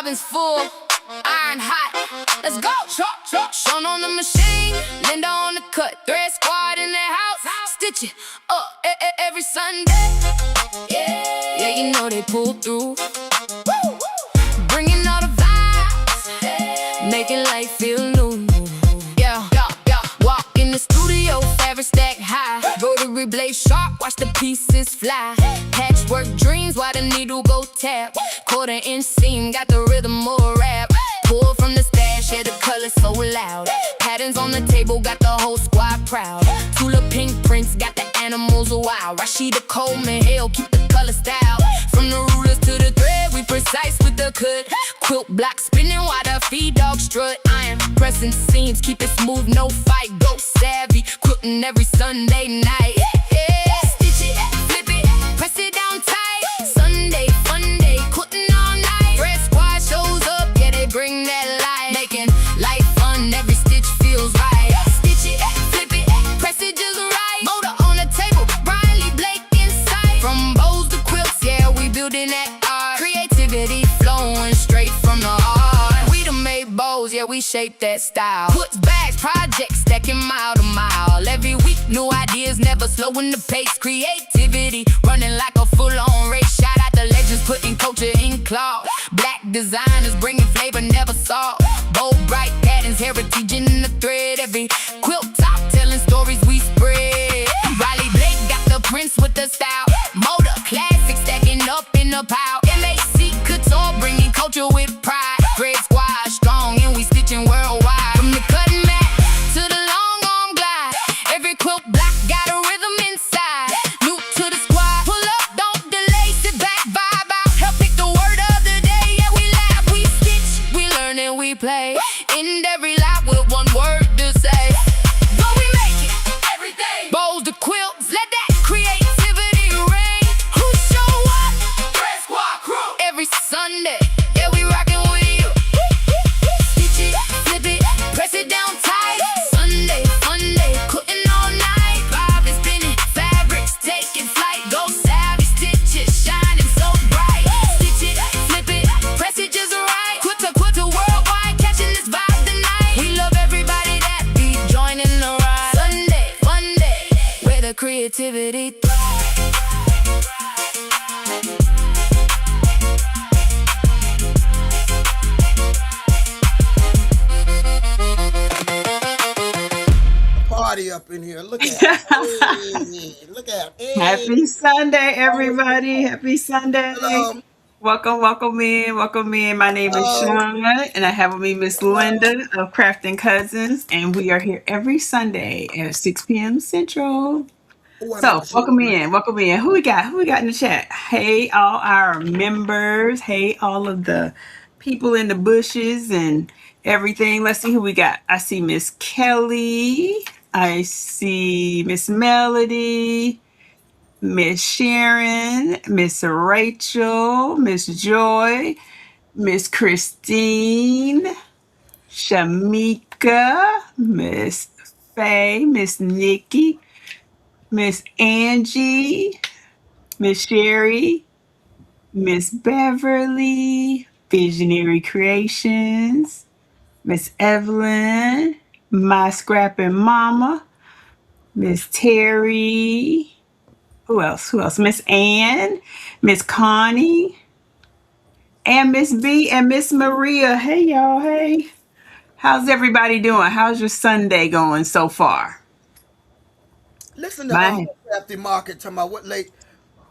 bobbins full, iron hot. Let's go. Shon on the machine, Linda on the cut. Thread squad in the house, stitch it up every Sunday. Yeah, you know they pull through. Bringing all the vibes, making life feel new. Yeah. Walk in the studio, fabric stack high. Embroidery blade sharp, watch the pieces fly. Patchwork dreams while the needle go tap. Quarter inch seam, got the rhythm more rap. Pull from the stash, yeah, the color so loud. Patterns on the table, got the whole squad proud. Tulip pink prints, got the animals wild. Rashida Coleman, hell, keep the color style. From the rulers to the thread, we precise with the cut. Quilt block spinning while the feed dog strut. I am pressing seams, keep it smooth, no fight. Go savvy, quilting every Sunday night. Yeah, stitch it, flip it, press it down tight. Sunday, Funday, quilting all night. Red squad shows up, yeah, they bring that light. Making life fun, every stitch feels right. Stitch it, flip it, press it just right. Motor on the table, Riley Blake in sight. From bows to quilts, yeah, we building that art. Creativity flowing straight from the heart. We done made bows, yeah, we shape that style. Puts bags, projects stacking mile to mile. Every week, new ideas, never slowing the pace. Creativity running like a full-on race. Shout out the legends, putting culture in cloth. Black designers bringing flavor, never saw. Bold, bright patterns, heritage in the thread. Every quilt top telling stories we spread. Riley Blake got the prints with the style. Motor classic stacking up in the pile. MAC couture bringing culture with pride. Red squad strong and we stitching worldwide. From the cutting mat to the long arm glide, every quilt block got a rhythm inside. New to the squad, pull up, don't delay, sit back, vibe out, help pick the word of the day. Yeah, we laugh, we stitch, we learn and we play. End every lap with one word to say. But we make it every day. Bows to quilts, let that creativity reign. Who show up? Red squad crew. Every Sunday, yeah, we rockin' with you. Stitch it, flip it, press it down tight. Sunday, Funday, quilting all night. Vibe is spinning, fabrics taking flight. Go savvy, stitches shining so bright. Stitch it, flip it, press it just right. Quilter worldwide, catching this vibe tonight. We love everybody that be joining the ride. Sunday, Funday, where the creativity thrives. Party up in here. Look at hey, look at hey. Happy Sunday, everybody. Happy Sunday. Hello. Welcome in. My name is Shon, and I have with me Miss Linda of Crafting Cousins, and we are here every Sunday at 6 p.m. Central. So, welcome in. Who we got in the chat? Hey, all our members. Hey, all of the people in the bushes and everything. Let's see who we got. I see Miss Kelly. I see Miss Melody, Miss Sharon, Miss Rachel, Miss Joy, Miss Christine, Shamika, Miss Faye, Miss Nikki, Miss Angie, Miss Sherry, Miss Beverly, Visionary Creations, Miss Evelyn, my scrapping mama, Miss Terry. Who else? Miss Ann, Miss Connie, and Miss B and Miss Maria. Hey, y'all. Hey. How's everybody doing? How's your Sunday going so far? Listen to Crafty Market talking about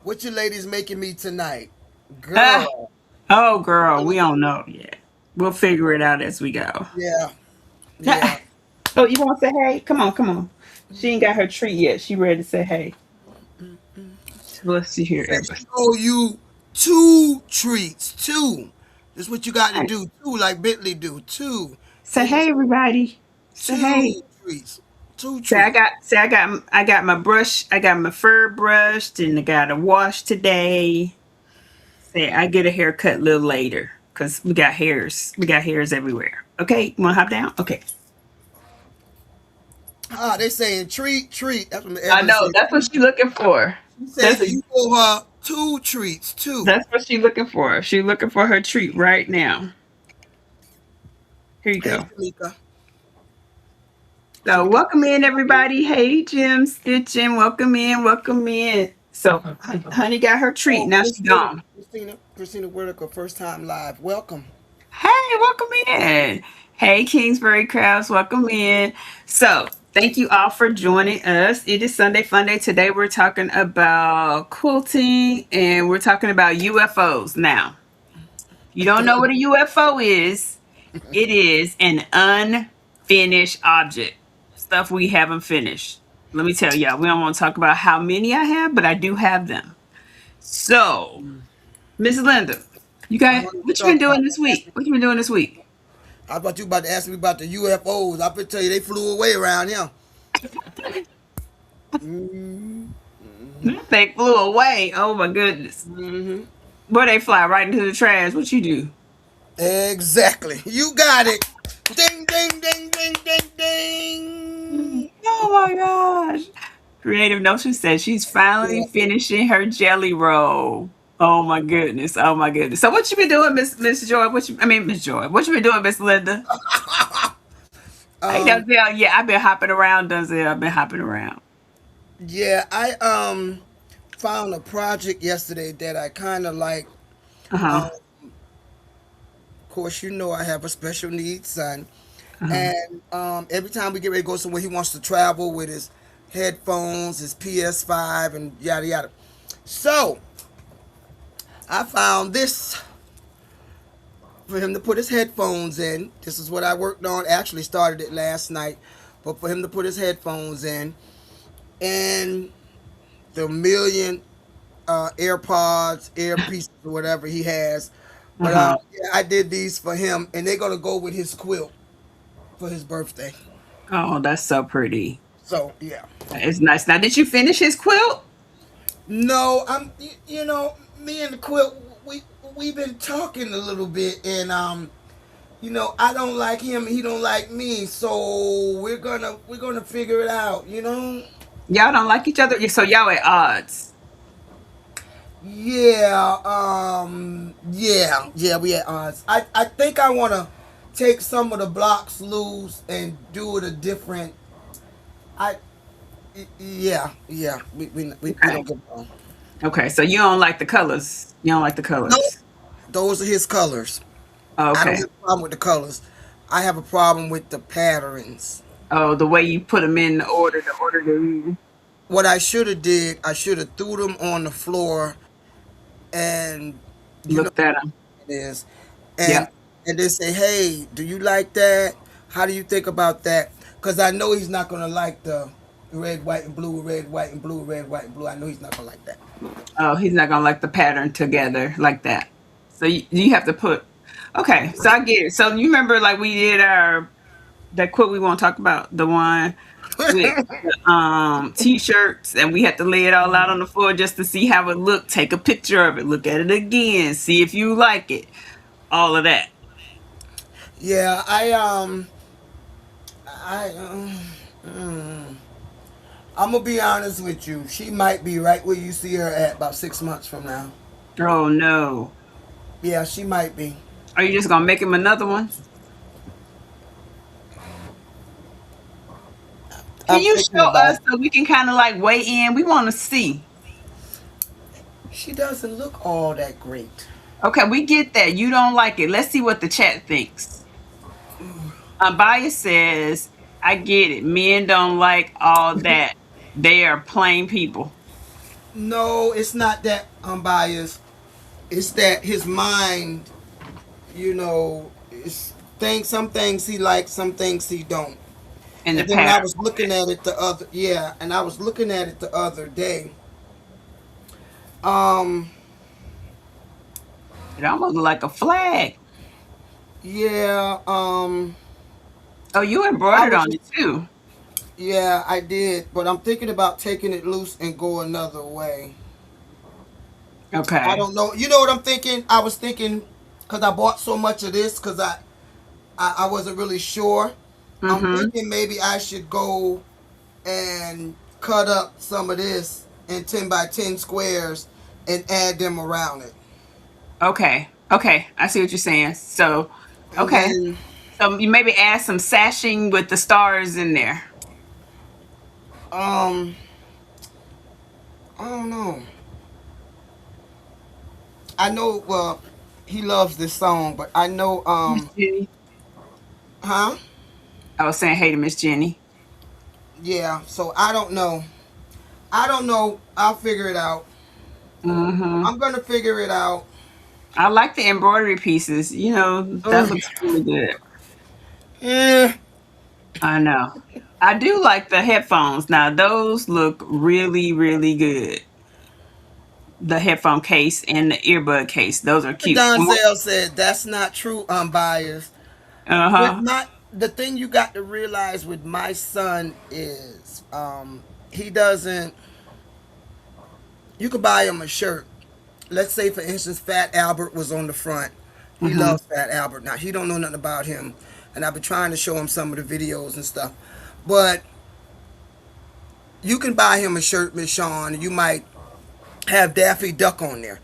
what you ladies making me tonight. Girl. Oh, girl, we don't know yet. We'll figure it out as we go. Yeah. Oh, you want to say hey? Come on. She ain't got her treat yet. She ready to say hey. Let's see here. She owe you 2 treats. 2. This is what you got to do. 2, like Bentley do. 2. Say hey, everybody. Say hey. Treats. 2 treats. I got my brush. I got my fur brushed, and I got a wash today. Say I get a haircut a little later because we got hairs. We got hairs everywhere. Okay, you want to hop down? Okay. They saying treat. That's what I know. That's what she's looking for. She said you owe her 2 treats, 2. That's what she's looking for. She's looking for her treat right now. Here you Hey, go. Shamika. So Shamika. welcome in, everybody. Hey, Jim Stitching. Welcome in. Welcome in. So, honey got her treat. Oh, Now she Christina. gone. Christina Whitaker, first time live. Welcome. Hey, welcome in. Hey, Kingsbury Crowds, welcome in. So, thank you all for joining us. It is Sunday Funday. Today, we're talking about quilting and we're talking about UFOs. Now, you don't know what a UFO is, it is an unfinished object, stuff we haven't finished. Let me tell y'all, we don't want to talk about how many I have, but I do have them. So, Miss Linda, you I got wanted to what you talk been about. doing this week? What you been doing this week? I thought you about to ask me about the UFOs. I could tell you they flew away around here. Mm-hmm. They flew away. Oh my goodness. Mm-hmm. Where they fly right into the trash. What you do? Exactly. You got it. Ding, ding, ding, ding, ding, ding. Oh my gosh. Creative Notion says she's finally Yeah. finishing her jelly roll. Oh my goodness. Oh my goodness. So what you been doing, Miss Joy? Miss Joy. What you been doing, Miss Linda? Hey Um. Denzel. Yeah, I've been hopping around, Denzel. I've been hopping around. Yeah. I found a project yesterday that I kind of like. Uh-huh. Of course, you know I have a special needs son, Uh-huh. and every time we get ready to go somewhere, he wants to travel with his headphones, his PS5, and yada yada. So I found this for him to put his headphones in. This is what I worked on. Actually, started it last night, but for him to put his headphones in and the million AirPods, earpieces, or whatever he has. But Uh-huh. yeah, I did these for him, and they're gonna go with his quilt for his birthday. Oh, that's so pretty. So yeah. It's nice. Now, did you finish his quilt? No, you know, me and the quilt, we've been talking a little bit, and you know, I don't like him, he don't like me, so we're gonna figure it out, you know. Y'all don't like each other? So y'all at odds. Yeah, yeah, we at odds. I think I wanna take some of the blocks loose and do it a different. I yeah. We Okay. don't get along. Okay. So you don't like the colors. You don't like the No, colors. those are his colors. I don't Okay. have a problem with the colors. I have a problem with the patterns. Oh, the way you put them in the order they What I should have did, I should have threw them on the floor, and you know looked at them. what it is, Yeah. and and then say, hey, do you like that? How do you think about that? Because I know he's not gonna like the red, white, and blue, red, white, and blue, red, white, and blue. I know he's not gonna like that. Oh, he's not gonna like the pattern together like that. So you have to put. Okay. So I get it. So you remember like we did our that quote we want to talk about the one with the t-shirts and we had to lay it all out on the floor just to see how it looked, take a picture of it, look at it again, see if you like it, all of that. Yeah, I I'm gonna be honest with you. She might be right where you see her at about 6 months from now. Oh no. Yeah, she might be. Are you just gonna make him another one? Can I'm you thinking show about us it. so we can kind of like weigh in? We want to see. She doesn't look all that great. Okay, we get that. You don't like it. Let's see what the chat thinks. Bias says, I get it. Men don't like all that. They are plain people. No, it's not that I'm biased. It's that his mind, you know, is things. Some things he likes, some things he don't. In the And then when I pattern. was looking at it the other, yeah, and I was looking at it the other day. Um, It almost look like a flag. yeah, Oh, you I embroidered was on just, it too. yeah, I did, but I'm thinking about taking it loose and go another way. I Okay. don't know. You know what I'm thinking? I was thinking because I bought so much of this because I wasn't really sure. I'm Mm-hmm. thinking maybe I should go and cut up some of this in 10 by 10 squares and add them around it. Okay. Okay. I see what you're saying. So, And okay. then, You maybe add some sashing with the stars in there. Um, I don't know. I know. Well, he loves this song, but I know. Miss Jenny. Huh? I was saying hey to Miss Jenny. Yeah. So I don't know. I don't know. I'll figure it out. Hmm. I'm gonna figure it out. I like the embroidery pieces. That Ugh. looks really good. Eh. I know. I do like the headphones. Now those look really, really good. The headphone case and the earbud case. Those are cute. Donzel said that's not true. I'm biased. With Uh-huh. my the thing you got to realize with my son is he doesn't. You could buy him a shirt. Let's say for instance, Fat Albert was on the front. He Hmm. loves Fat Albert. Now he don't know nothing about him, and I've been trying to show him some of the videos and stuff. But you can buy him a shirt, Miss Shon. You might have Daffy Duck on there.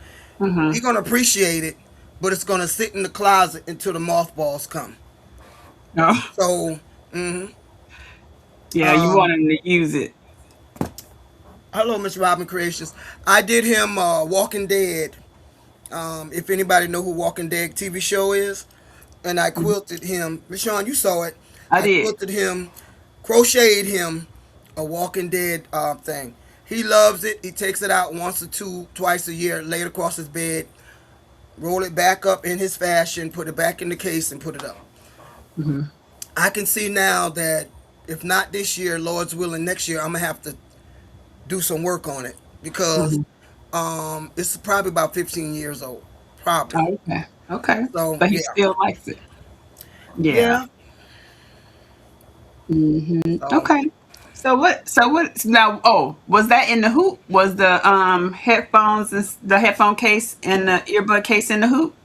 He's Hmm. gonna appreciate it, but it's gonna sit in the closet until the mothballs come. Oh. So, mhm. Yeah, you want um, them to use it. hello, Miss Robin Creations. I did him Walking Dead. If anybody know who Walking Dead TV show is, and I Mhm. quilted him. Miss Shawn, you saw it. I I did. quilted him, crocheted him a Walking Dead thing. He loves it. He takes it out once or twice a year, lay it across his bed, roll it back up in his fashion, put it back in the case, and put it up. Hmm. I can see now that if not this year, Lord's willing, next year I'm gonna have to do some work on it because Hmm. it's probably about 15 years old, probably. Oh, okay. Okay. So But he yeah, still likes it. Yeah. yeah. Hmm. So Okay. So what now, was that in the hoop? Was the headphones and the headphone case and the earbud case in the hoop?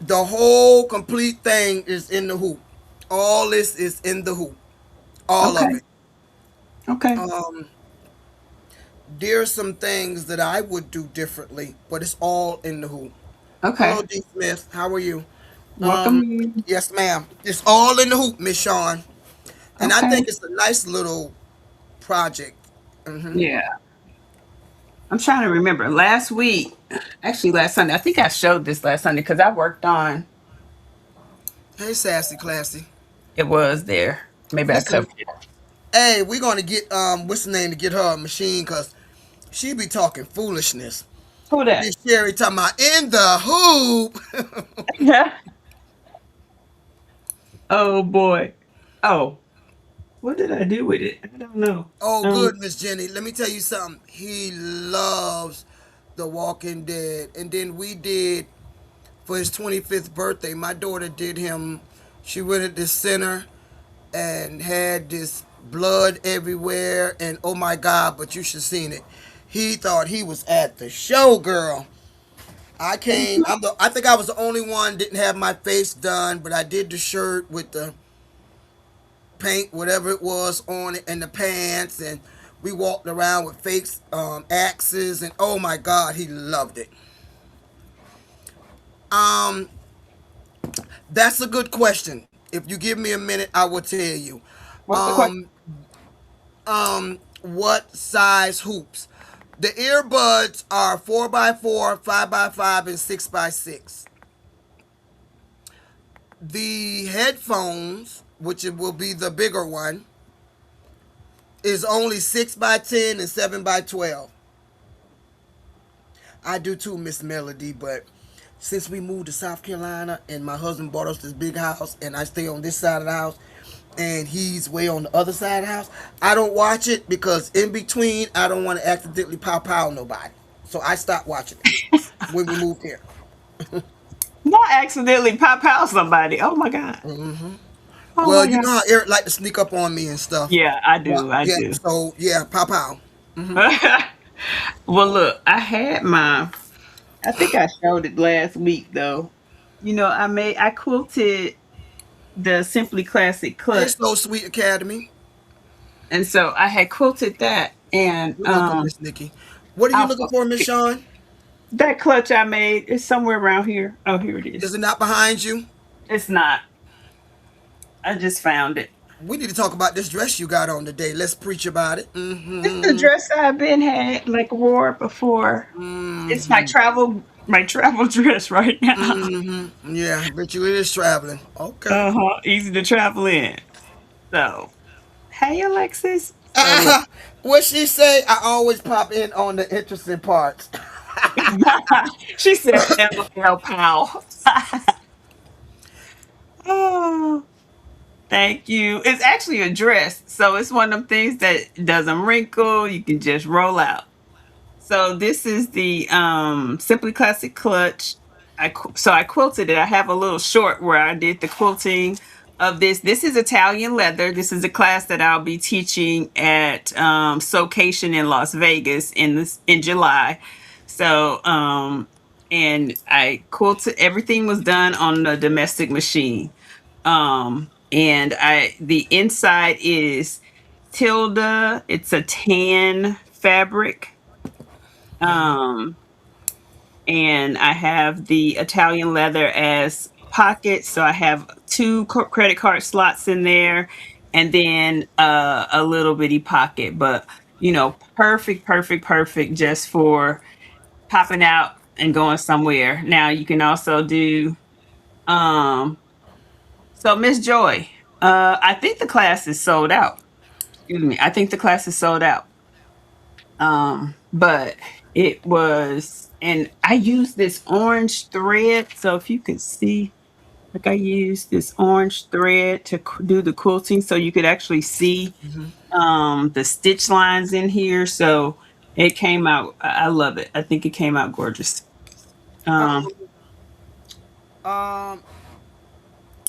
the whole complete thing is in the hoop. All this is in the hoop. All of Okay. it. Okay. Um, there's some things that I would do differently, but it's all in the hoop. Hello, Okay. D. Smith. How are you? Welcome in. Yes, ma'am. It's all in the hoop, Miss Shawn. And I Okay. think it's a nice little project. Hmm. Yeah. I'm trying to remember. Last week, actually last Sunday, I think I showed this last Sunday because I worked on Hey, sassy, classy. it was there. Maybe I Listen, covered it. hey, we're gonna get what's the name to get her a machine because she be talking foolishness. Who that? Miss Sherry talking about in the hoop. Yeah. Oh boy. Oh, what did I do with it? I don't know. Oh, Um, good, Miss Jenny. Let me tell you something. He loves The Walking Dead. And then we did, for his 25th birthday, my daughter did him. She went at the center and had this blood everywhere. And oh my God, but you should have seen it. He thought he was at the show, girl. I came. I think I was the only one didn't have my face done, but I did the shirt with the paint, whatever it was on it, and the pants, and we walked around with fake axes, and oh my God, he loved it. Um, that's a good question. If you give me a minute, I will tell you. what's the question? Um, what size hoops? The earbuds are 4x4, 5x5, and 6x6. The headphones, which it will be the bigger one, is only 6x10 and 7x12. I do too, Miss Melody, but since we moved to South Carolina and my husband bought us this big house and I stay on this side of the house and he's way on the other side of the house, I don't watch it because in between I don't want to accidentally pow nobody. So I stopped watching it when we moved here. Not accidentally pop out somebody. Oh my god. Oh Well, my you god. know how Eric like to sneak up on me and stuff. Yeah, I Yeah, do. I yeah. do. So yeah, pow. Well, look, I had my. I think I showed it last week though. I quilted the Simply Classic Hey, clutch, so sweet Academy. and so I had quilted that, and You're welcome, Miss Nikki. What are you I, looking for, Miss Shawn? that clutch I made is somewhere around here. Oh, here it Is is. it not behind you? It's not. I just found it. We need to talk about this dress you got on today. Let's preach about it. It's the Mm-hmm. dress I've been had like wore before. It's Mm-hmm. my travel dress right now. Mm-hmm. Yeah, but you is traveling. Okay. Uh-huh. Easy to travel in. So, hey Alexis. So look. What she say? I always pop in on the interesting parts. She said LOL pal. Oh, thank you. It's actually a dress. So it's one of them things that doesn't wrinkle. You can just roll out. So this is the Simply Classic clutch. So I quilted it. I have a little short where I did the quilting of this. This is Italian leather. This is a class that I'll be teaching at Sewcation in Las Vegas in July. So and I quilted, everything was done on the domestic machine. And I the inside is Tilda. It's a tan fabric. Um, and I have the Italian leather as pockets. So I have two credit card slots in there, and then a little bitty pocket. But perfect, perfect, perfect, just for popping out and going somewhere. Now you can also do. Um, so Miss Joy, I think the class is sold out. Excuse me. I think the class is sold out. But it was, and I used this orange thread. So if you could see, like I used this orange thread to do the quilting, so you could actually see Mhm. the stitch lines in here. So it came out. I love it. I think it came out gorgeous. Um, Um, um,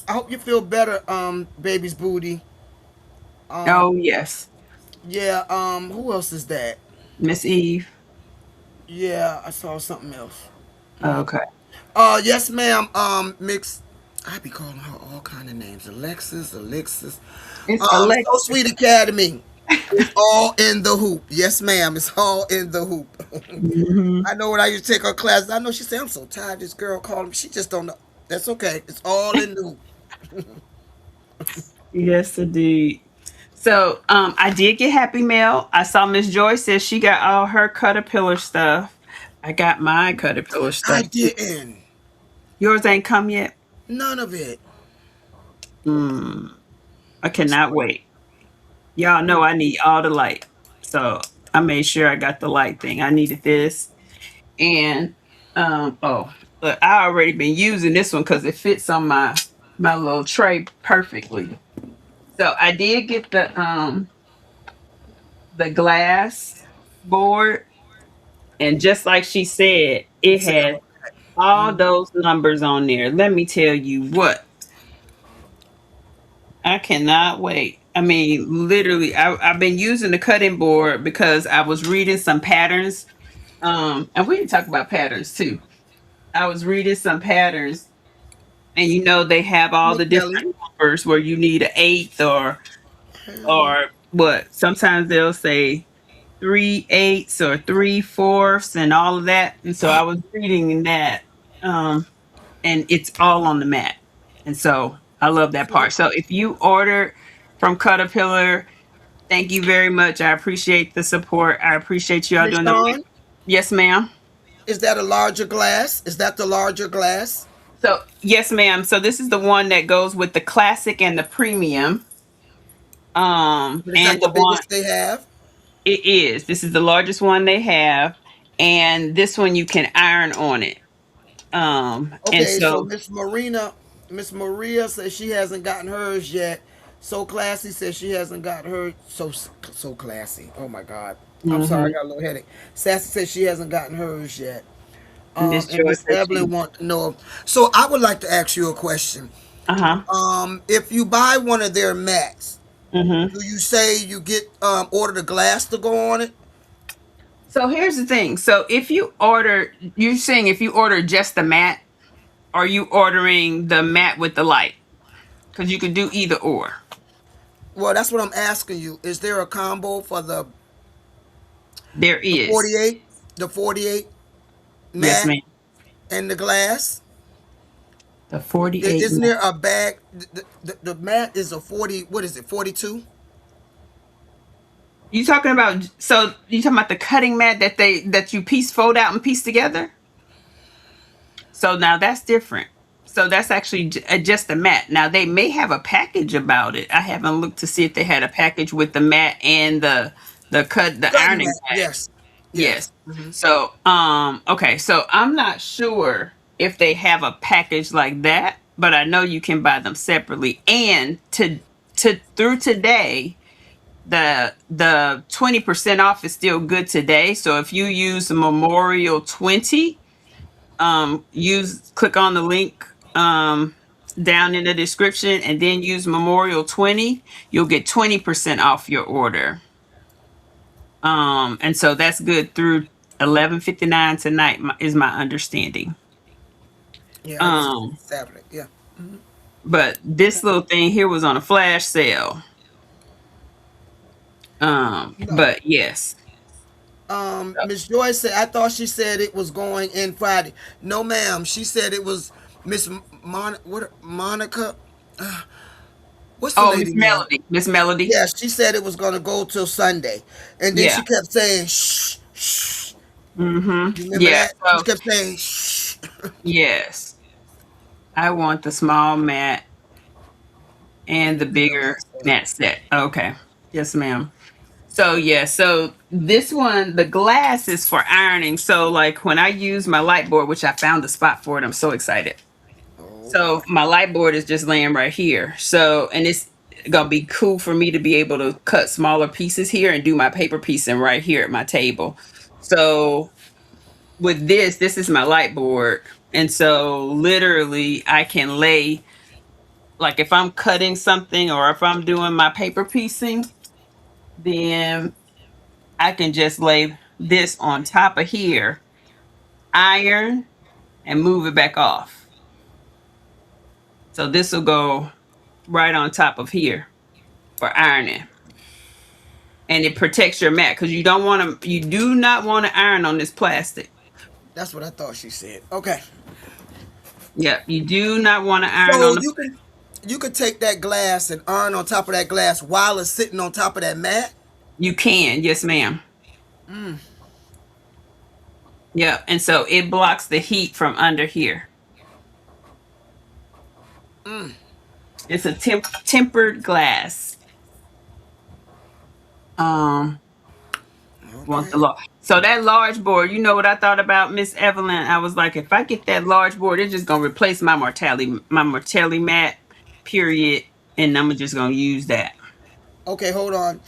I hope you feel better, baby's booty. Um, oh yes, yeah. Who else is that? Miss Eve. Yeah, I saw something else. Okay, Yes, ma'am. Mix. I be calling her all kind of names. Alexis, Alexis. it's Alexa. So Sweet Academy. It's all in the hoop. Yes, ma'am. It's all in the hoop. Mhm. I know when I used to take her classes. I know she said, "I'm so tired." This girl calling me. She just don't know. That's okay. It's all in the hoop. Yes, indeed. So I did get Happy Mail. I saw Miss Joy says she got all her caterpillar stuff. I got my caterpillar I stuff too. didn't. Yours ain't come yet. None of it. Mm, I cannot wait. Y'all know I need all the light. So I made sure I got the light thing. I needed this. And oh, look, I already been using this one because it fits on my little tray perfectly. So I did get the glass board. And just like she said, You it said, had all those numbers on there. Let me tell you what, I cannot wait. I mean, literally, I've been using the cutting board because I was reading some patterns. And we can talk about patterns too. I was reading some patterns, and they have all "Hey, the Kelly." different numbers where you need an eighth or what. Sometimes they'll say 3/8 or 3/4 and all of that. And so I was reading that. Um, and it's all on the mat. And so I love that part. So if you order from Caterpillar, thank you very much. I appreciate the support. I appreciate you all Miss doing the Shon, yes, ma'am. is that a larger glass? Is that the larger glass? So yes, ma'am. So this is the one that goes with the classic and the premium. Is that And the the one biggest they have? it is. This is the largest one they have. And this one you can iron on it. And Okay, so so Miss Maria says she hasn't gotten hers yet. So classy says she hasn't got hers. So classy. Oh my God. I'm sorry, I mhm. got a little headache. Sassy says she hasn't gotten hers yet. Miss And Joy Miss said Evelyn she want to know. So I would like to ask you a question. uh-huh. If you buy one of their mats, Hmm. do you say you get order the glass to go on it? So here's the thing. So if you order, you're saying if you order just the mat, are you ordering the mat with the light? Because you could do either or. Well, that's what I'm asking you. Is there a combo for There the is. 48, the 48 Yes, mat ma'am. and the glass? The 48 Isn't mat. there a bag? The mat is a 40. What is it? 42. You talking about, so you talking about the cutting mat that you piece fold out and piece together? So now that's different. So that's actually just a mat. Now they may have a package about it. I haven't looked to see if they had a package with the mat and the Cutting ironing mat. pad. Yes. Yes. Yes. So okay, so I'm not sure if they have a package like that, but I know you can buy them separately. And to through today, the 20% off is still good today. So if you use Memorial 20, use click on the link down in the description and then use Memorial 20, you'll get 20% off your order. And so that's good through 11:59 tonight is my understanding. Yeah, I use Um, a tablet. Yeah. but this little thing here was on a flash sale. No. But yes. Miss Joyce said, I thought she said it was going in Friday. No, ma'am. She said it was Monica. What's the Oh, Miss lady name? Melody. Miss Melody. Yeah, she said it was going to go till Sunday. And then Yeah. she kept saying, shh, shh. Mm-hmm. You remember Yeah. that? She So kept saying, shh. yes. I want the small mat and the Bigger bigger mat. mat set. Okay. Yes, ma'am. So yeah, so this one, the glass is for ironing. So like when I use my light board, which I found a spot for it, I'm so excited. Oh, boy. So my light board is just laying right here. So and it's gonna be cool for me to be able to cut smaller pieces here and do my paper piecing right here at my table. So with this is my light board. And so literally I can lay, like if I'm cutting something or if I'm doing my paper piecing, then I can just lay this on top of here, iron, and move it back off. So this will go right on top of here for ironing. And it protects your mat because you do not want to iron on this plastic. That's what I thought she said. Okay. Yeah, you do not want to iron So on the, you could take that glass and iron on top of that glass while it's sitting on top of that mat. you can, yes, ma'am. Yeah, and so it blocks the heat from under here. It's a tempered glass. Um, want Okay. the large. So that large board, you know what I thought about, Miss Evelyn? I was like, if I get that large board, it's just gonna replace my mortality mat, period, and I'm just gonna use that. Okay, hold on.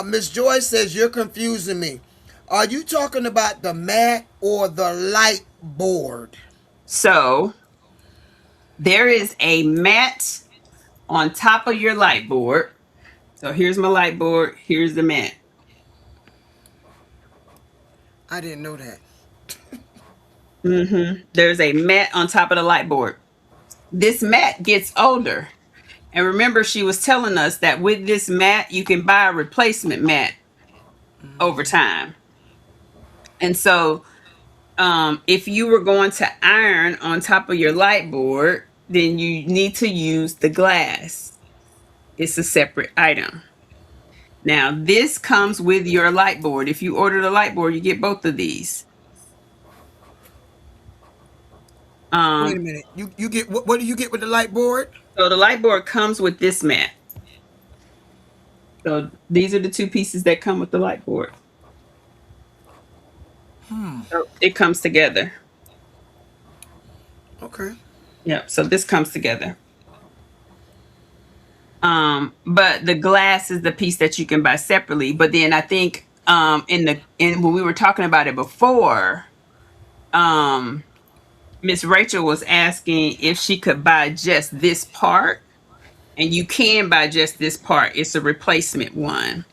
Miss Joyce says you're confusing me. Are you talking about the mat or the light board? So there is a mat on top of your light board. So here's my light board. Here's the mat. I didn't know that. There's a mat on top of the light board. This mat gets older. And remember, she was telling us that with this mat, you can buy a replacement mat over time. And so, if you were going to iron on top of your light board, then you need to use the glass. It's a separate item. Now, this comes with your light board. If you order the light board, you get both of these. Wait a Um, minute. You get what do you get with the light board? so the light board comes with this mat. So these are the two pieces that come with the light board. So it comes together. Okay. Yep. So this comes together. But the glass is the piece that you can buy separately. But then I think in when we were talking about it before, um Miss Rachel was asking if she could buy just this part. And you can buy just this part. It's a replacement one.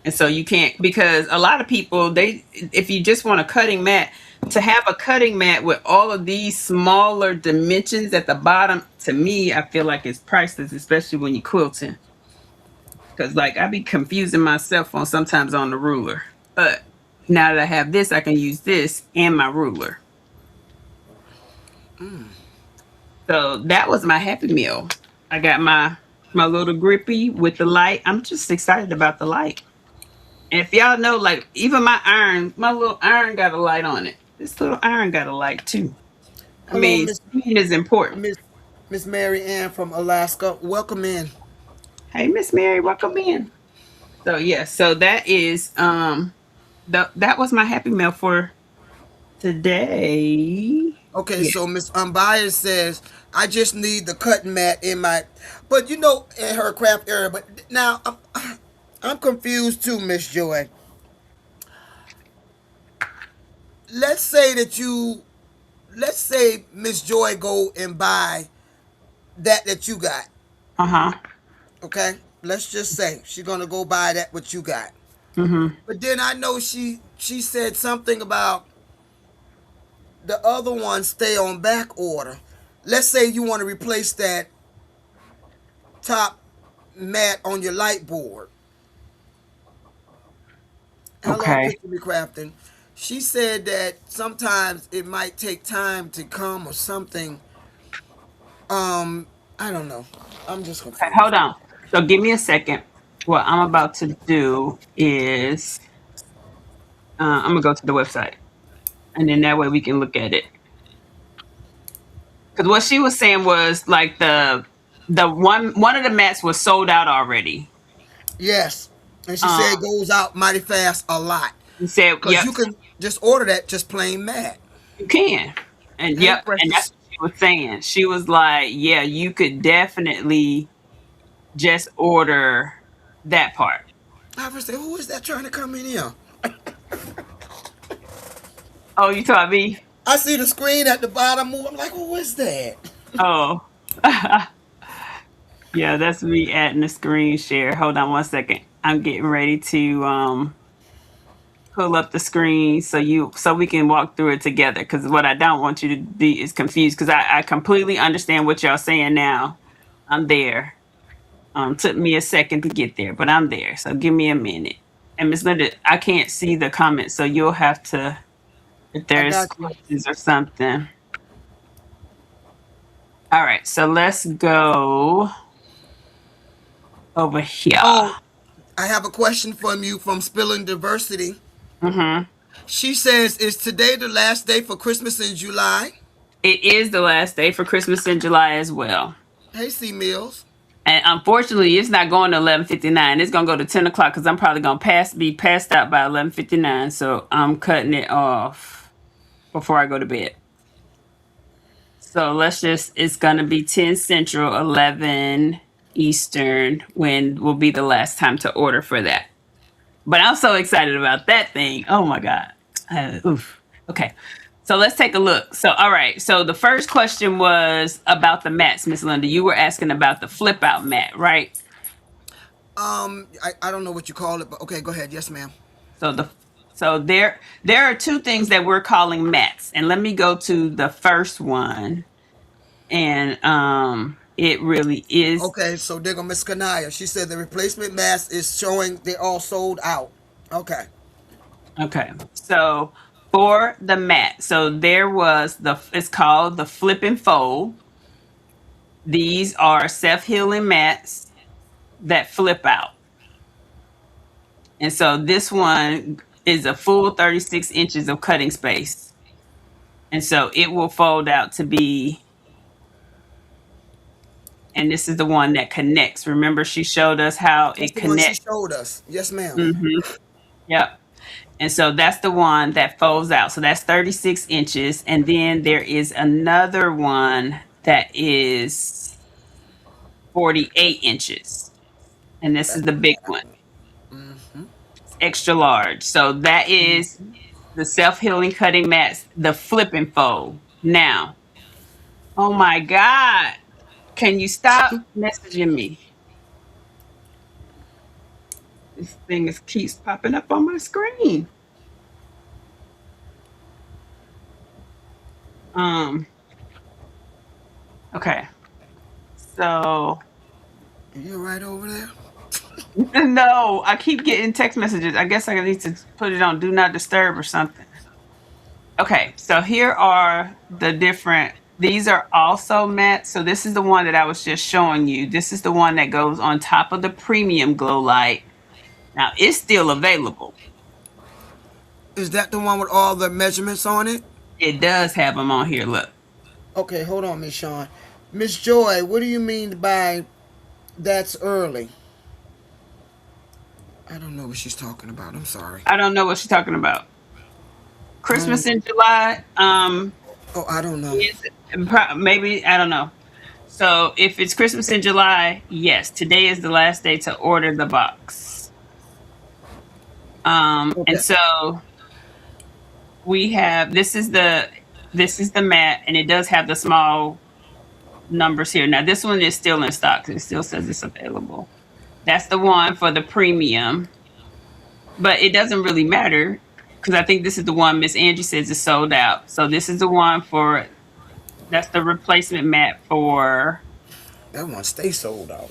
And so you can't, because a lot of people, if you just want a cutting mat, to have a cutting mat with all of these smaller dimensions at the bottom, to me, I feel like it's priceless, especially when you're quilting. Because like I be confusing myself on sometimes on the ruler. But now that I have this, I can use this and my ruler. So that was my happy meal. I got my little grippy with the light. I'm just excited about the light. And if y'all know, like even my little iron got a light on it. This little iron got a light too. I Hello, mean, screen is important. Miss Miss Mary Ann from Alaska. Welcome in. Hey, Miss Mary, welcome in. So yeah, so that is that was my happy meal for today. Okay, Yeah. so Miss Unbiased says, I just need the cutting mat in my, but you know, in her craft area. But now I'm confused too, Miss Joy. Let's say that you, let's say Miss Joy go and buy that you got. Uh huh. Okay, let's just say she's gonna go buy that what you got. Mm-hmm. But then I know she said something about the other one stay on back order. Let's say you want to replace that top mat on your light board. Hello, Okay. Picture Me Crafting. She said that sometimes it might take time to come or something. I don't know. I'm just Okay. Hold confused. on. So give me a second. What I'm about to do is I'm gonna go to the website, and then that way we can look at it. Because what she was saying was like the one of the mats was sold out already. Yes. And she said it Um, goes out mighty fast a lot. he said, Because "Yep, you can just order that just plain mat. you can," and Hey, yep, and that's Precious. what she was saying. She was like, "Yeah, you could definitely just order that part." I was say, who is that trying to come in here? Oh, you taught me. I see the screen at the bottom move. I'm like, who is that? Oh, yeah, that's me adding the screen share. Hold on one second. I'm getting ready to pull up the screen so we can walk through it together. Because what I don't want you to be is confused. Because I completely understand what y'all saying now. I'm there. Took me a second to get there, but I'm there. So give me a minute. And Miss Linda, I can't see the comments, so you'll have to if I there's got you. questions or something. All right, so let's go over here. Oh, I have a question from you from Spilling Diversity. Hmm. She says, is today the last day for Christmas in July? It is the last day for Christmas in July as well. Hey, C Mills. And unfortunately, it's not going to 11:59. It's gonna go to 10 o'clock because I'm probably gonna be passed out by 11:59. So I'm cutting it off before I go to bed. So it's gonna be 10 Central, 11 Eastern when will be the last time to order for that. But I'm so excited about that thing. Oh my God. Oof. Okay. So let's take a look. So, all right. So the first question was about the mats, Miss Linda. You were asking about the flip out mat, right? I don't know what you call it, but okay, go ahead. Yes, ma'am. So there are two things that we're calling mats. And let me go to the first one. And it really is. Okay, so there go Miss Kanaya. She said the replacement mask is showing they all sold out. Okay. Okay. So for the mat, so there was it's called the flip and fold. These are self-healing mats that flip out. And so this one is a full 36 inches of cutting space. And so it will fold out to be, and this is the one that connects. Remember, she showed us how That's it the one she connects. showed us. Yes, ma'am. Hmm. Yep. And so that's the one that folds out. So that's 36 inches. And then there is another one that is 48 inches. And this is That's the what big I one, got. Mm-hmm. extra large. So that is the self healing cutting mats, the flip and fold. Now, oh my God, can you stop messaging me? This thing keeps popping up on my screen. Um, okay. So You right over there? no, I keep getting text messages. I guess I need to put it on do not disturb or something. Okay, so here are the different These are also matte. So this is the one that I was just showing you. This is the one that goes on top of the premium glow light. Now it's still available. Is that the one with all the measurements on it? It does have them on here. Look. Okay, hold on, Miss Shon. Miss Joy, what do you mean by that's early? I don't know what she's talking about. I'm sorry. I don't know what she's talking about. I don't Christmas know. in July. Oh, I don't know. Is maybe I don't know. So if it's Christmas in July, yes, today is the last day to order the box. And Okay. so we have this is the matte, and it does have the small numbers here. Now this one is still in stock. It still says it's available. That's the one for the premium, but it doesn't really matter because I think this is the one Miss Angie says is sold out. So this is the one for that's the replacement matte for. That one stay sold out.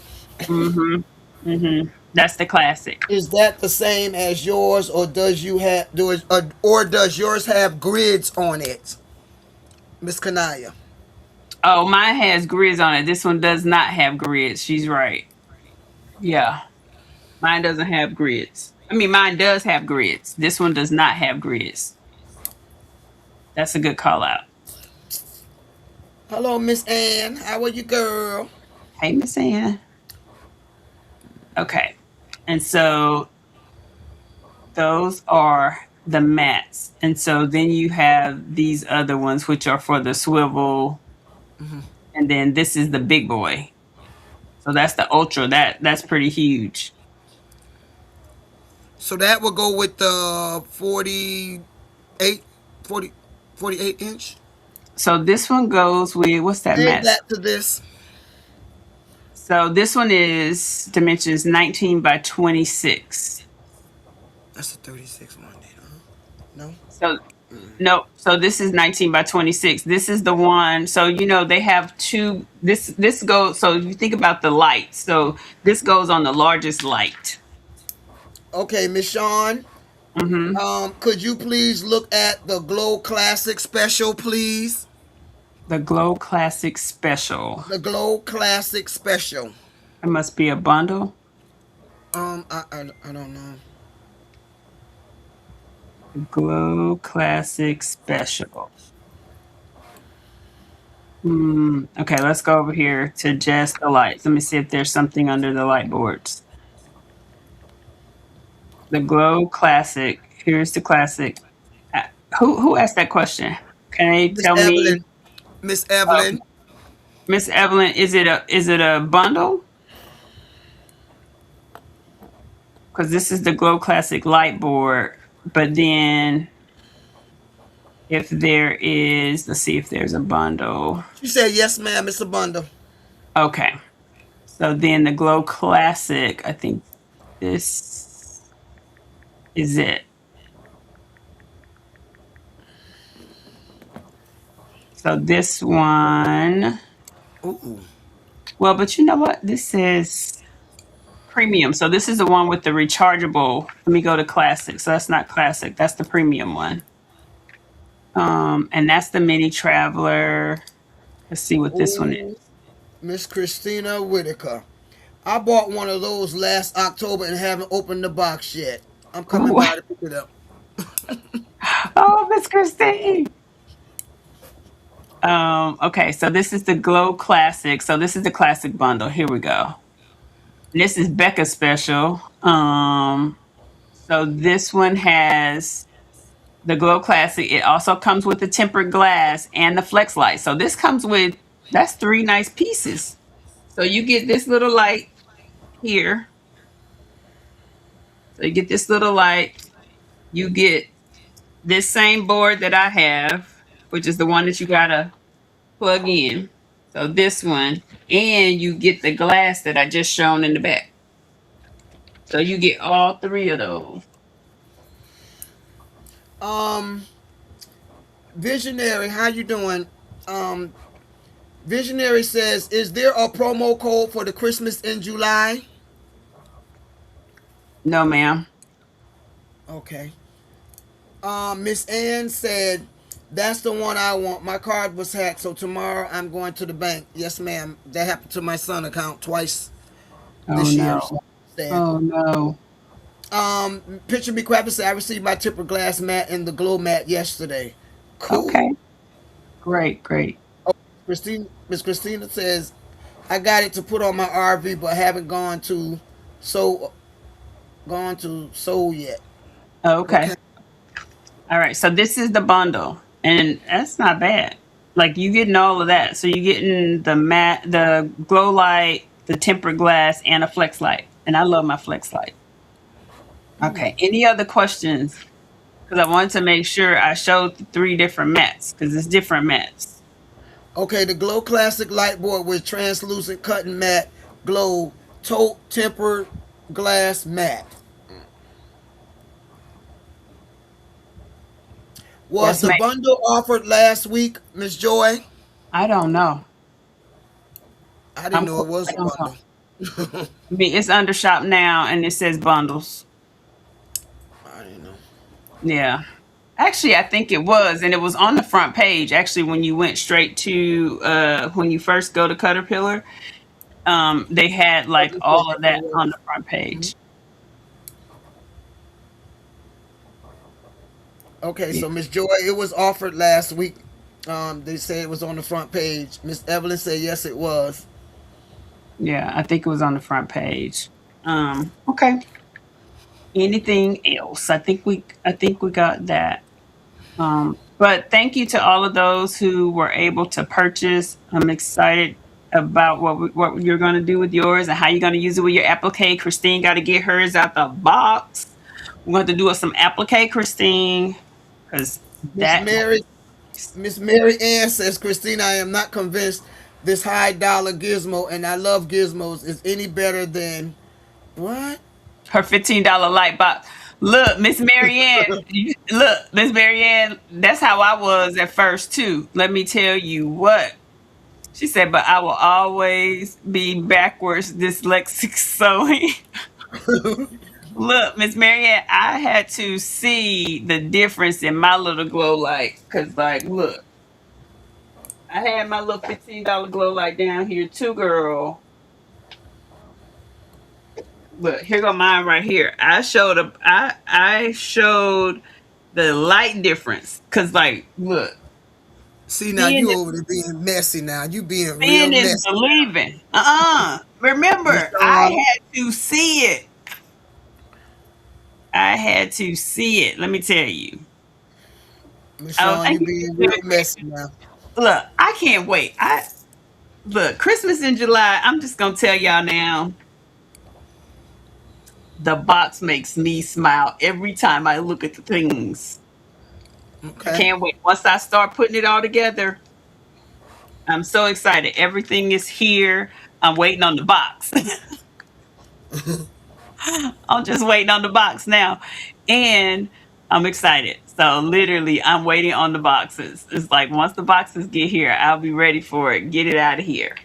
That's the classic. Is that the same as yours, or does you have do it, or does yours have grids on it, Miss Kanaya? Oh, mine has grids on it. This one does not have grids. She's right. Yeah. Mine doesn't have grids. I mean, mine does have grids. This one does not have grids. That's a good call out. Hello, Miss Ann. How are you, girl? Hey, Miss Ann. Okay. And so those are the mats. And so then you have these other ones, which are for the swivel. And then this is the big boy. So that's the ultra. That's pretty huge. So that will go with the 48, 40, 48 inch. So this one goes with what's that Add mat? that to this. So this one is dimensions 19 by 26. That's a 36 one, then, huh? No. So no, so this is 19 by 26. This is the one. So they have two. This goes. So if you think about the light, so this goes on the largest light. Okay, Miss Shawn. Could you please look at the Glow Classic Special, please? The Glow Classic Special. The Glow Classic Special. It must be a bundle. I don't know. Glow Classic Special. Okay, let's go over here to just the lights. Let me see if there's something under the light boards. The Glow Classic. Here's the classic. Uh, who asked that question? Can they Miss tell me? Evelyn. Miss Evelyn. Miss Evelyn, is it a bundle? Because this is the Glow Classic light board. But then if there is, let's see if there's a bundle. She said, yes, ma'am, it's a bundle. Okay. So then the Glow Classic, I think this is it. So this one, Ooh. well, but you know what? This says premium. So this is the one with the rechargeable. Let me go to classic. So that's not classic. That's the premium one. And that's the mini traveler. Let's see what this one Ooh. is. Miss Christina Whitaker. I bought one of those last October and haven't opened the box yet. I'm coming by to pick it up. Oh, Miss Christine. Okay, so this is the Glow Classic. So this is the classic bundle. Here we go. This is Becca special. So this one has the Glow Classic. It also comes with the tempered glass and the flex light. So this comes with that's three nice pieces. So you get this little light here. So you get this little light. You get this same board that I have, which is the one that you gotta plug in. So this one, and you get the glass that I just shown in the back. So you get all three of those. Um, Visionary, how you doing? Um, Visionary says, is there a promo code for the Christmas in July? No, ma'am. Okay. Miss Ann said, That's the one I want. My card was hacked, so tomorrow I'm going to the bank. Yes, ma'am. That happened to my son account twice Oh this year. no. So sad. Oh no. Picture me crafting say I received my tempered glass mat and the glow mat yesterday. Cool. Okay. Great, great. Oh, Miss Christina says I got it to put on my RV, but haven't so gone to sew yet. What Okay. kind? All right. So this is the bundle, and that's not bad. Like you getting all of that. So you're getting the mat, the glow light, the tempered glass, and a flex light. And I love my flex light. Okay. Any other questions? Because I wanted to make sure I showed the three different mats because it's different mats. Okay, the Glow Classic light board with translucent cutting mat, glow tote tempered glass mat. Was Yes, the ma'am. bundle offered last week, Miss Joy? I don't know. I didn't know it I was a don't know. bundle. I mean, it's under shop now, and it says bundles. I didn't know. Yeah. Actually, I think it was, and it was on the front page. Actually, when you went straight to when you first go to Caterpillar, they had Oh, like this way, all yes, of it that on was. the front Mhm. page. Okay, Yeah, so Miss Joy, it was offered last week. They say it was on the front page. Miss Evelyn said yes, it was. yeah, I think it was on the front page. Okay. Anything else? I think we got that. But thank you to all of those who were able to purchase. I'm excited about what you're going to do with yours and how you're going to use it with your applique. Christine got to get hers out the box. We're going to do some applique, Christine, because Miss that. Mary, Miss Mary Ann says, Christina, I am not convinced this high dollar gizmo, and I love gizmos, is any better than what? Her $15 light box. Look, Miss Marianne, look, Miss Marianne, that's how I was at first too. Let me tell you what. She said, but I will always be backwards dyslexic sewing. Look, Miss Marianne, I had to see the difference in my little glow light. Cause like, look, I had my little $15 glow light down here too, girl. Look, here go mine right here. I showed the light difference. Cause like, look, See, now seeing you is, over there being messy now. You being real seeing is messy. believing. Miss Remember, I Shawn, had to see it. I had to see it. Let me tell you. Miss Oh, Shawn, thank you you, being real Sister. messy now. Look, I can't wait. I look Christmas in July. I'm just gonna tell y'all now. The box makes me smile every time I look at the things. I Okay. can't wait. Once I start putting it all together, I'm so excited. Everything is here. I'm waiting on the box. I'm just waiting on the box now. And I'm excited. So literally I'm waiting on the boxes. It's like once the boxes get here, I'll be ready for it. Get it out of here.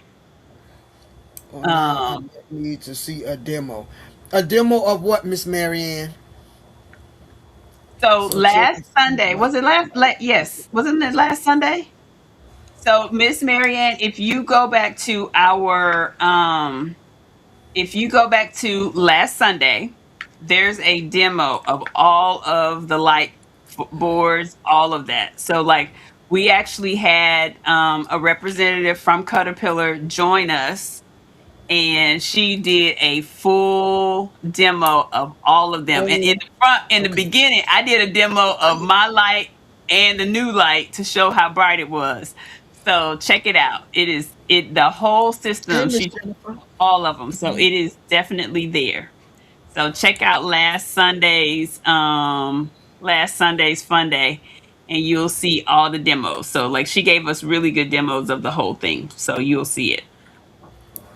Well, now I Um might need to see a demo. A demo of what, Miss Marianne? so So check last it Sunday, out. was it yes, wasn't it last Sunday? So Miss Marianne, if you go back to last Sunday, there's a demo of all of the light boards, all of that. So, like, we actually had a representative from Caterpillar join us, and she did a full demo of all of them. And in Oh, the front, in the okay. beginning, I did a demo of my light and the new light to show how bright it was. So check it out. The whole Hey, system. Miss She Jennifer. all of them. So it is definitely there. So check out last Sunday's Fun Day and you'll see all the demos. So like she gave us really good demos of the whole thing. So you'll see it.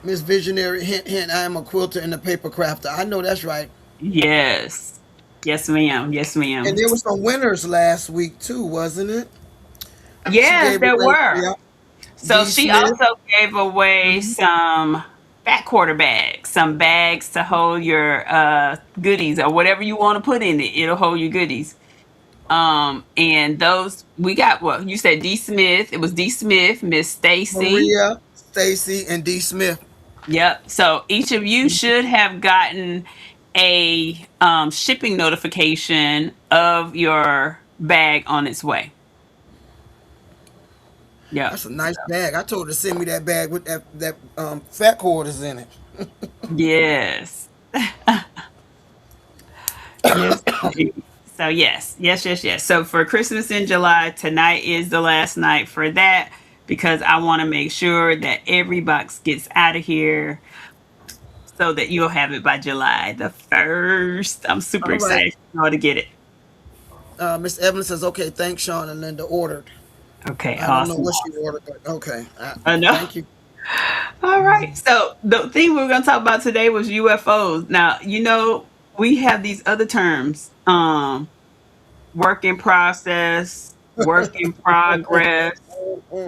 Miss Visionary, hint, hint, I am a quilter and a paper crafter. I know that's right. Yes. Yes, ma'am. Yes, And ma'am. there were some winners last week too, wasn't it? She Yes, gave there away, were. yeah, So D. she Smith. also gave away Mhm. some fat quarter bags, some bags to hold your goodies or whatever you want to put in it. It'll hold your goodies. And those we got what you said, D. Smith. It was D. Smith, Miss Stacy. Maria, Stacy, and D. Smith. Yep. So each of you should have gotten a shipping notification of your bag on its way. Yep. That's a nice bag. I told her to send me that bag with that fat quarters in it. Yes. Yes. Indeed. So yes. So for Christmas in July, tonight is the last night for that because I want to make sure that every box gets out of here so that you'll have it by July the 1st. I'm super All right. excited for y'all to get it. Miss Evelyn says, okay, thanks, Sean, and Linda ordered. Okay, I don't know awesome. what she ordered, but okay. I know. Thank you. All right. So the thing we are going to talk about today was UFOs. Now, we have these other terms. Work in process, work in progress,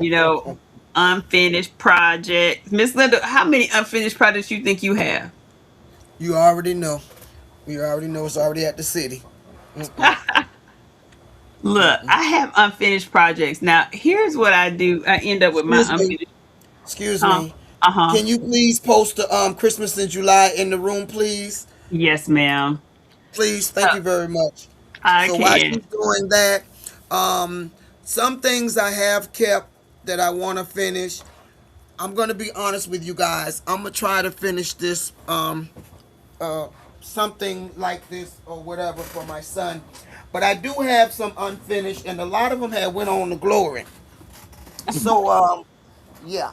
you know, unfinished project. Miss Linda, how many unfinished projects you think you have? You already know. You already know it's already at the city. Mm-mm, Look, mm-mm. I have unfinished projects. Now, here's what I do. I end up with my Excuse me. unfinished. Excuse Huh? me. Uh-huh. Can you please post the Christmas in July in the room, please? Yes, ma'am. Please, thank Uh, you very much. I So while can. she's doing that, some things I have kept that I want to finish. I'm gonna be honest with you guys. I'm gonna try to finish this uh, something like this or whatever for my son. But I do have some unfinished, and a lot of them had went on to glory. So yeah,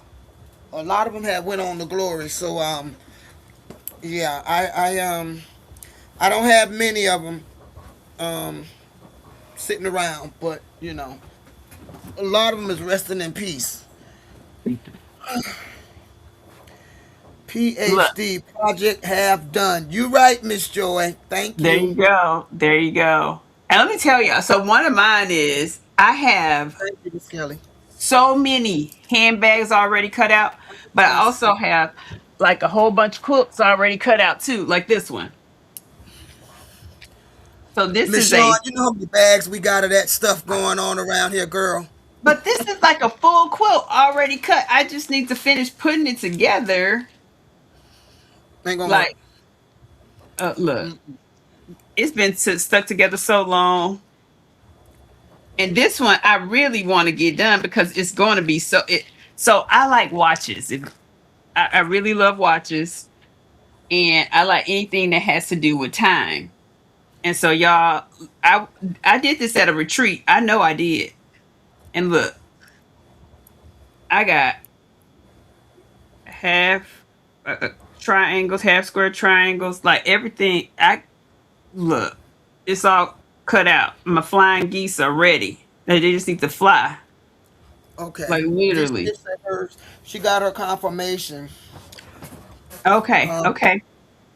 a lot of them had went on to glory. So yeah, I don't have many of them um sitting around, but a lot of them is resting in peace. Look, PhD project half done. You right, Miss Joy. Thank there you. you go. There you go. And let me tell you, so one of mine is I have Thank you, Miss Kelly. so many handbags already cut out, but I Yes. also have like a whole bunch of quilts already cut out too, like this one. So this Miss is Shawn, a, you know how many bags we got of that stuff going on around here, girl? but this is like a full quilt already cut. I just need to finish putting it together. Ain't gonna work. Like, look, it's been stuck together so long. And this one I really want to get done because it's going to be so I like watches. I really love watches and I like anything that has to do with time. And so y'all, I I did this at a retreat. I know I did. And look, I got half triangles, half square triangles, like everything. I look, it's all cut out. My flying geese are ready. They just need to fly, Okay. like This literally. this at hers. She got her confirmation. Okay, Um, okay.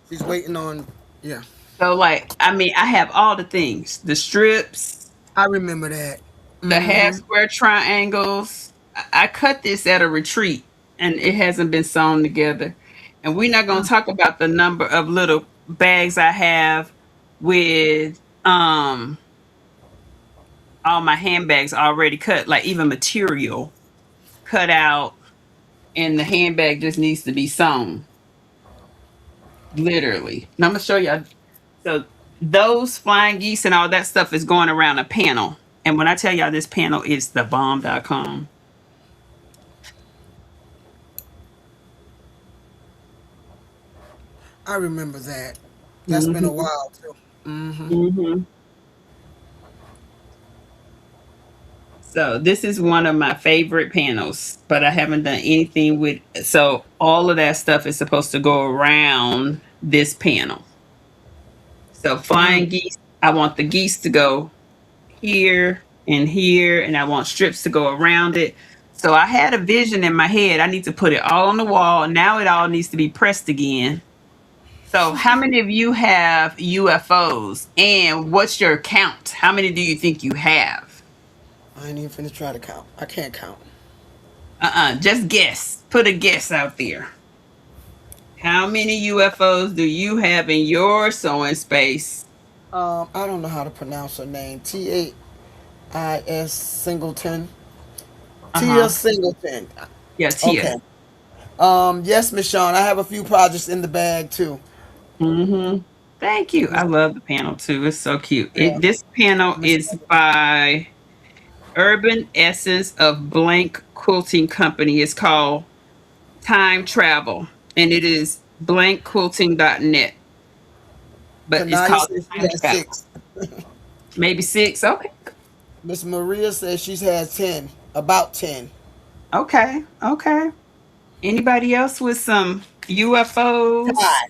she's waiting on. Yeah, So like, I mean, I have all the things: the strips, I remember that. the half Mm-hmm. square triangles. I cut this at a retreat and it hasn't been sewn together. And we're not going to talk about the number of little bags I have with all my handbags already cut, like even material cut out and the handbag just needs to be sewn. Literally. And I'm gonna show you. So those flying geese and all that stuff is going around a panel. And when I tell y'all this panel is the bomb.com. I remember that. That's been a Mm-hmm. while too. Mm-hmm. Mm-hmm. So this is one of my favorite panels, but I haven't done anything with, so all of that stuff is supposed to go around this panel. So Mm. flying geese, I want the geese to go here, and I want strips to go around it. So I had a vision in my head. I need to put it all on the wall. Now it all needs to be pressed again. So how many of you have UFOs? And what's your count? How many do you think you have? I ain't even finished trying to count. I can't count. Just guess. Put a guess out there. How many UFOs do you have in your sewing space? I don't know how to pronounce her name. T A. I.S. Singleton. Tia Uh-huh. Singleton. Yeah, Okay. Tia. Yes, Miss Shawn, I have a few projects in the bag too. Mm-hmm. Thank you. I love the panel too. It's so cute. Yeah. This panel Miss is by Urban Essence of Blank Quilting Company. It's called Time Travel, and it is blankquilting.net, but it's Kanaya called says she Time has Travel. 6. Maybe 6. Okay. Miss Maria says she's had 10. About 10. Okay. Okay. Anybody else with some UFOs? Ty.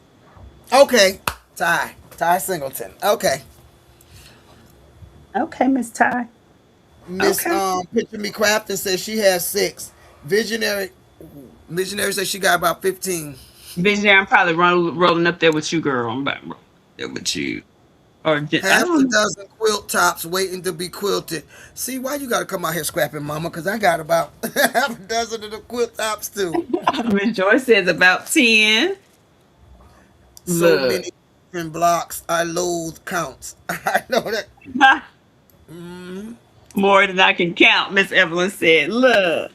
Okay. Ty. Ty Singleton. Okay. Okay, Miss Ty. Miss Okay. Picture Me Crafting says she has 6. Visionary Visionary says she got about 15. Visionary, I'm probably rolling up there with you, girl. I'm about to roll up there with you. I Half a don't know. dozen quilt tops waiting to be quilted. See why you gotta come out here scrapping, mama? Cause I got about half a dozen of the quilt tops too. Miss Joyce says about 10. So Look. many different blocks. I loathe counts. I know that. More than I can count, Miss Evelyn said. Look,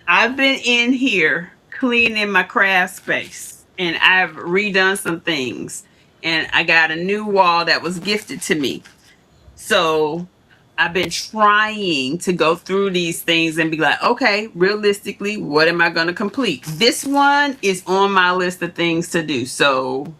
I've been in here cleaning my craft space and I've redone some things. And I got a new wall that was gifted to me. So I've been trying to go through these things and be like, okay, realistically, what am I going to complete? This one is on my list of things to do. So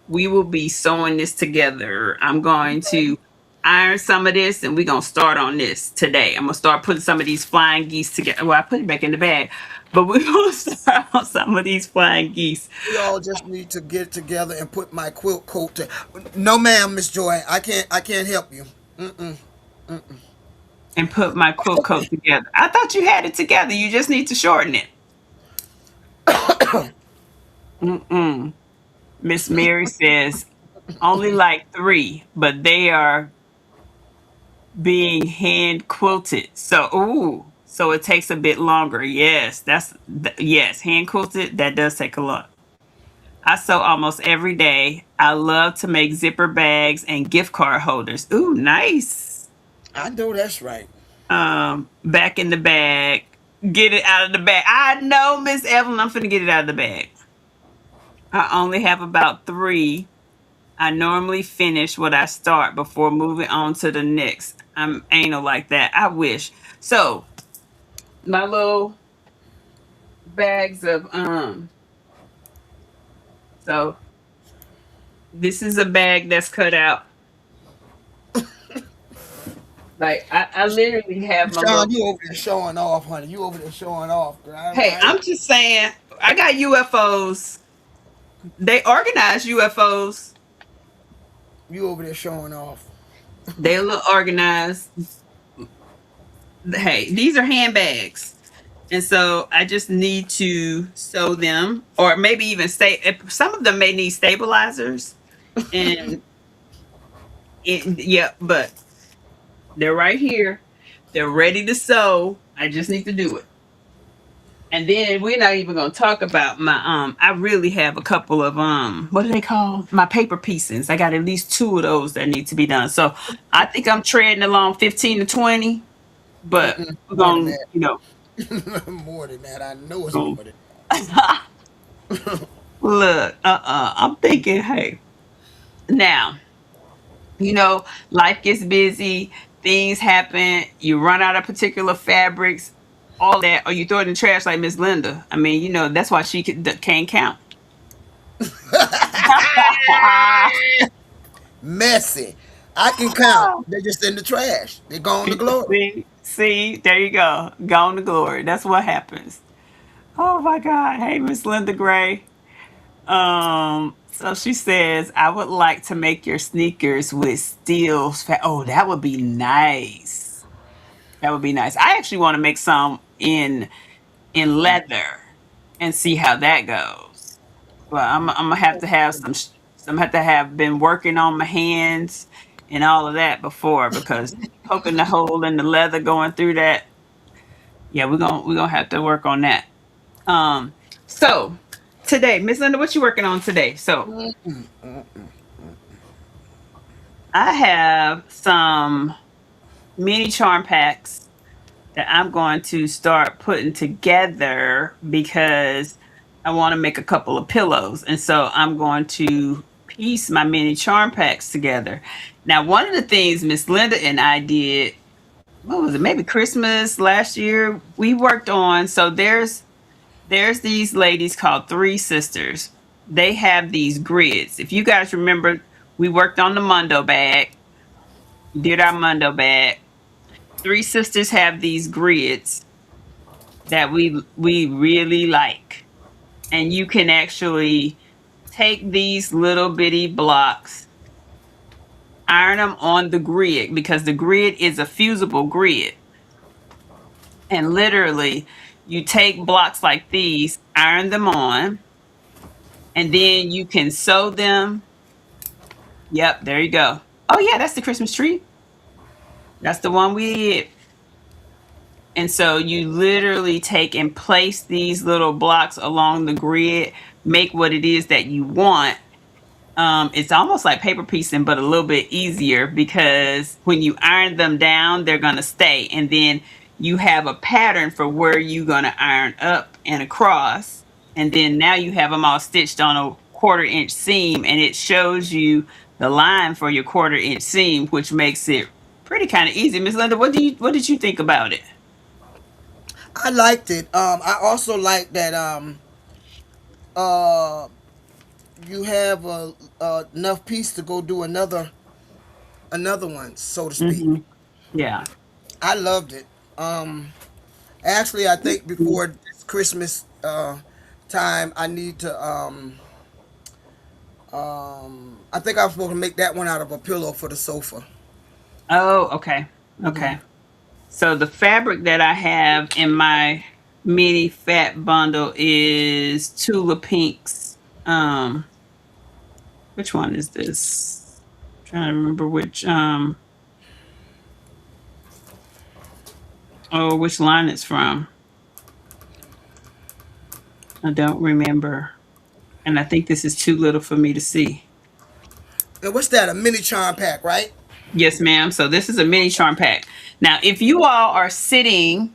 we will be sewing this together. I'm going to iron some of this and we're going to start on this today. I'm going to start putting some of these flying geese together. Well, I put it back in the bag, but we're going to start on some of these flying geese We all just need to get together and put my quilt coat to. No, ma'am, Miss Joy. I can't. I can't help you. Mm-mm. and put my quilt coat together. I thought you had it together. You just need to shorten it. Mm-mm. Miss Mary says only like 3, but they are being hand quilted. So, ooh, so it takes a bit longer. Yes, yes, hand quilted. That does take a lot. I sew almost every day. I love to make zipper bags and gift card holders. Ooh, nice. I know that's right. Back in the bag. Get it out of the bag. I know, Miss Evelyn. I'm finna get it out of the bag. I only have about 3. I normally finish what I start before moving on to the next. I'm anal like that. I wish. So my little bags of so this is a bag that's cut out. Like I literally have my Sean, little. you over there showing off, honey. You over there showing off, girl. Hey, I'm just saying. I got UFOs. They organize UFOs. You over there showing off. They a little organized. Hey, these are handbags. And so I just need to sew them, or maybe even stay. Some of them may need stabilizers, and yeah, but they're right here. They're ready to sew. I just need to do it. And then we're not even gonna talk about my I really have a couple of what do they call my paper pieces. I got at least 2 of those that need to be done. So I think I'm treading along 15 to 20, but we're More than gonna, that. you know, More than that. I know it's go. more than Look, I'm thinking, hey, now, life gets busy, things happen, you run out of particular fabrics, all that, or you throw it in the trash like Miss Linda. I mean, that's why she can't count. messy. I can count. They're just in the trash. They're going to glory. See, there you go. Gone to glory. That's what happens. Oh my God. Hey, Miss Linda Gray. So she says, I would like to make your sneakers with steel. Oh, that would be nice. That would be nice. I actually want to make some in leather and see how that goes. But I'm gonna have to have some have to have been working on my hands and all of that before, because poking the hole in the leather going through that. Yeah, we're gonna have to work on that. Um, so today, Miss Linda, what you working on today? So I have some. mini charm packs that I'm going to start putting together because I want to make a couple of pillows. And so I'm going to piece my mini charm packs together. Now, one of the things Miss Linda and I did, what was it, maybe Christmas last year, we worked on, so there's these ladies called Three Sisters. They have these grids. If you guys remember, we worked on the Mundo bag, did our Mundo bag. Three Sisters have these grids that we really like. And you can actually take these little bitty blocks, iron them on the grid because the grid is a fusible grid. And literally, you take blocks like these, iron them on, and then you can sew them. Yep, there you go. Oh yeah, that's the Christmas tree. That's the one we did. And so you literally take and place these little blocks along the grid, make what it is that you want. It's almost like paper piecing, but a little bit easier because when you iron them down, they're going to stay. And then you have a pattern for where you're going to iron up and across. And then now you have them all stitched on a 1/4 inch seam, and it shows you the line for your 1/4 inch seam, which makes it pretty kind of easy. Miss Linda, what did you think about it? I liked it. I also like that uh you have enough piece to go do another one, so to speak. Hmm. Yeah. I loved it. Actually, I think before this Christmas time, I need to I think I'm supposed to make that one out of a pillow for the sofa. Oh, okay. Okay. So the fabric that I have in my mini fat bundle is Tula Pinks. Which one is this? Trying to remember which line it's from. I don't remember. And I think this is too little for me to see. And what's that? A mini charm pack, right? Yes, ma'am. So this is a mini charm pack. Now, if you all are sitting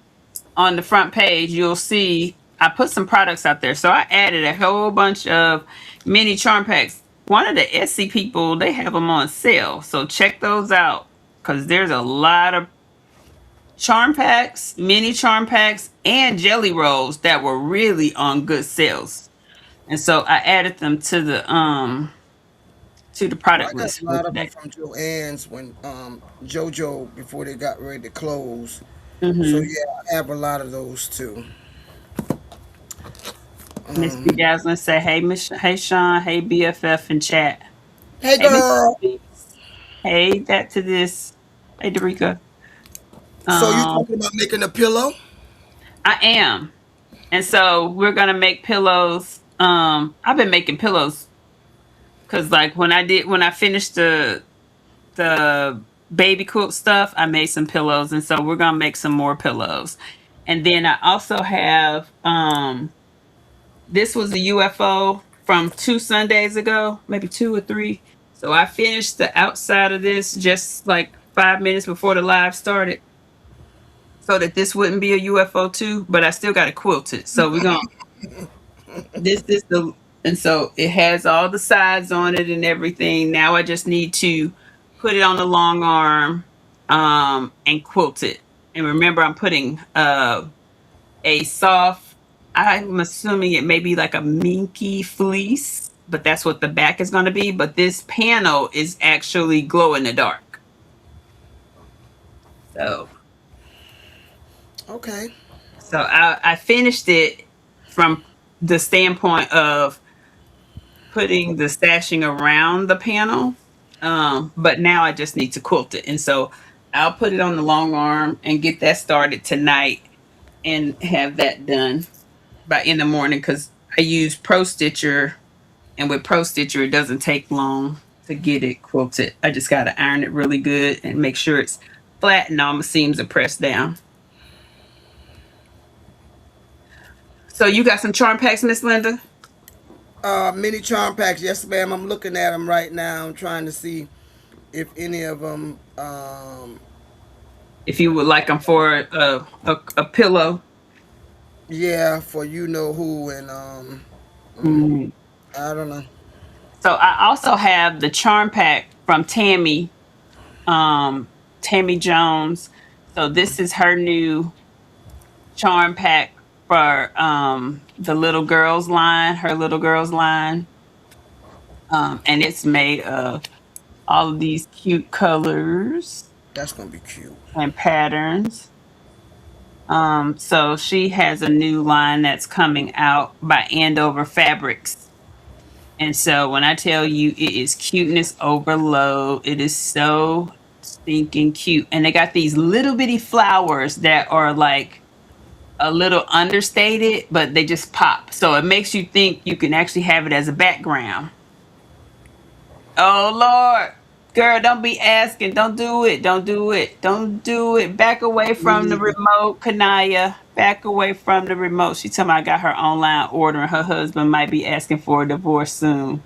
on the front page, you'll see I put some products out there. So I added a whole bunch of mini charm packs. One of the Etsy people, they have them on sale. So check those out because there's a lot of charm packs, mini charm packs, and jelly rolls that were really on good sales. And so I added them to the Well, product I got list a for lot of them today. from Joann's when JoJo before they got ready to close. So Mm-hmm. yeah, I have a lot of those too. Miss Um, Bedazzler say, "Hey, hey, Sean, hey, BFF in chat, hey hey, Miss girl. Beats. Hey, that to this, hey, Derica. So you Um, talking about making a pillow? I am, and so we're gonna make pillows. I've been making pillows because, like, when I finished the baby quilt stuff, I made some pillows, and so we're gonna make some more pillows. And then I also have this was a UFO from 2 Sundays ago, maybe 2 or 3. So I finished the outside of this just like 5 minutes before the live started, so that this wouldn't be a UFO too. But I still got to quilt it. So we're gonna this the and so it has all the sides on it and everything. Now I just need to put it on the long arm and quilt it. And remember, I'm putting a soft, I'm assuming it may be like a minky fleece, but that's what the back is going to be. But this panel is actually glow in the dark. So, Okay. so I finished it from the standpoint of putting the stashing around the panel. But now I just need to quilt it. And so I'll put it on the long arm and get that started tonight and have that done by in the morning because I use Pro Stitcher, and with Pro Stitcher, it doesn't take long to get it quilted. I just got to iron it really good and make sure it's flat and all my seams are pressed down. So you got some charm packs, Miss Linda? Mini charm packs. Yes, ma'am. I'm looking at them right now. I'm trying to see if any of them If you would like them for a pillow. Yeah, for you know who and Mm. I don't know. So I also have the charm pack from Tammy Jones. So this is her new charm pack for the little girls line, her little girls line. And it's made of all of these cute colors That's gonna be cute. and patterns. So she has a new line that's coming out by Andover Fabrics. And so when I tell you it is cuteness overload, it is so stinking cute. And they got these little bitty flowers that are like a little understated, but they just pop. So it makes you think you can actually have it as a background. Oh Lord. Girl, don't be asking. Don't do it. Don't do it. Don't do it. Back away Me from the neither. remote, Kanaya. Back away from the remote. She told me I got her online order and her husband might be asking for a divorce soon.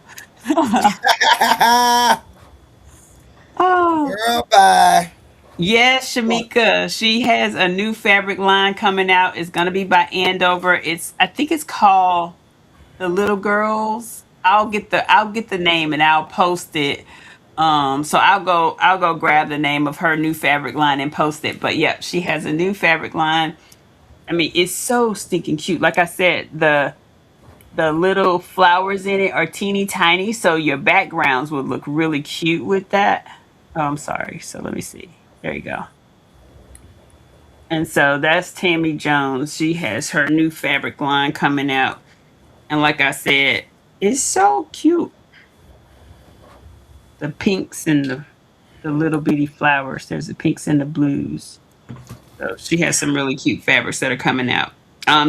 Oh. Girl, bye. Yes, Shamika. She has a new fabric line coming out. It's gonna be by Andover. I think it's called The Little Girls. I'll get the name and I'll post it. So I'll go grab the name of her new fabric line and post it. But yeah, she has a new fabric line. I mean, it's so stinking cute. Like I said, the little flowers in it are teeny tiny, so your backgrounds would look really cute with that. Oh, I'm sorry. So let me see. There you go. And so that's Tammy Jones. She has her new fabric line coming out. And like I said, it's so cute. The pinks and the little bitty flowers. There's the pinks and the blues. So she has some really cute fabrics that are coming out.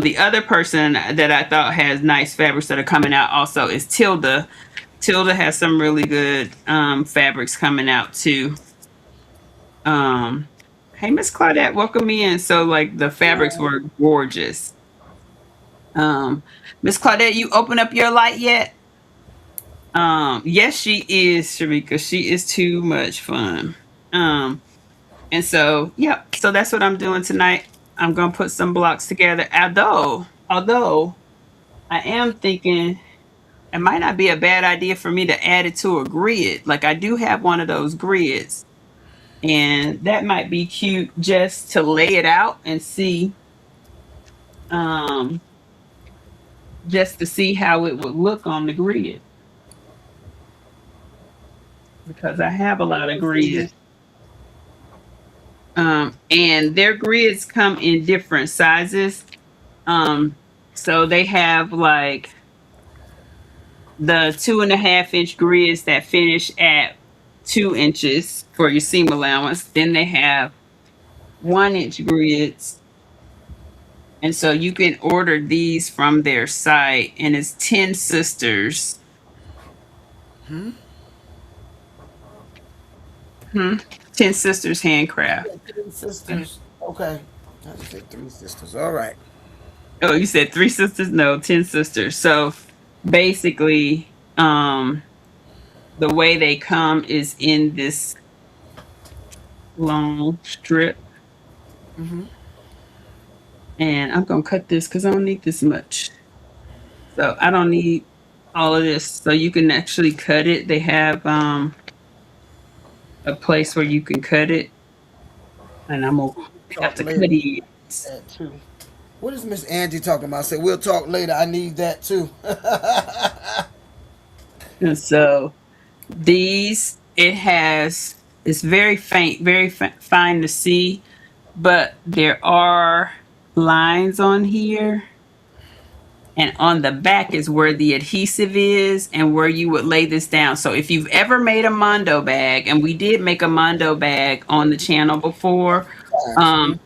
The other person that I thought has nice fabrics that are coming out also is Tilda. Tilda has some really good fabrics coming out too. Um, hey, Miss Claudette, welcome in. So like the fabrics were gorgeous. Um, Miss Claudette, you open up your light yet? Yes, she is, Sharika. She is too much fun. Um, and so, yeah, so that's what I'm doing tonight. I'm gonna put some blocks together. Although I am thinking it might not be a bad idea for me to add it to a grid. Like I do have one of those grids, and that might be cute just to lay it out and see, um, just to see how it would look on the grid because I have a lot of grids. And their grids come in different sizes. Um, so they have like the 2.5 inch grids that finish at 2 inches for your seam allowance. Then they have 1 inch grids. And so you can order these from their site, and it's 10 Sisters. Hmm? 10 Sisters Handcraft. Yeah, three sisters. Okay. I just said three sisters. All right. Oh, you said 3 sisters? No, 10 sisters. So basically, the way they come is in this long strip. And I'm gonna cut this because I don't need this much. So I don't need all of this. So you can actually cut it. They have a place where you can cut it. And I'm gonna have Talk to cut later. it. That too. What is Miss Angie talking about? I said we'll talk later. I need that too. And so these, it's very faint, very fine to see, but there are lines on here. And on the back is where the adhesive is and where you would lay this down. So if you've ever made a Mondo bag, and we did make a Mondo bag on the channel before,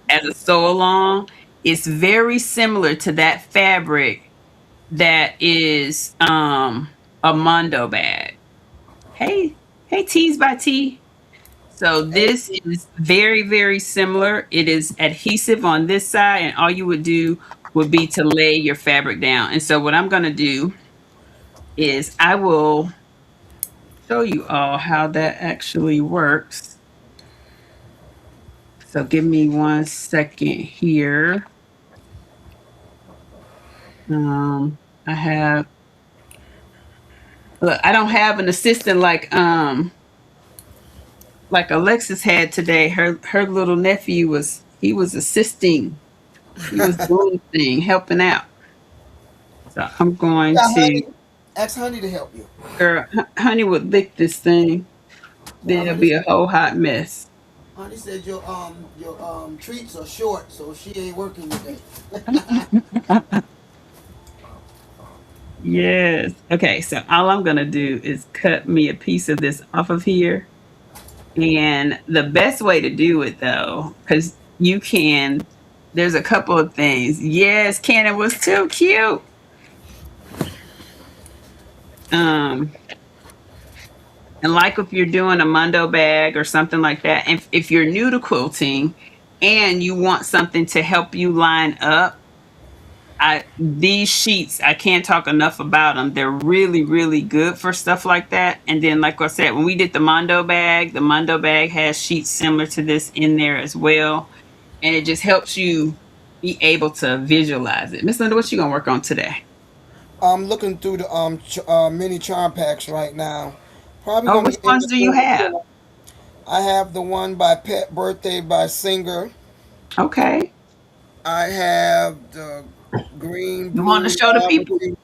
as a sew along, it's very similar to that fabric that is a Mondo bag. Hey, Tees by T. So this is very, very similar. It is adhesive on this side, and all you would do would be to lay your fabric down. And so what I'm going to do is I will show you all how that actually works. So give me 1 second here. I have look, I don't have an assistant like Alexis had today. Her little nephew was assisting. He was doing thing, helping out. So I'm going Yeah, to honey. Ask honey to help you. girl, Honey would lick this thing. Yeah, Then it'll honey. be a whole hot mess. Honey said your treats are short, so she ain't working today. Yes. Okay, so all I'm gonna do is cut me a piece of this off of here. And the best way to do it though, because there's a couple of things. Yes, Cannon was too cute. Um, and like if you're doing a Mundo bag or something like that, if you're new to quilting and you want something to help you line up, these sheets, I can't talk enough about them. They're really, really good for stuff like that. And then, like I said, when we did the Mondo bag has sheets similar to this in there as well, and it just helps you be able to visualize it. Miss Linda, what you gonna work on today? I'm looking through the mini charm packs right now. Probably Oh, gonna which get ones into do you doing the have? pillow. I have the one by Pet Birthday by Singer. Okay, I have the green, you want to blue, show the people novelty.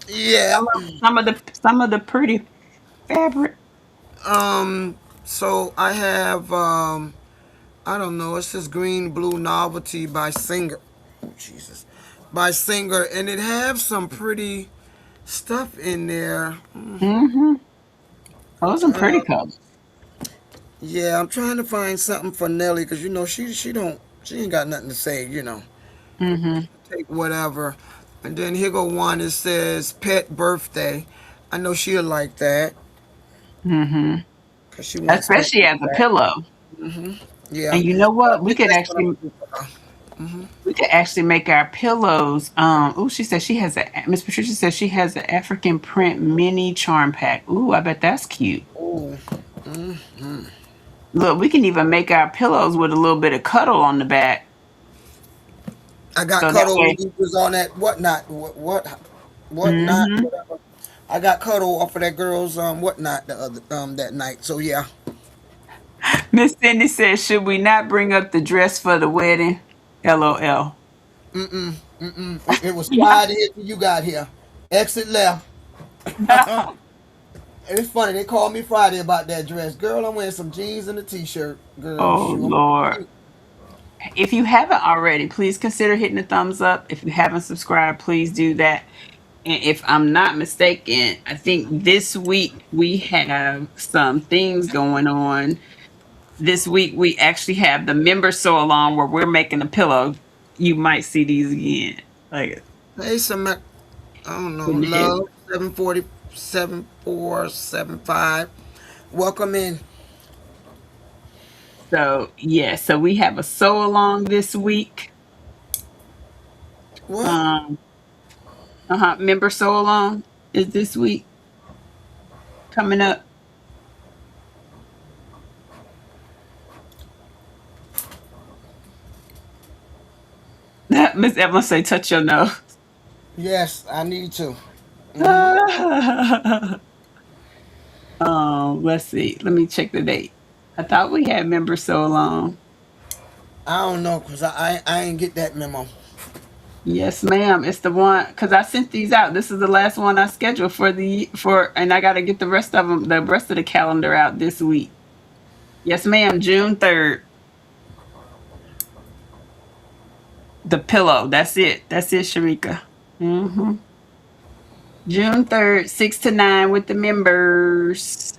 Yeah. some of the pretty fabric? So I have I don't know. It's this green, blue novelty by Singer. Oh Jesus, by Singer, and it have some pretty stuff in there. Mm-hmm. Those are pretty colors. Yeah, I'm trying to find something for Nelly because she ain't got nothing to say. Mm-hmm. Take whatever. And then here go one. It says Pet Birthday. I know she'll like that Mm-hmm. because she wants pet Especially as a back. pillow. Yeah. And you know So I what? think that's what I'm gonna do for her. We could actually make our pillows. Oh, she said she has a Miss Patricia says she has an African print mini charm pack. Ooh, I bet that's cute. Ooh. Look, we can even make our pillows with a little bit of cuddle on the back. I got So that cuddle when way. he was on that whatnot, whatnot, Hmm. whatever. I got cuddle off of that girl's whatnot the other that night. So yeah, Miss Cindy says, should we not bring up the dress for the wedding? LOL. it was quiet here till you got here. Exit left. It's funny they called me Friday about that dress. Girl, I'm wearing some jeans and a t-shirt. Girl, Oh shoot, Lord. If you haven't already, please consider hitting the thumbs up. If you haven't subscribed, please do that. And if I'm not mistaken, I think this week we have some things going on. This week we actually have the member sew along where we're making a pillow. You might see these again. Like hey, I don't know, in the head. love 740 7475. Welcome in. So yeah, so we have a sew along this week. What? Um member sew along is this week coming up. Miss Evelyn say touch your nose. Yes, I need to. Let's see. Let me check the date. I thought we had members so long. I don't know because I ain't get that memo. Yes, ma'am. It's the one because I sent these out. This is the last one I scheduled and I got to get the rest of them, the rest of the calendar out this week. Yes, ma'am. June 3rd. The pillow. That's it. That's it, Sharika. June 3rd, 6 to 9 with the members.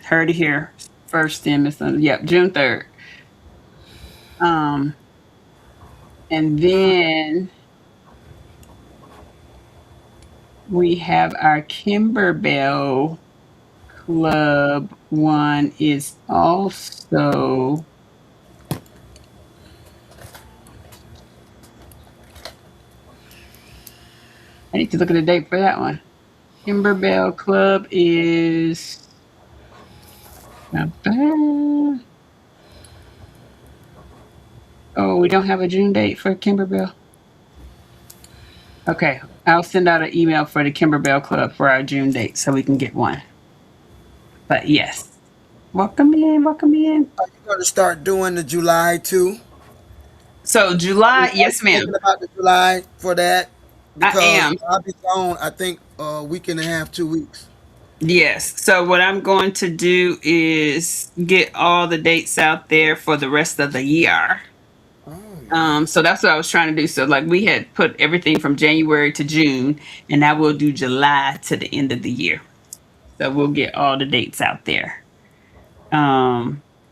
Heard it here first, then, Miss. Yep, June 3rd. Um, and then we have our Kimberbell Club one is also. I need to look at the date for that one. Kimberbell Club is Oh, we don't have a June date for Kimberbell. Okay, I'll send out an email for the Kimberbell Club for our June date so we can get one. But yes, welcome in, welcome in. Are you going to start doing the July too? So July, Are you yes, ma'am, thinking about the July for that? I Because am. I'll be gone, I think, a week and a half, 2 weeks. Yes. So what I'm going to do is get all the dates out there for the rest of the year. Oh, yeah. So that's what I was trying to do. So like we had put everything from January to June, and now we'll do July to the end of the year. So we'll get all the dates out there.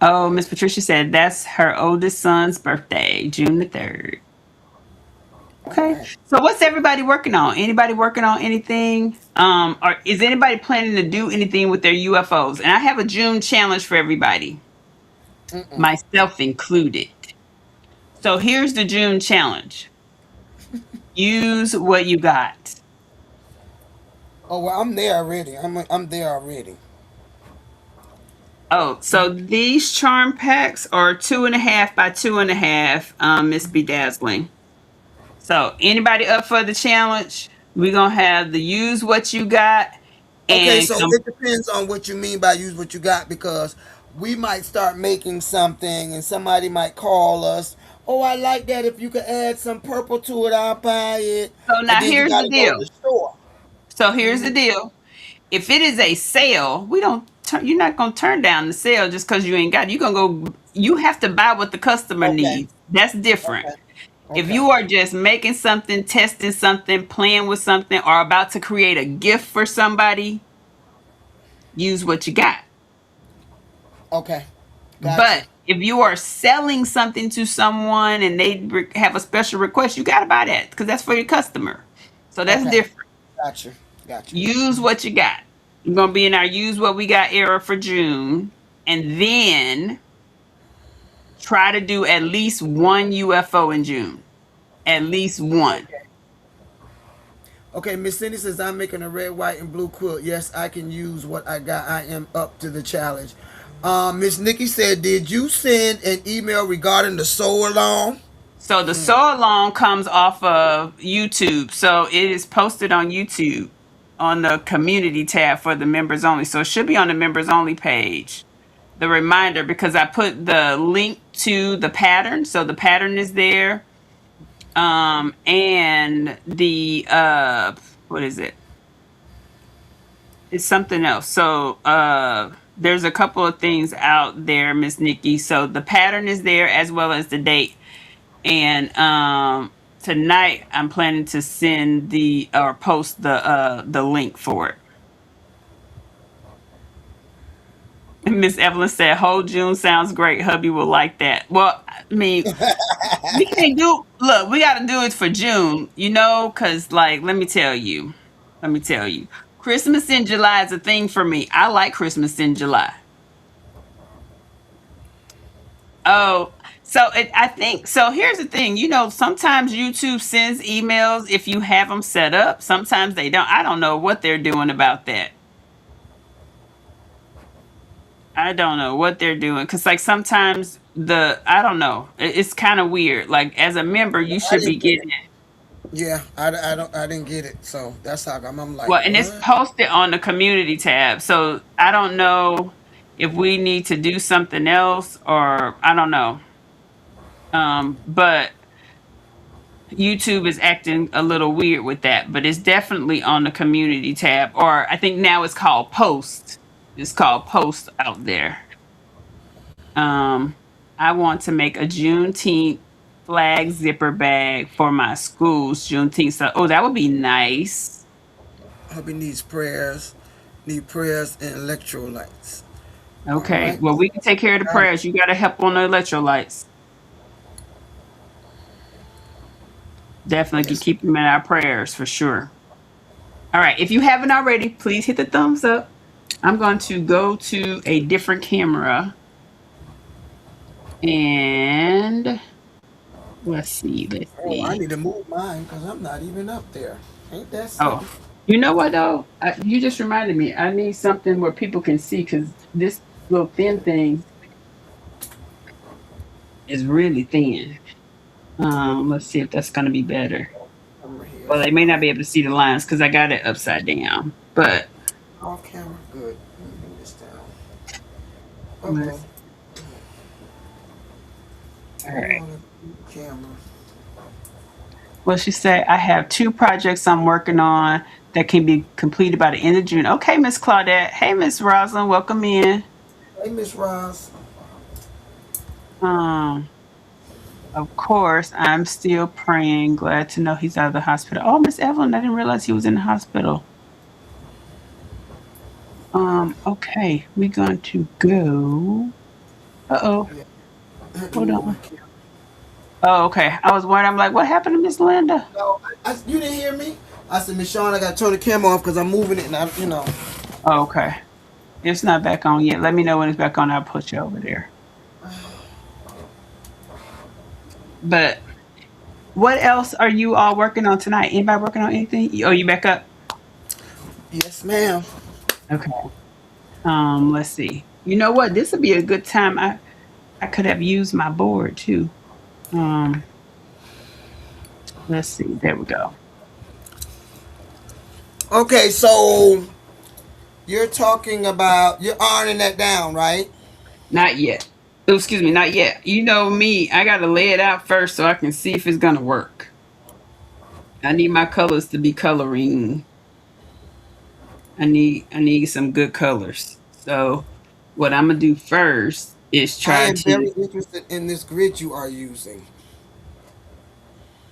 Oh, Miss Patricia said that's her oldest son's birthday, June the 3rd. All Okay. right. So what's everybody working on? Anybody working on anything? Or is anybody planning to do anything with their UFOs? And I have a June challenge for everybody, Mm-mm. myself included. So here's the June challenge. Use what you got. Oh, well, I'm there already. I'm there already. Oh, so these charm packs are 2.5 by 2.5, Miss Bedazzling. So anybody up for the challenge? We're gonna have the use what you got Okay, and so it depends on what you mean by use what you got because we might start making something and somebody might call us. Oh, I like that. If you could add some purple to it, I'll buy it. so And now then you here's got the to go to deal. the store. So here's the Hmm. deal. If it is a sale, we don't you're not gonna turn down the sale just because you ain't got it. You're gonna go you have to buy what the customer Okay. needs. That's different. Okay. If Okay. you are just making something, testing something, playing with something, or about to create a gift for somebody, use what you got. Okay. Got you. But if you are selling something to someone and they have a special request, you got to buy that because that's for your customer. So that's Okay. different. Got you. Got you. Use what you got. We're going to be in our use what we got era for June. And then try to do at least one UFO in June. At least one. Okay. Okay, Miss Cindy says I'm making a red, white, and blue quilt. Yes, I can use what I got. I am up to the challenge. Miss Nikki said, did you send an email regarding the sew along? So the sew along comes off of YouTube. So it is posted on YouTube on the community tab for the members only. So it should be on the members only page. The reminder because I put the link to the pattern. So the pattern is there. And the what is it? It's something else. So there's a couple of things out there, Miss Nikki. So the pattern is there as well as the date. And tonight I'm planning to send the or post the link for it. Miss Evelyn said, "Whole June sounds great. Hubby will like that." Well, I mean, we can't do. Look, we got to do it for June, because let me tell you, Christmas in July is a thing for me. I like Christmas in July. Oh, so I think so. Here's the thing, sometimes YouTube sends emails if you have them set up. Sometimes they don't. I don't know what they're doing about that. I don't know what they're doing because, like, sometimes I don't know. It's kind of weird. Like, as a member, you I should be didn't get getting it. it. Yeah, I didn't get it. So that's how I'm like, Well, and it's what? posted on the community tab. So I don't know if we need to do something else or I don't know. But YouTube is acting a little weird with that, but it's definitely on the community tab, or I think now it's called post. It's called post out there. Um, I want to make a Juneteenth flag zipper bag for my school's Juneteenth. So, oh, that would be nice. Hubby needs prayers, need prayers and electrolytes. All Okay. right. Well, we can take care of the Got it. prayers. You got to help on the electrolytes. Definitely can Yes. keep them in our prayers for sure. All right. If you haven't already, please hit the thumbs up. I'm going to go to a different camera and let's see. Let's Oh, I see. need to move mine because I'm not even up there. Ain't that Oh, something? you know what though? You just reminded me. I need something where people can see because little thin thing is really thin. Let's see if that's going to be better. Camera here. Well, they may not be able to see the lines because I got it upside down. But Off camera. Good. Let me bring this down. Okay. let's, all Hold right. on. Camera. Well, she said, I have 2 projects I'm working on that can be completed by the end of June. Okay, Miss Claudette. Hey, Miss Rosalind, welcome in. Hey, Miss Ross. Um, of course, I'm still praying. Glad to know he's out of the hospital. Oh, Miss Evelyn, I didn't realize he was in the hospital. Okay, we're going to go. Uh-oh, Yeah. hold on. Oh, okay. I was worried. I'm like, what happened to Miss Linda? No, you didn't hear me. I said, Miss Shon, I got to turn the camera off because I'm moving it, and I. Oh, okay. It's not back on yet. Let me know when it's back on. I'll put you over there. But what else are you all working on tonight? Anybody working on anything? Oh, you back up? Yes, ma'am. Okay. Let's see. You know what? This would be a good time. I could have used my board too. Um, let's see. There we go. Okay, so you're talking about you're ironing that down, right? Not yet. Oh, excuse me, not yet. You know me, I gotta lay it out first so I can see if it's gonna work. I need my colors to be coloring. I need some good colors. So what I'm gonna do first is I try am to. very interested in this grid you are using.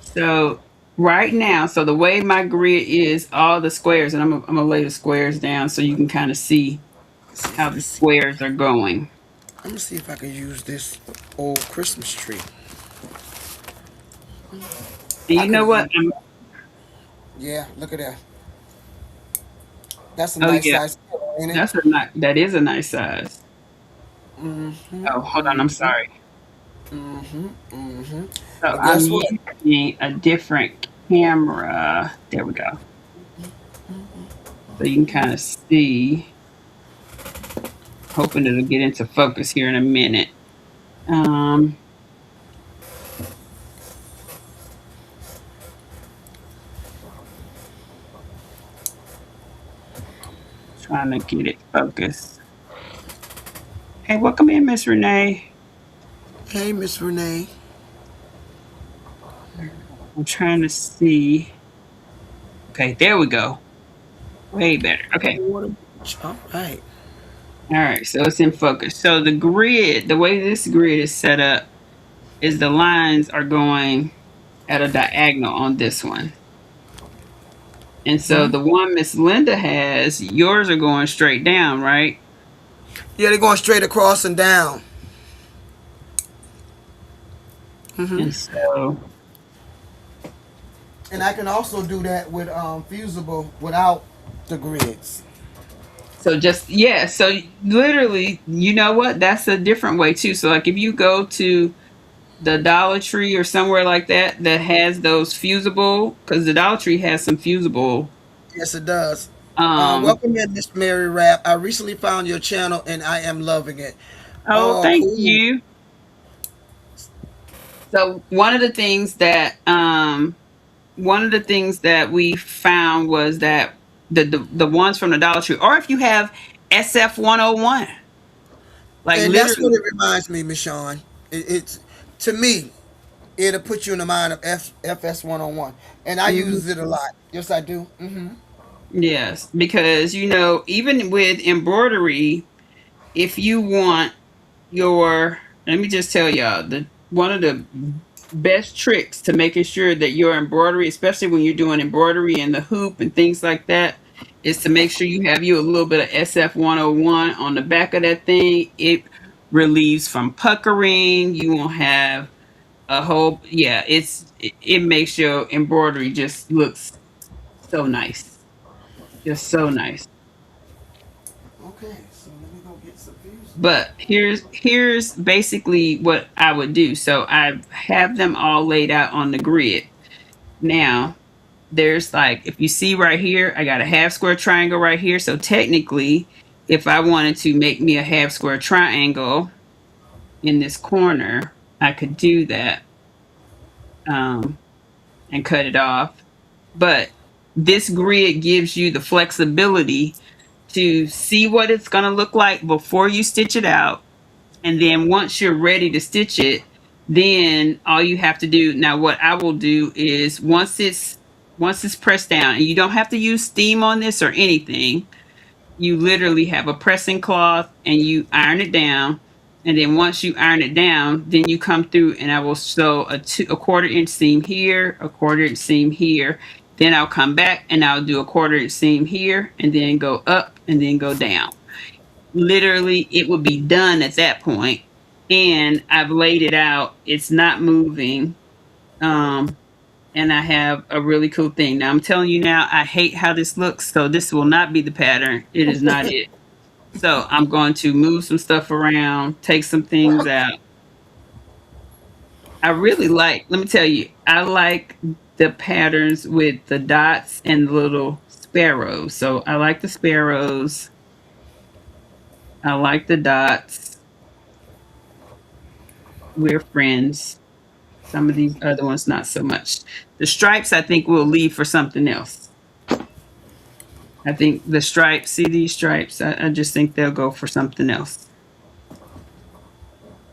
So right now, so the way my grid is, all the squares, and I'm gonna lay the squares down so you can kind of see Let's see if I how can the see. squares are going. I'm gonna see if I can use this old Christmas tree. And I you could know have what? used. Yeah, look at that. That's a Oh nice yeah, size, ain't it? that is a nice size. Mm-hmm. Oh, hold on, I'm Mm-hmm. sorry. Mm-hmm. Mm-hmm. So But I'm guess what? using a different camera. There we go. So you can kind of see. Hoping it'll get into focus here in a minute. Um, trying to get it focused. Hey, welcome in, Miss Renee. Hey, Miss Renee. I'm trying to see. Okay, there we go. Way better. Okay. All right. All right. So it's in focus. So the grid, the way this grid is set up, is the lines are going at a diagonal on this one. And so Hmm. the one Miss Linda has, yours are going straight down, right? Yeah, they're going straight across and down. Mm-hmm. And so, And I can also do that with fusible without the grids. so just, yeah. So literally, you know what? That's a different way too. So like if you go to the Dollar Tree or somewhere like that that has those fusible, because the Dollar Tree has some fusible. Yes, it does. Um, Welcome in, Miss Mary Rapp. I recently found your channel and I am loving it. oh, Oh, thank cool. you. So one of the things that we found was that the ones from the Dollar Tree, or if you have SF 101, like And that's what literally, it reminds me, Miss Shawn. It's to me, it'll put you in the mind of FS 101. And I mhm, use it a lot. Yes, I do. Hmm. yes, because even with embroidery, if you want your, let me just tell y'all, the one of the best tricks to making sure that your embroidery, especially when you're doing embroidery and the hoop and things like that, is to make sure you have you a little bit of SF 101 on the back of that thing. It relieves from puckering. You won't have a whole, yeah, it makes your embroidery just looks so nice. Just so nice. Okay, so let me go get some views. But here's basically what I would do. So I have them all laid out on the grid. Now, there's like, if you see right here, I got a half square triangle right here. So technically, if I wanted to make me a half square triangle in this corner, I could do that, and cut it off. But this grid gives you the flexibility to see what it's going to look like before you stitch it out. And then once you're ready to stitch it, then all you have to do now, what I will do is once it's pressed down, and you don't have to use steam on this or anything. You literally have a pressing cloth and you iron it down. And then once you iron it down, then you come through and I will sew a quarter inch seam here, a quarter inch seam here. Then I'll come back and I'll do a quarter inch seam here and then go up and then go down. Literally, it would be done at that point. And I've laid it out. It's not moving. And I have a really cool thing. Now I'm telling you now, I hate how this looks. So this will not be the pattern. It is not it. So I'm going to move some stuff around, take some things out. I really like, let me tell you, I like the patterns with the dots and the little sparrows. So I like the sparrows. I like the dots. We're friends. Some of these other ones, not so much. The stripes, I think we'll leave for something else. I think the stripes, see these stripes? I just think they'll go for something else.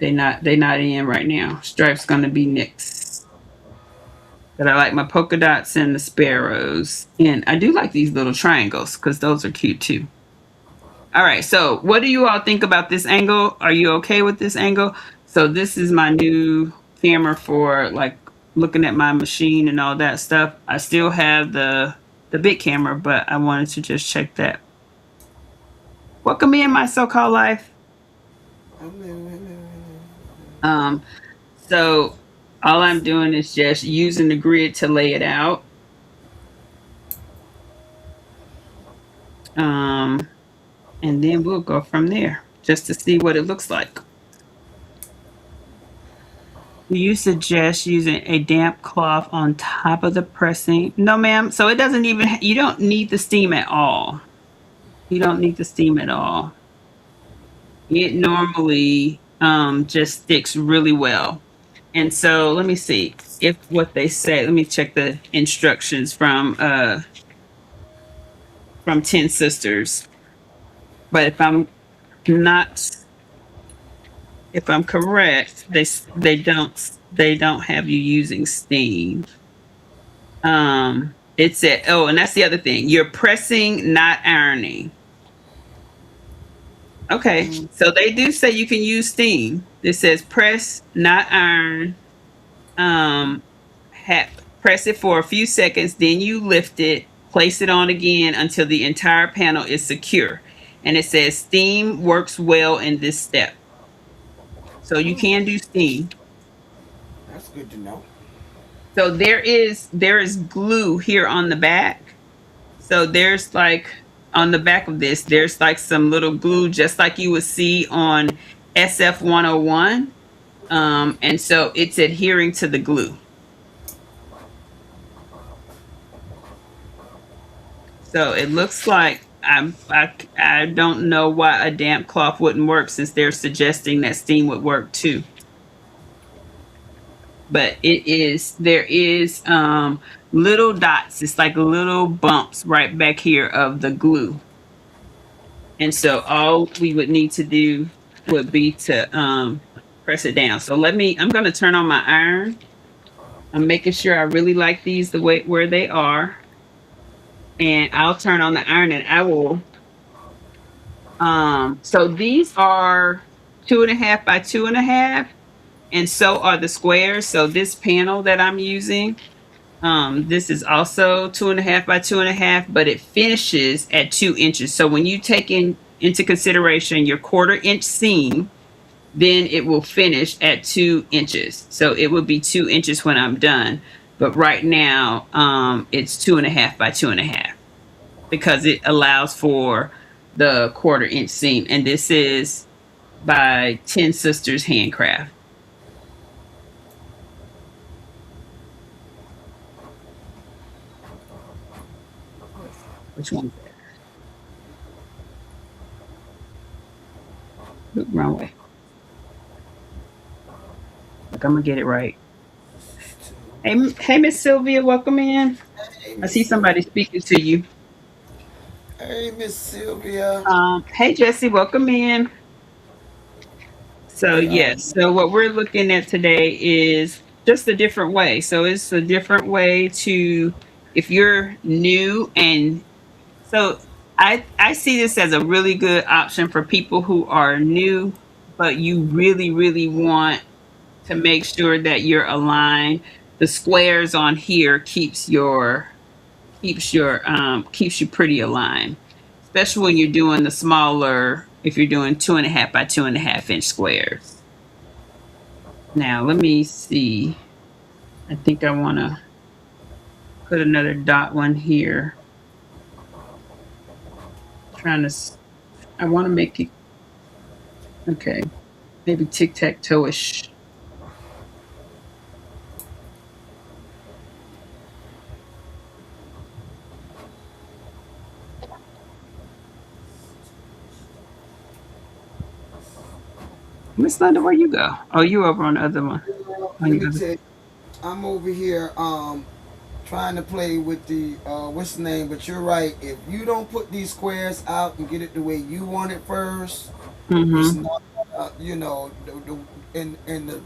They're not in right now. Stripes gonna be next. But I like my polka dots and the sparrows. And I do like these little triangles because those are cute too. All right, so what do you all think about this angle? Are you okay with this angle? So this is my new camera for like looking at my machine and all that stuff. I still have the big camera, but I wanted to just check that. Welcome in, my so-called life. So all I'm doing is just using the grid to lay it out. And then we'll go from there just to see what it looks like. Do you suggest using a damp cloth on top of the pressing? No, ma'am. So it doesn't even, you don't need the steam at all. You don't need the steam at all. It normally just sticks really well. And so let me see if what they say. Let me check the instructions from 10 Sisters. But if I'm correct, they don't have you using steam. It said, oh, and that's the other thing. You're pressing, not ironing. Okay, so they do say you can use steam. It says press, not iron. Press it for a few seconds, then you lift it, place it on again until the entire panel is secure. And it says steam works well in this step. So you can do steam. That's good to know. So there is glue here on the back. So there's like on the back of this, there's like some little glue just like you would see on SF 101. And so it's adhering to the glue. So it looks like I don't know why a damp cloth wouldn't work since they're suggesting that steam would work too. But there is little dots. It's like little bumps right back here of the glue. And so all we would need to do would be to press it down. So I'm going to turn on my iron. I'm making sure I really like these the way where they are. And I'll turn on the iron and I will. So these are 2.5 by 2.5. And so are the squares. So this panel that I'm using, this is also 2.5 by 2.5, but it finishes at 2 inches. So when you take into consideration your 1/4 inch seam, then it will finish at 2 inches. So it will be 2 inches when I'm done. But right now, it's 2.5 by 2.5 because it allows for the 1/4 inch seam. And this is by 10 Sisters Handcraft. Which one? Wrong way. Look, I'm gonna get it right. Hey, Miss Sylvia, welcome in. Hey, I Miss see somebody Sylvia. speaking to you. Hey, Miss Sylvia. Hey, Jesse, welcome in. So, Hey, yes. So, what we're looking at today is just a different way. So, it's a different way to, if you're new, and so I see this as a really good option for people who are new, but you really, really want to make sure that you're aligned. The squares on here keeps you pretty aligned, especially when you're doing the smaller, if you're doing 2.5 by 2.5 inch squares. Now let me see. I think I want to put another dot one here. Trying to, I want to make it okay. Maybe tic tac toe-ish. Miss Linda, where you go? Oh, you over on the other one. On Let your me other. tell you, I'm over here trying to play with the what's the name? But you're right. If you don't put these squares out and get it the way you want it first, it's Mm-hmm. not in the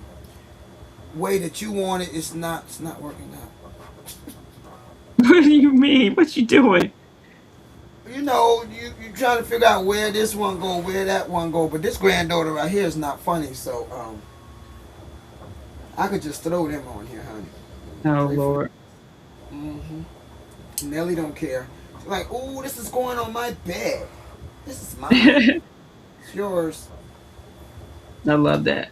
way that you want it. It's not working out. What do you mean? What you doing? You trying to figure out where this one go, where that one go. But this granddaughter right here is not funny. So I could just throw them on here, honey. Oh Pray for Lord. hmm Nelly don't care. She's like, "Ooh, this is going on my bed. This is mine. I It's yours." love that.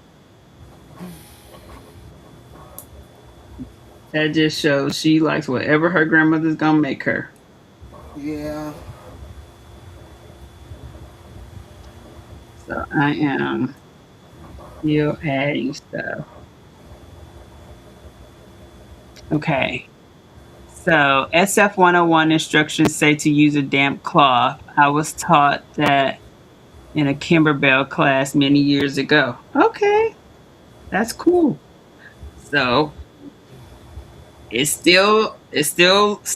That just shows she likes whatever her grandmother's gonna make her. Yeah. So I am still adding stuff. Okay. So SF 101 instructions say to use a damp cloth. I was taught that in a Kimberbell class many years ago. Okay, that's cool. So it's still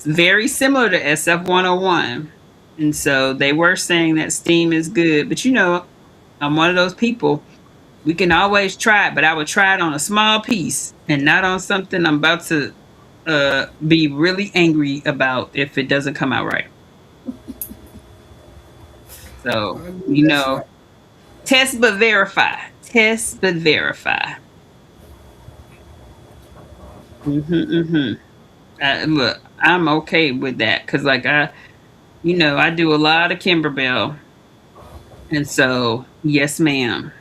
very similar to SF 101. And so they were saying that steam is good, but I'm one of those people. We can always try it, but I would try it on a small piece and not on something I'm about to be really angry about if it doesn't come out right. I So, know that's right. test but verify. Test but verify. Mm-hmm. Look, I'm okay with that because, like, I do a lot of Kimberbell, and so yes, ma'am.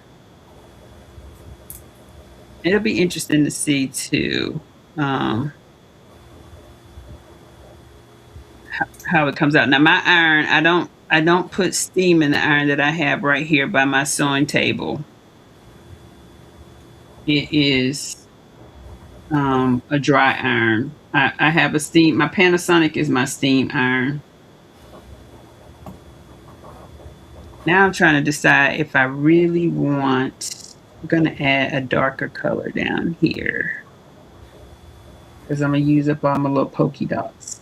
It'll be interesting to see too, how it comes out. Now, my iron, I don't put steam in the iron that I have right here by my sewing table. It is a dry iron. I have a steam. My Panasonic is my steam iron. Now I'm trying to decide if I really want. I'm gonna add a darker color down here because I'm gonna use up all my little pokey dots.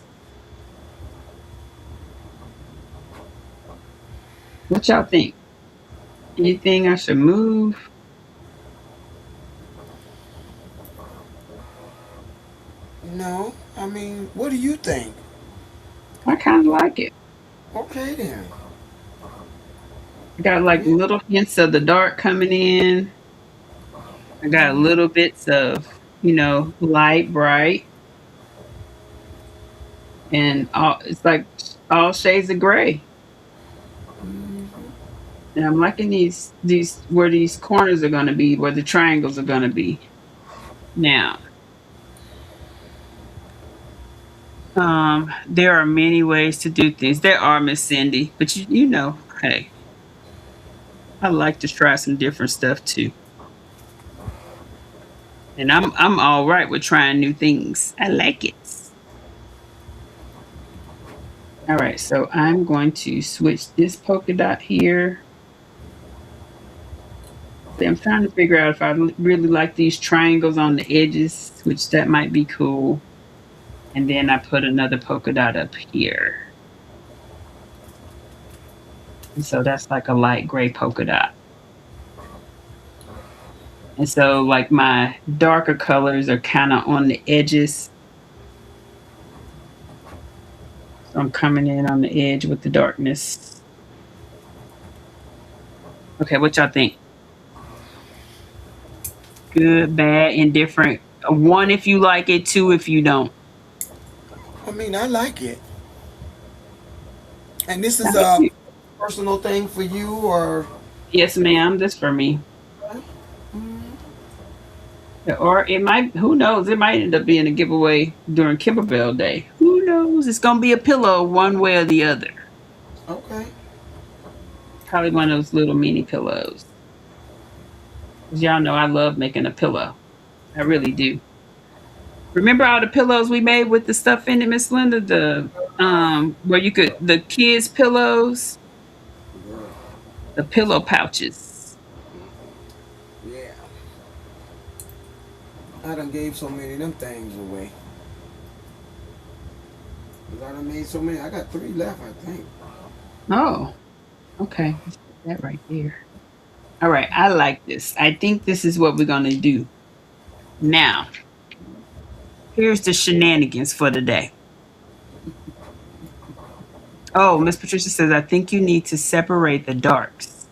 What y'all think? Anything I should move? No, I mean, what do you think? I kind of like it. Okay then. I got like Yeah. little hints of the dark coming in. I got hmm little bits of, light, bright, and it's like all shades of gray. And I'm liking these where these corners are going to be, where the triangles are going to be. Now, there are many ways to do things. There are, Miss Cindy, but hey, I like to try some different stuff too. And I'm all right with trying new things. I like it. All right, so I'm going to switch this polka dot here I'm trying to figure out if I really like these triangles on the edges, which that might be cool. And then I put another polka dot up here. And so that's like a light gray polka dot. And so like my darker colors are kind of on the edges. So I'm coming in on the edge with the darkness. Okay, what y'all think? Good, bad, indifferent. One if you like it, two if you don't. I mean, I like it. And this is a personal thing for you, or? Yes, ma'am. This for me. Or it might, who knows? It might end up being a giveaway during Kimberbell Day. Who knows? It's going to be a pillow one way or the other. Okay. Probably one of those little mini pillows. Because y'all know I love making a pillow. I really do. Remember all the pillows we made with the stuff in it, Miss Linda? The where you could, the kids' pillows, the pillow pouches. Yeah. I done gave so many of them things away. 'Cause I done made so many. I got 3 left, I think. Oh, okay. Let's put that right there. All right, I like this. I think this is what we're going to do. Now, here's the shenanigans for the day. Oh, Miss Patricia says, I think you need to separate the darks.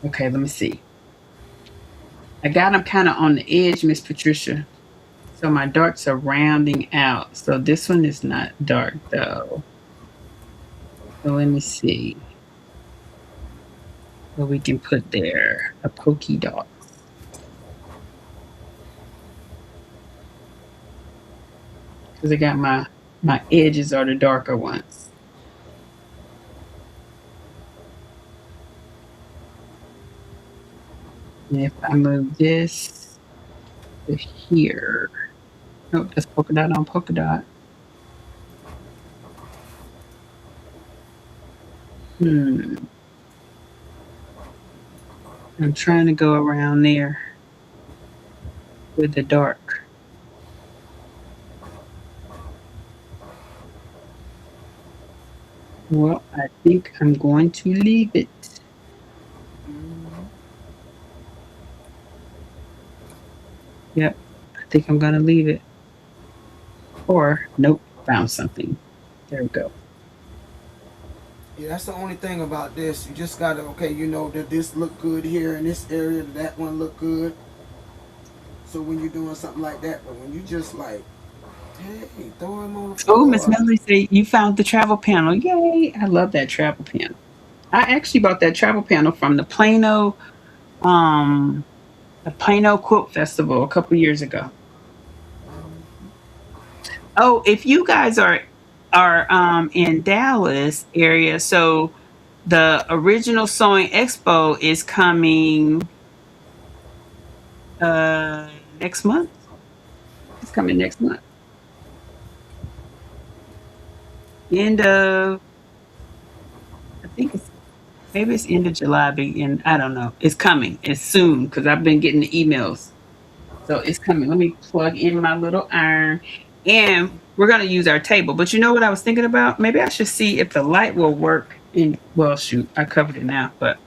Okay, let me see. I got them kind of on the edge, Miss Patricia. So my darks are rounding out. So this one is not dark though. So let me see. What we can put there. A pokey dot. Because I got my edges are the darker ones. And if I move this to here, nope, that's polka dot on polka dot. I'm trying to go around there with the dark. Well, I think I'm going to leave it. Yep, I think I'm going to leave it. Or, nope, found something. There we go. Yeah, that's the only thing about this. You just gotta, okay, you know that this look good here in this area, that one look good. So when you're doing something like that, but when you just like, hey, throw him on the floor. Oh, Miss Melody said you found the travel panel. Yay! I love that travel panel. I actually bought that travel panel from the Plano Quilt Festival a couple years ago. Oh, if you guys are in Dallas area, so the original Sewing Expo is coming next month. It's coming next month. End of, I think it's maybe it's end of July, begin. I don't know. It's coming. It's soon because I've been getting the emails. So it's coming. Let me plug in my little iron. And we're going to use our table. But you know what I was thinking about? Maybe I should see if the light will work in, well, shoot, I covered it now, but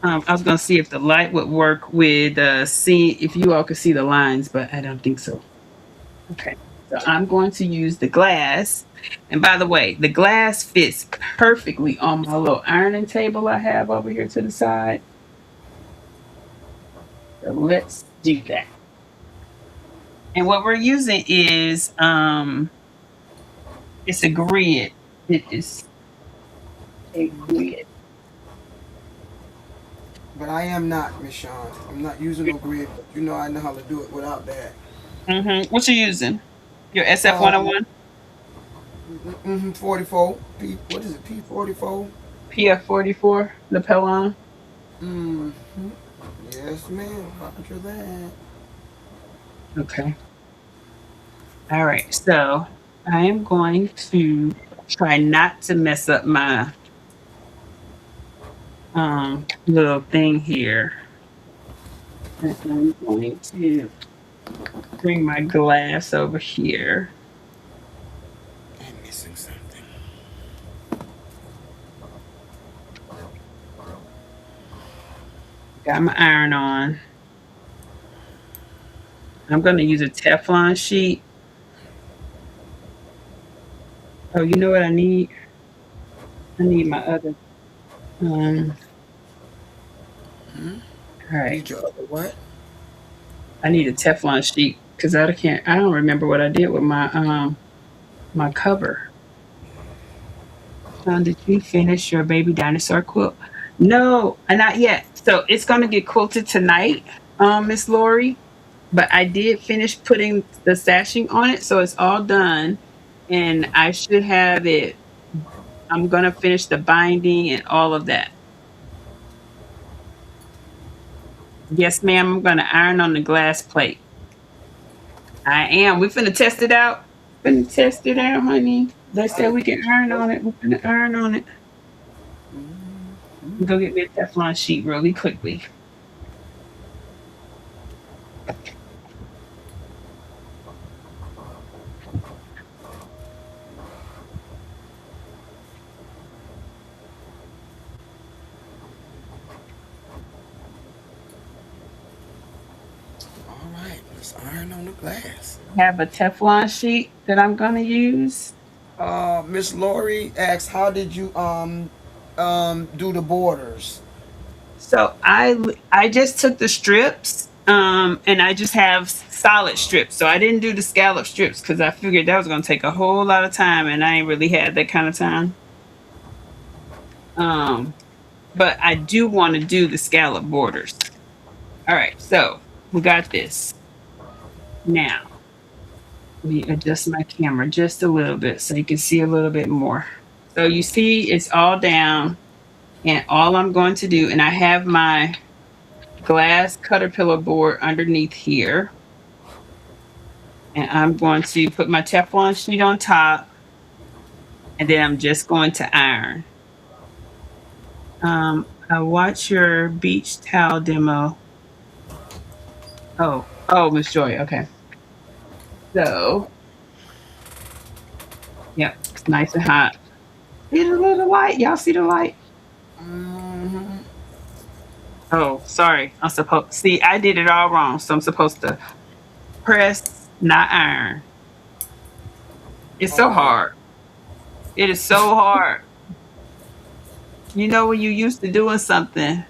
I was going to see if the light would work with, see if you all could see the lines, but I don't think so. Okay. So I'm going to use the glass. And by the way, the glass fits perfectly on my little ironing table I have over here to the side. So let's do that. And what we're using is it's a grid. It is a grid. But I am not, Miss Shon. I'm not using no grid. But you know I know how to do it without that. What you using? Your SF101? 44. What is it? P44? PF44 lapel on? Yes, ma'am. Roger that. Okay. All right. So I am going to try not to mess up my little thing here. And I'm going to bring my glass over here. I'm missing something. Got my iron on. I'm going to use a Teflon sheet. Oh, you know what I need? I need my other. Um, all right. Need your other what? I need a Teflon sheet because I can't. I don't remember what I did with my cover. Sean, did you finish your baby dinosaur quilt? No, not yet. So it's gonna get quilted tonight, Miss Lori. But I did finish putting the sashing on it, so it's all done, and I should have it. I'm gonna finish the binding and all of that. Yes, ma'am. I'm gonna iron on the glass plate. I am. We finna test it out. Finna test it out, honey. They said we can iron on it. We're finna iron on it. Go get me a Teflon sheet really quickly. All right, let's iron on the glass. Have a Teflon sheet that I'm gonna use. Miss Lori asks, how did you do the borders? So I just took the strips, and I just have solid strips. So I didn't do the scallop strips because I figured that was gonna take a whole lot of time, and I ain't really had that kind of time. Um, but I do want to do the scallop borders. All right, so we got this. Now, let me adjust my camera just a little bit so you can see a little bit more. So you see it's all down, and all I'm going to do, and I have my glass caterpillar board underneath here. And I'm going to put my Teflon sheet on top, and then I'm just going to iron. I watched your beach towel demo. Oh, Miss Joy. Okay. So, yeah, it's nice and hot. See the little light? Y'all see the light? Mm-hmm. Oh, sorry. I'm supposed see. I did it all wrong. So I'm supposed to press, not iron. It's so Okay. hard. It is so hard. You know when you used to doing something,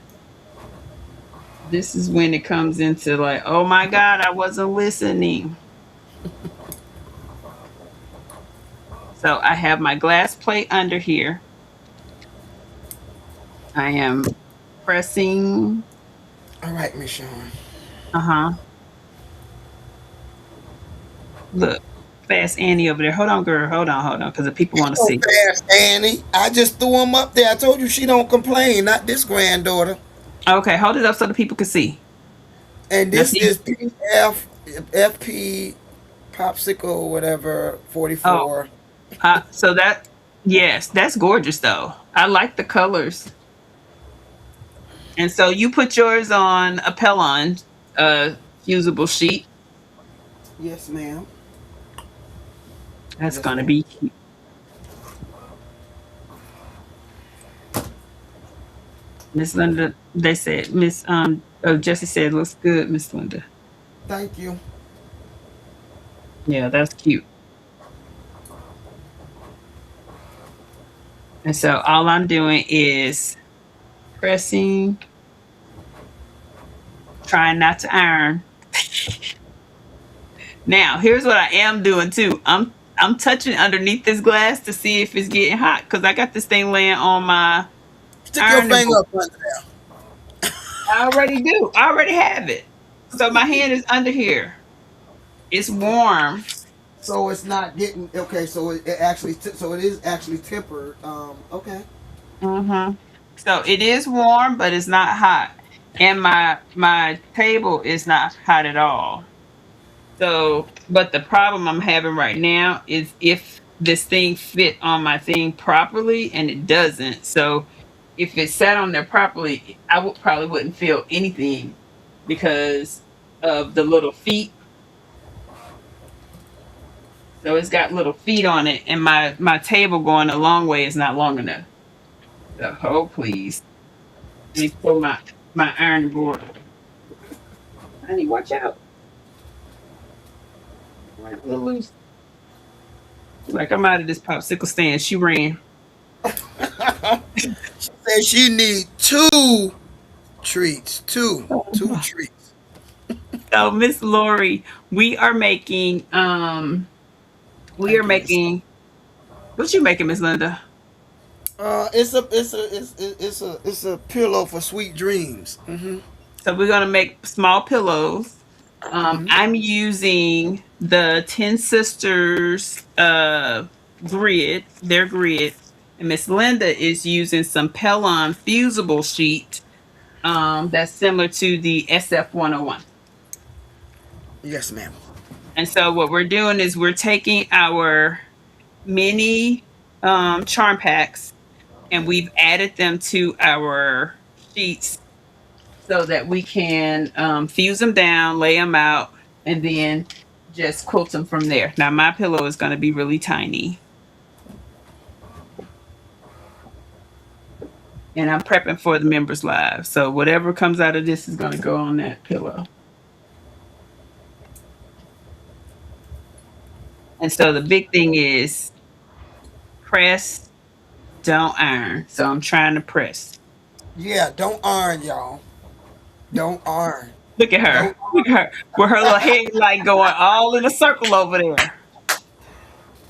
this is when it comes into like, oh my God, I wasn't listening. So I have my glass plate under here. I am pressing. All right, Miss Shon. Uh-huh. Look, fast Annie over there. Hold on, girl. Hold on, because the people want to So see. fast, Annie. I just threw him up there. I told you she don't complain. Not this granddaughter. Okay, hold it up so the people can see. And Now this see. is FP popsicle whatever Oh, 44. so that yes, that's gorgeous though. I like the colors. And so you put yours on a Pellon fusible sheet. Yes, ma'am. That's Yes, gonna ma'am. be cute. Miss Linda, they said, Miss oh Jesse said looks good, Miss Linda. Thank you. Yeah, that's cute. And so all I'm doing is pressing, trying not to iron. Now, here's what I am doing too. I'm touching underneath this glass to see if it's getting hot because I got this thing laying on my Stick your ironing finger board. up under there. I already do. I already have it. So my hand is under here. It's warm. So it's not getting okay. So it actually so it is actually tempered. Okay. Hmm. So it is warm, but it's not hot. And my table is not hot at all. So, but the problem I'm having right now is if this thing fit on my thing properly, and it doesn't. So if it sat on there properly, I would probably wouldn't feel anything because of the little feet. So it's got little feet on it, and my table going a long way is not long enough. So oh please, let me pull my iron board. Honey, watch out! Right, a little loose. Like I'm out of this popsicle stand. She ran. She said she need two treats. Two treats. So Miss Lori, we are making we are Thank you, Miss. making what you making, Miss Linda? It's a pillow for sweet dreams. So we're gonna make small pillows. I'm using the Ten Sisters grid, their grid, and Miss Linda is using some Pellon fusible sheet that's similar to the SF 101. Yes, ma'am. And so what we're doing is we're taking our mini charm packs and we've added them to our sheets so that we can fuse them down, lay them out, and then just quilt them from there. Now, my pillow is going to be really tiny, and I'm prepping for the members live. So whatever comes out of this is going to go on that pillow. And so the big thing is press, don't iron. So I'm trying to press. Yeah, don't iron, y'all. Don't iron. Look at her. Don't. Look at her with her little head light going all in a circle over there.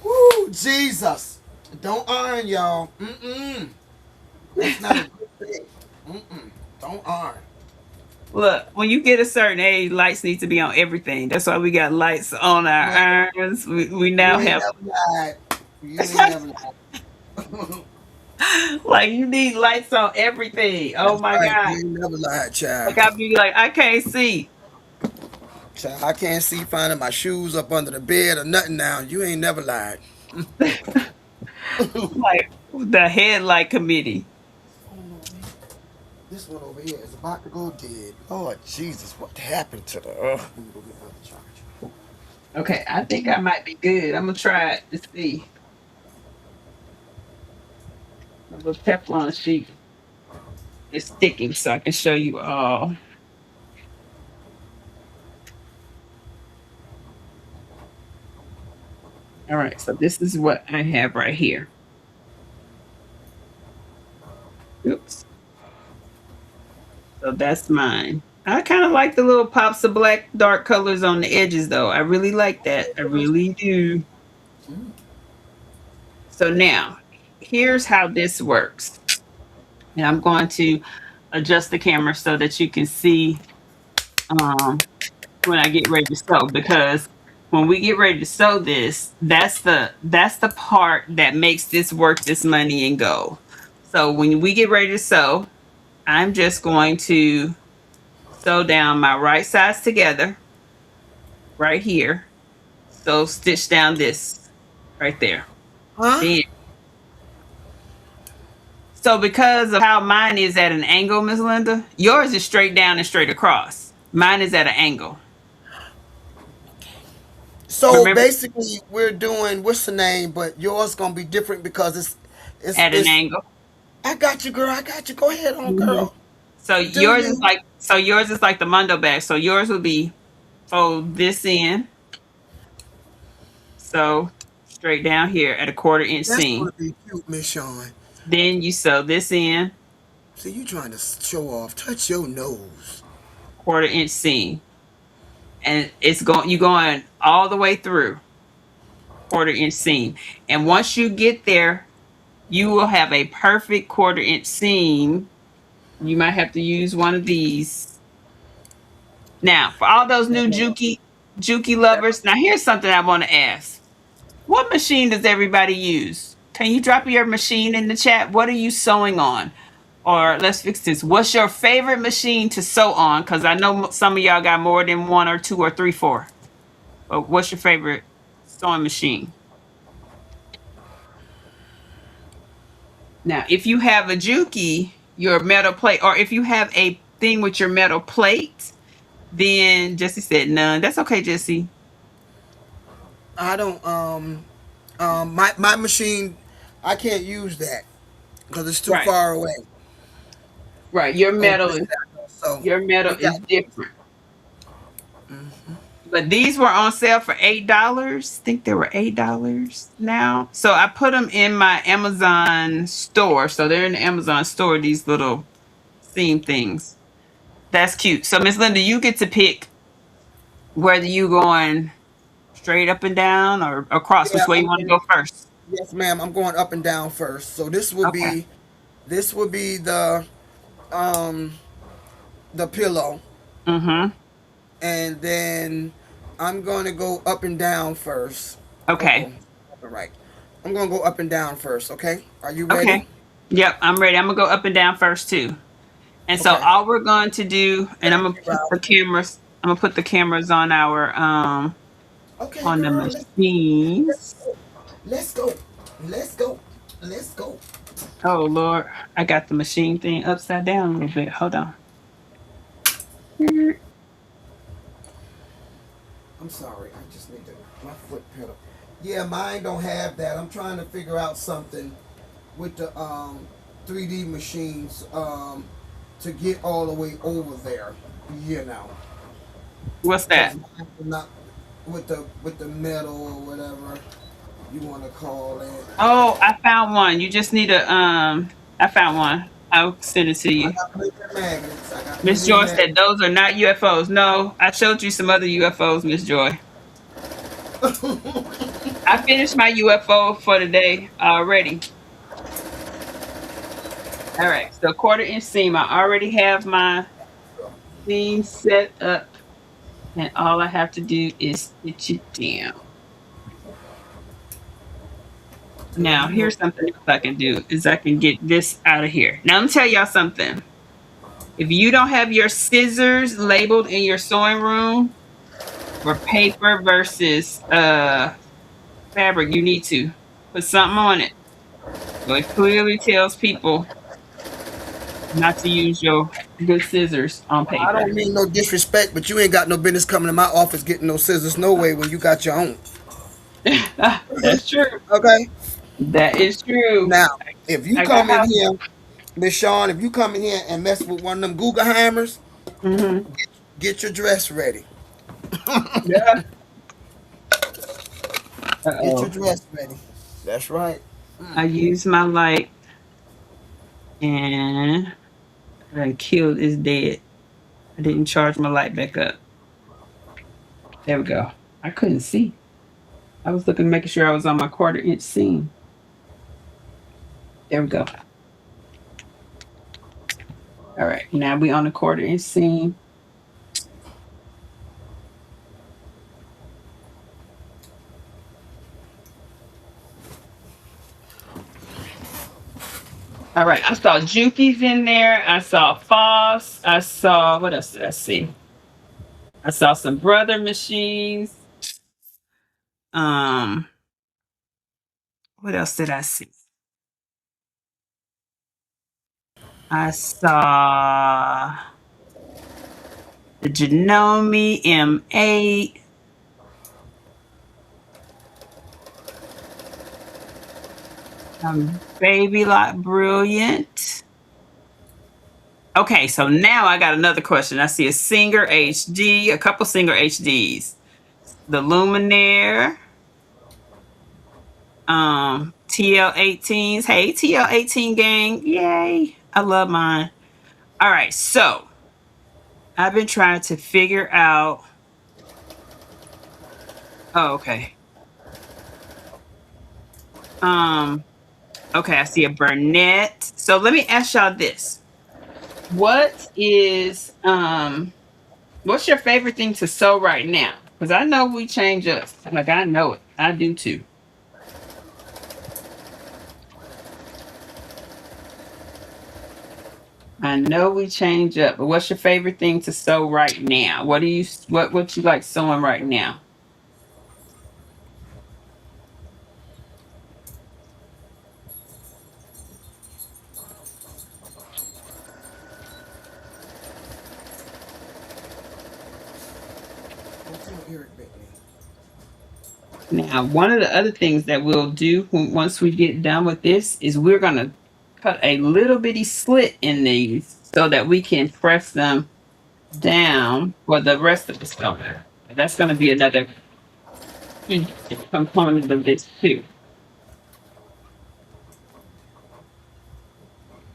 Woo, Jesus. Don't iron, y'all. Mm-mm. That's not a good thing. Mm-mm. Don't iron. Look, when you get a certain age, lights need to be on everything. That's why we got lights on Man, our irons. We you now ain't have never lied. You ain't never lied. like you need lights on everything. Oh That's my right. god! You ain't never lied, child. Like I'll be like, I can't see. Child, I can't see finding my shoes up under the bed or nothing now. You ain't never lied. Like the headlight committee. This one over here is about to go dead. Lord Jesus, what happened to the? Let me go get another charge. Okay, I think I might be good. I'm gonna try it to see. A little Teflon sheet is sticking, so I can show you all. All right, so this is what I have right here. Oops. So that's mine. I kind of like the little pops of black dark colors on the edges though. I really like that. I really do. So now, here's how this works. And I'm going to adjust the camera so that you can see um, when I get ready to sew because when we get ready to sew this, that's the part that makes this worth this money and go. So when we get ready to sew, I'm just going to sew down my right sides together right here. So stitch down this right there. Huh? Then, so because of how mine is at an angle, Miss Linda, yours is straight down and straight across. Mine is at an angle. So Remember, basically, we're doing what's the name, but yours gonna be different because at an it's. angle. I got you, girl. I got you. Go ahead on, Mhm. girl. So Do yours is you? like the Mondo bag. So yours would be fold this in. So straight down here at a 1/4 inch That's seam. gonna be cute, Miss Shon. Then you sew this in, See, you trying to show off? Touch your nose. 1/4 inch seam. And you going all the way through 1/4 inch seam. And once you get there, you will have a perfect 1/4 inch seam. You might have to use one of these. Now, for all those new Juki lovers, now here's something I want to ask. What machine does everybody use? Can you drop your machine in the chat? What are you sewing on? Or let's fix this. What's your favorite machine to sew on? Because I know some of y'all got more than one or two or three, four. But what's your favorite sewing machine? Now, if you have a juki, your metal plate, or if you have a thing with your metal plate, then Jesse said none. That's okay, Jesse. I don't. My machine, I can't use that because it's too Right. far away. Right. Your On metal this is channel, so your metal we got. is different. But these were on sale for $8. I think they were $8 now. So I put them in my Amazon store. So they're in the Amazon store, these little seam things. That's cute. So Miss Linda, you get to pick whether you going straight up and down or across. Yeah, Which way you I'm want to going. go first? Yes, ma'am. I'm going up and down first. So Okay. this would be um the pillow, Mm-hmm. and then I'm going to go up and down first. Okay. All right. I'm going to go up and down first. Okay. Are you ready? Okay. Yep, I'm ready. I'm gonna go up and down first too. And so Okay. all we're going to do, and I'm Thank gonna you, put the Ralph. cameras, I'm gonna put the cameras on our Okay, on the girl. machines. Let's go. Let's go. Let's go. Oh Lord, I got the machine thing upside down a little bit. Hold on. I'm sorry. I just need to my foot pedal. Yeah, mine don't have that. I'm trying to figure out something with the 3D machines to get all the way over there. You know, What's because that? mine is not with the metal or whatever you want to call it. Oh, I found one. You just need a I found one. I'll send it to I you. got plenty of magnets. I got Miss plenty of Joy magnets. said those are not UFOs. No, I showed you some other UFOs, Miss Joy. I finished my UFO for the day already. All right, so 1/4 inch seam. I already have my seam set up, and all I have to do is stitch it down. Girl, Now, you know. here's something else I can do is I can get this out of here. Now, let me tell y'all something. If you don't have your scissors labeled in your sewing room for paper versus fabric, you need to put something on it. So it clearly tells people not to use your good scissors on I paper. don't mean no disrespect, but you ain't got no business coming to my office getting no scissors no way when you got your own. That's true. Okay? That is true. Now, if you I got come in house. here, Miss Shawn, if you come in here and mess with one of them Guggenheimers, Mm-hmm. get your dress ready. Yeah. Get your Uh-oh. dress ready. That's right. I used my light and I killed is dead. I didn't charge my light back up. There we go. I couldn't see. I was looking, making sure I was on my 1/4 inch seam. There we go. All right. Now we on the 1/4 inch seam. All right. I saw Jukies in there. I saw Foss. I saw, what else did I see? I saw some Brother machines. Um, what else did I see? I saw the Genome M8. Baby Lot Brilliant. Okay, so now I got another question. I see a Singer HD, a couple Singer HDs. The Luminaire, TL18s. Hey, TL18 gang. Yay. I love mine. All right, so I've been trying to figure out. Oh, okay. Um, okay, I see a Burnett. So let me ask y'all this. What is what's your favorite thing to sew right now? Because I know we change up. Like I know it. I do too. I know we change up, but what's your favorite thing to sew right now? What you like sewing right now? Now, one of the other things that we'll do once we get done with this is we're going to cut a little bitty slit in these so that we can press them down for the rest of the stomach. That's going to be another component of this too.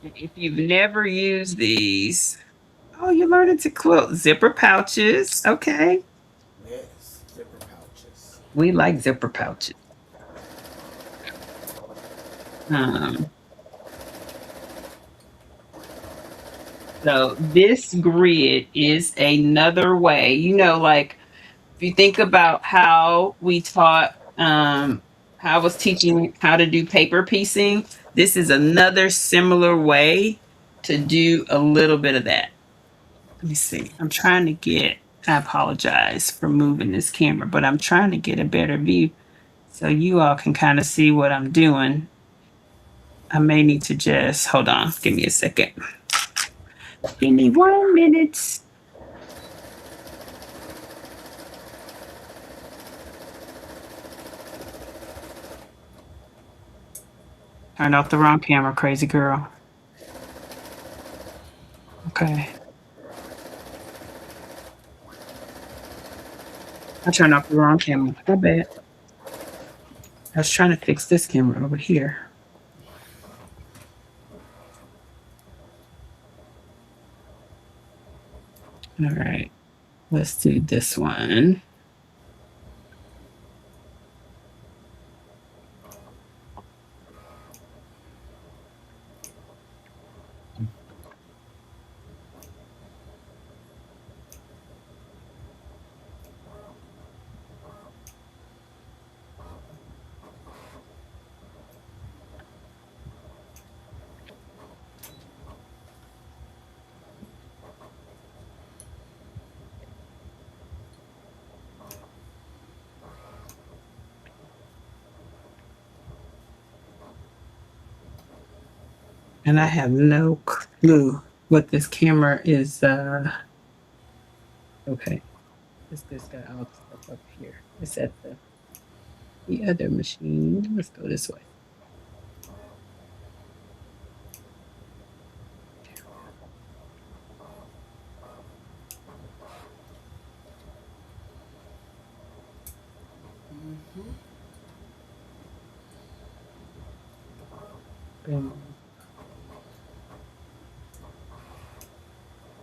If you've never used these, oh, you're learning to quilt zipper pouches. Okay. Yes, zipper pouches. We like zipper pouches. Um, so this grid is another way, like if you think about how we taught, how I was teaching how to do paper piecing, this is another similar way to do a little bit of that. Let me see. I apologize for moving this camera, but I'm trying to get a better view so you all can kind of see what I'm doing. I may need to just hold on. Give me a second. Give me 1 minute. Turned off the wrong camera, crazy girl. Okay. I turned off the wrong camera. I bet. I was trying to fix this camera over here. All right. Let's do this one. And I have no clue what this camera is. Okay. This got all the stuff up here. It's at the other machine. Let's go this way. Boom.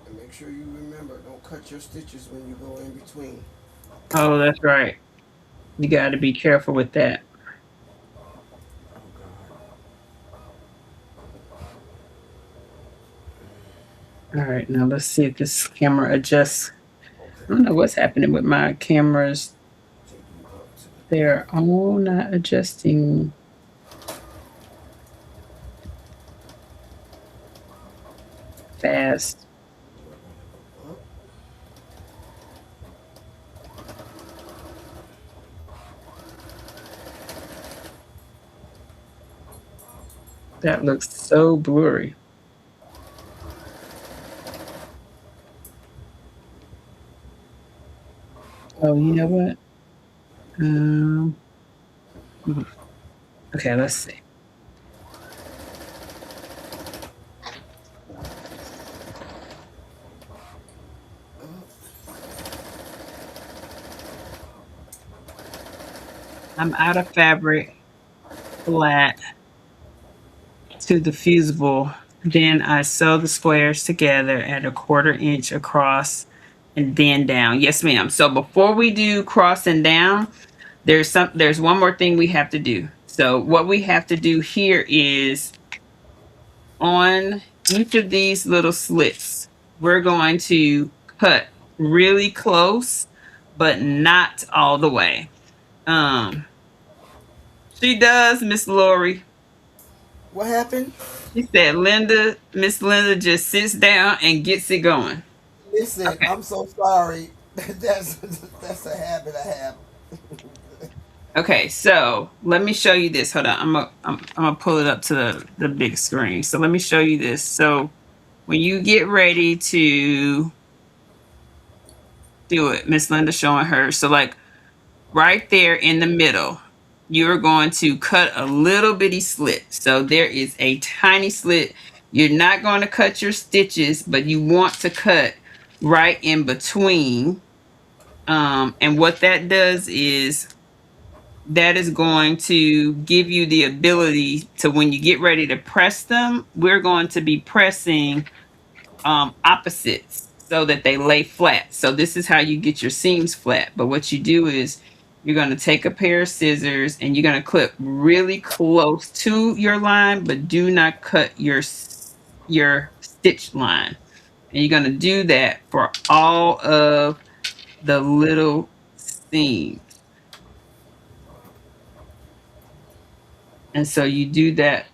And make sure you remember, don't cut your stitches when you go in between. Oh, that's right. You got to be careful with that. Oh All right, now let's see if this camera adjusts. I don't know what's happening with my cameras. They're all not adjusting. Fast. That looks so blurry. Oh, you know what? Okay, let's see. I'm out of fabric flat to the fusible. Then I sew the squares together at 1/4 inch across and then down. Yes, ma'am. So before we do cross and down, there's one more thing we have to do. So what we have to do here is on each of these little slits, we're going to cut really close, but not all the way. She does, Miss Lori. What happened? She said Miss Linda just sits down and gets it going. Listen, Okay. I'm so sorry. That's a habit I have. Okay, so let me show you this. Hold on. I'm gonna pull it up to the big screen. So let me show you this. So when you get ready to do it, Miss Linda showing her. So like right there in the middle, you're going to cut a little bitty slit. So there is a tiny slit. You're not going to cut your stitches, but you want to cut right in between. And what that does is that is going to give you the ability to, when you get ready to press them, we're going to be pressing opposites so that they lay flat. So this is how you get your seams flat. But what you do is you're going to take a pair of scissors and you're going to clip really close to your line, but do not cut your stitch line. And you're going to do that for all of the little seams. And so you do that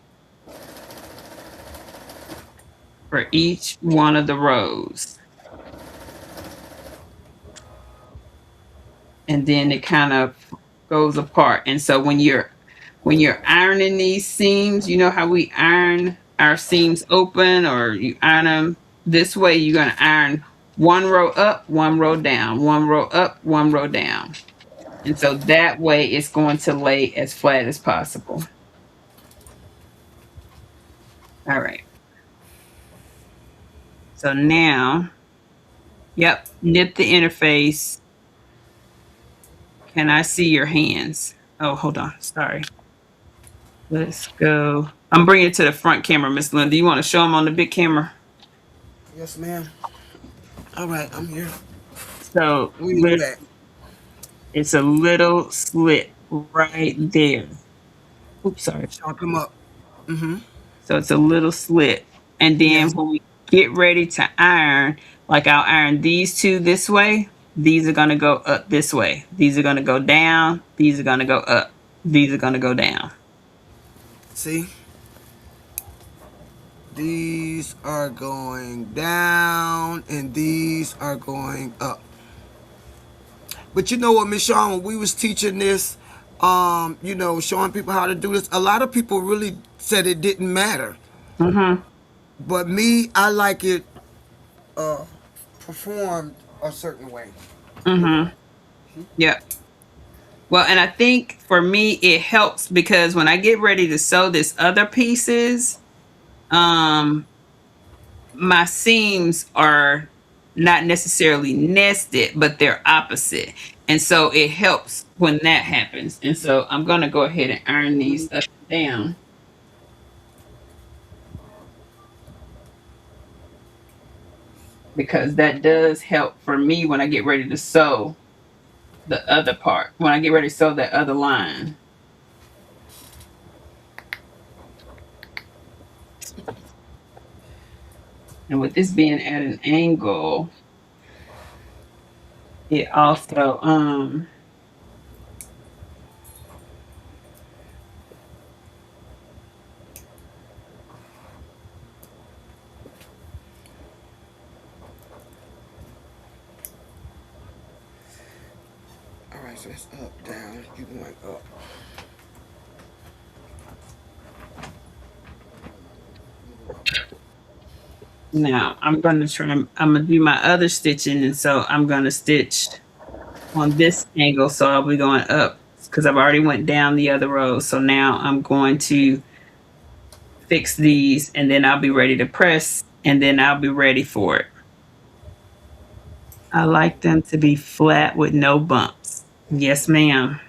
for each one of the rows. And then it kind of goes apart. And so when you're ironing these seams, you know how we iron our seams open, or you iron them this way, you're going to iron one row up, one row down, one row up, one row down. And so that way it's going to lay as flat as possible. All right. So now, yep, knit the interface. Can I see your hands? Oh, hold on. Sorry. Let's go. I'm bringing it to the front camera, Miss Linda. You want to show them on the big camera? Yes, ma'am. All right, I'm here. So it's a little slit right there. Oops, sorry. Chop them up. Mm-hmm. So it's a little slit. And then Yes. when we get ready to iron, like I'll iron these two this way. These are going to go up this way. These are going to go down. These are going to go up. These are going to go down. See? These are going down and these are going up. But you know what, Miss Shon, when we was teaching this, you know, showing people how to do this, a lot of people really said it didn't matter. Mm-hmm. But me, I like it performed a certain way. Mm-hmm. Yep. Well, and I think for me, it helps because when I get ready to sew this other pieces, my seams are not necessarily nested, but they're opposite. And so it helps when that happens. And so I'm going to go ahead and iron these up and down. Because that does help for me when I get ready to sew the other part, when I get ready to sew that other line. And with this being at an angle, it also All right, so it's up, down. You going up. now I'm going to try, I'm going to do my other stitching. And so I'm going to stitch on this angle. So I'll be going up because I've already went down the other row. So now I'm going to fix these and then I'll be ready to press and then I'll be ready for it. I like them to be flat with no bumps. Yes, ma'am.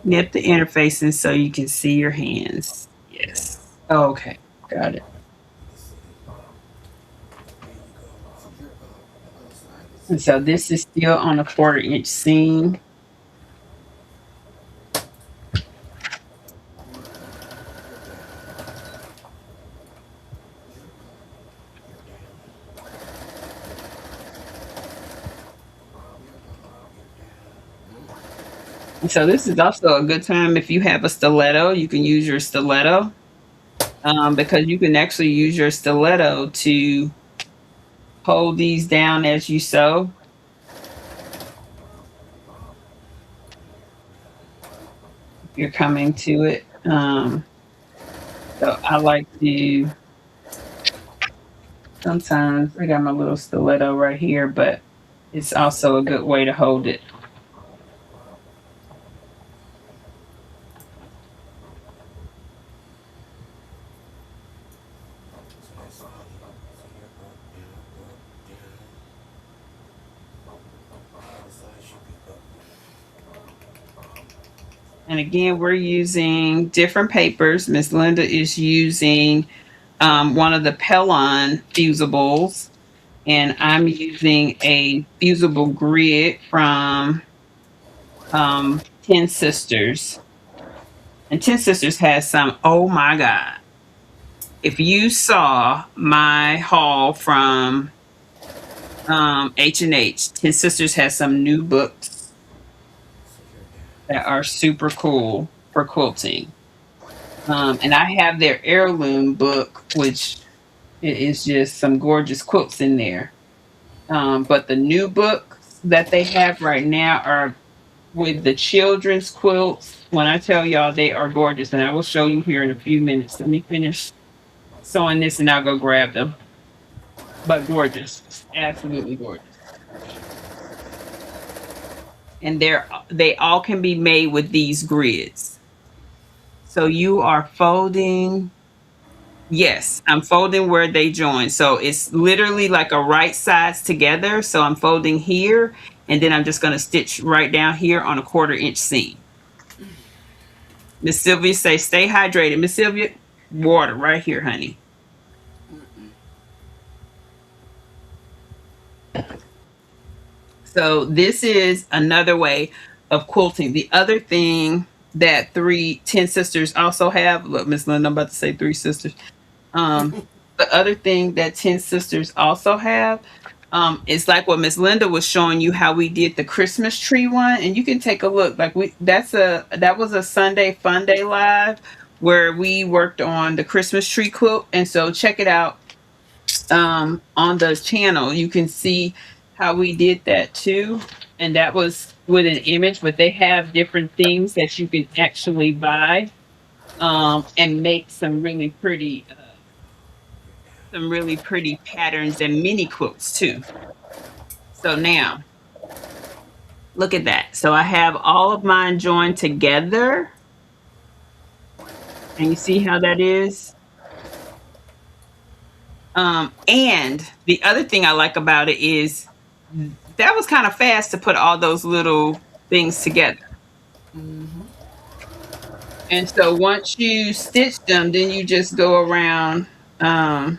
Nip the interfacing so you can see your hands. Yes. Okay. Got it. And so this is still on a 1/4-inch seam. And so this is also a good time if you have a stiletto, you can use your stiletto because you can actually use your stiletto to hold these down as you sew. You're coming to it. So I like to, sometimes I got my little stiletto right here, but it's also a good way to hold it. And again, we're using different papers. Miss Linda is using one of the Pellon fusibles, and I'm using a fusible grid from Ten Sisters. And Ten Sisters has some, oh my God. If you saw my haul from H&H, Ten Sisters has some new books that are super cool for quilting. And I have their heirloom book, which it is just some gorgeous quilts in there. But the new books that they have right now are with the children's quilts. When I tell y'all they are gorgeous, and I will show you here in a few minutes. Let me finish sewing this and I'll go grab them. But gorgeous, absolutely gorgeous. And they all can be made with these grids. So you are folding. Yes, I'm folding where they join. So it's literally like a right sides together. So I'm folding here, and then I'm just going to stitch right down here on a 1/4 inch seam. Miss Sylvia say, stay hydrated. Miss Sylvia, water right here, honey. So this is another way of quilting. The other thing that Ten Sisters also have, look, Miss Linda, I'm about to say Three Sisters. The other thing that Ten Sisters also have is like what Miss Linda was showing you how we did the Christmas tree one, and you can take a look. Like that was a Sunday Funday live where we worked on the Christmas tree quilt, and so check it out on the channel. You can see how we did that too, and that was with an image. But they have different things that you can actually buy and make some really pretty patterns and mini quilts too. So now, look at that. So I have all of mine joined together. And you see how that is? And the other thing I like about it is that was kind of fast to put all those little things together. And so once you stitch them, then you just go around and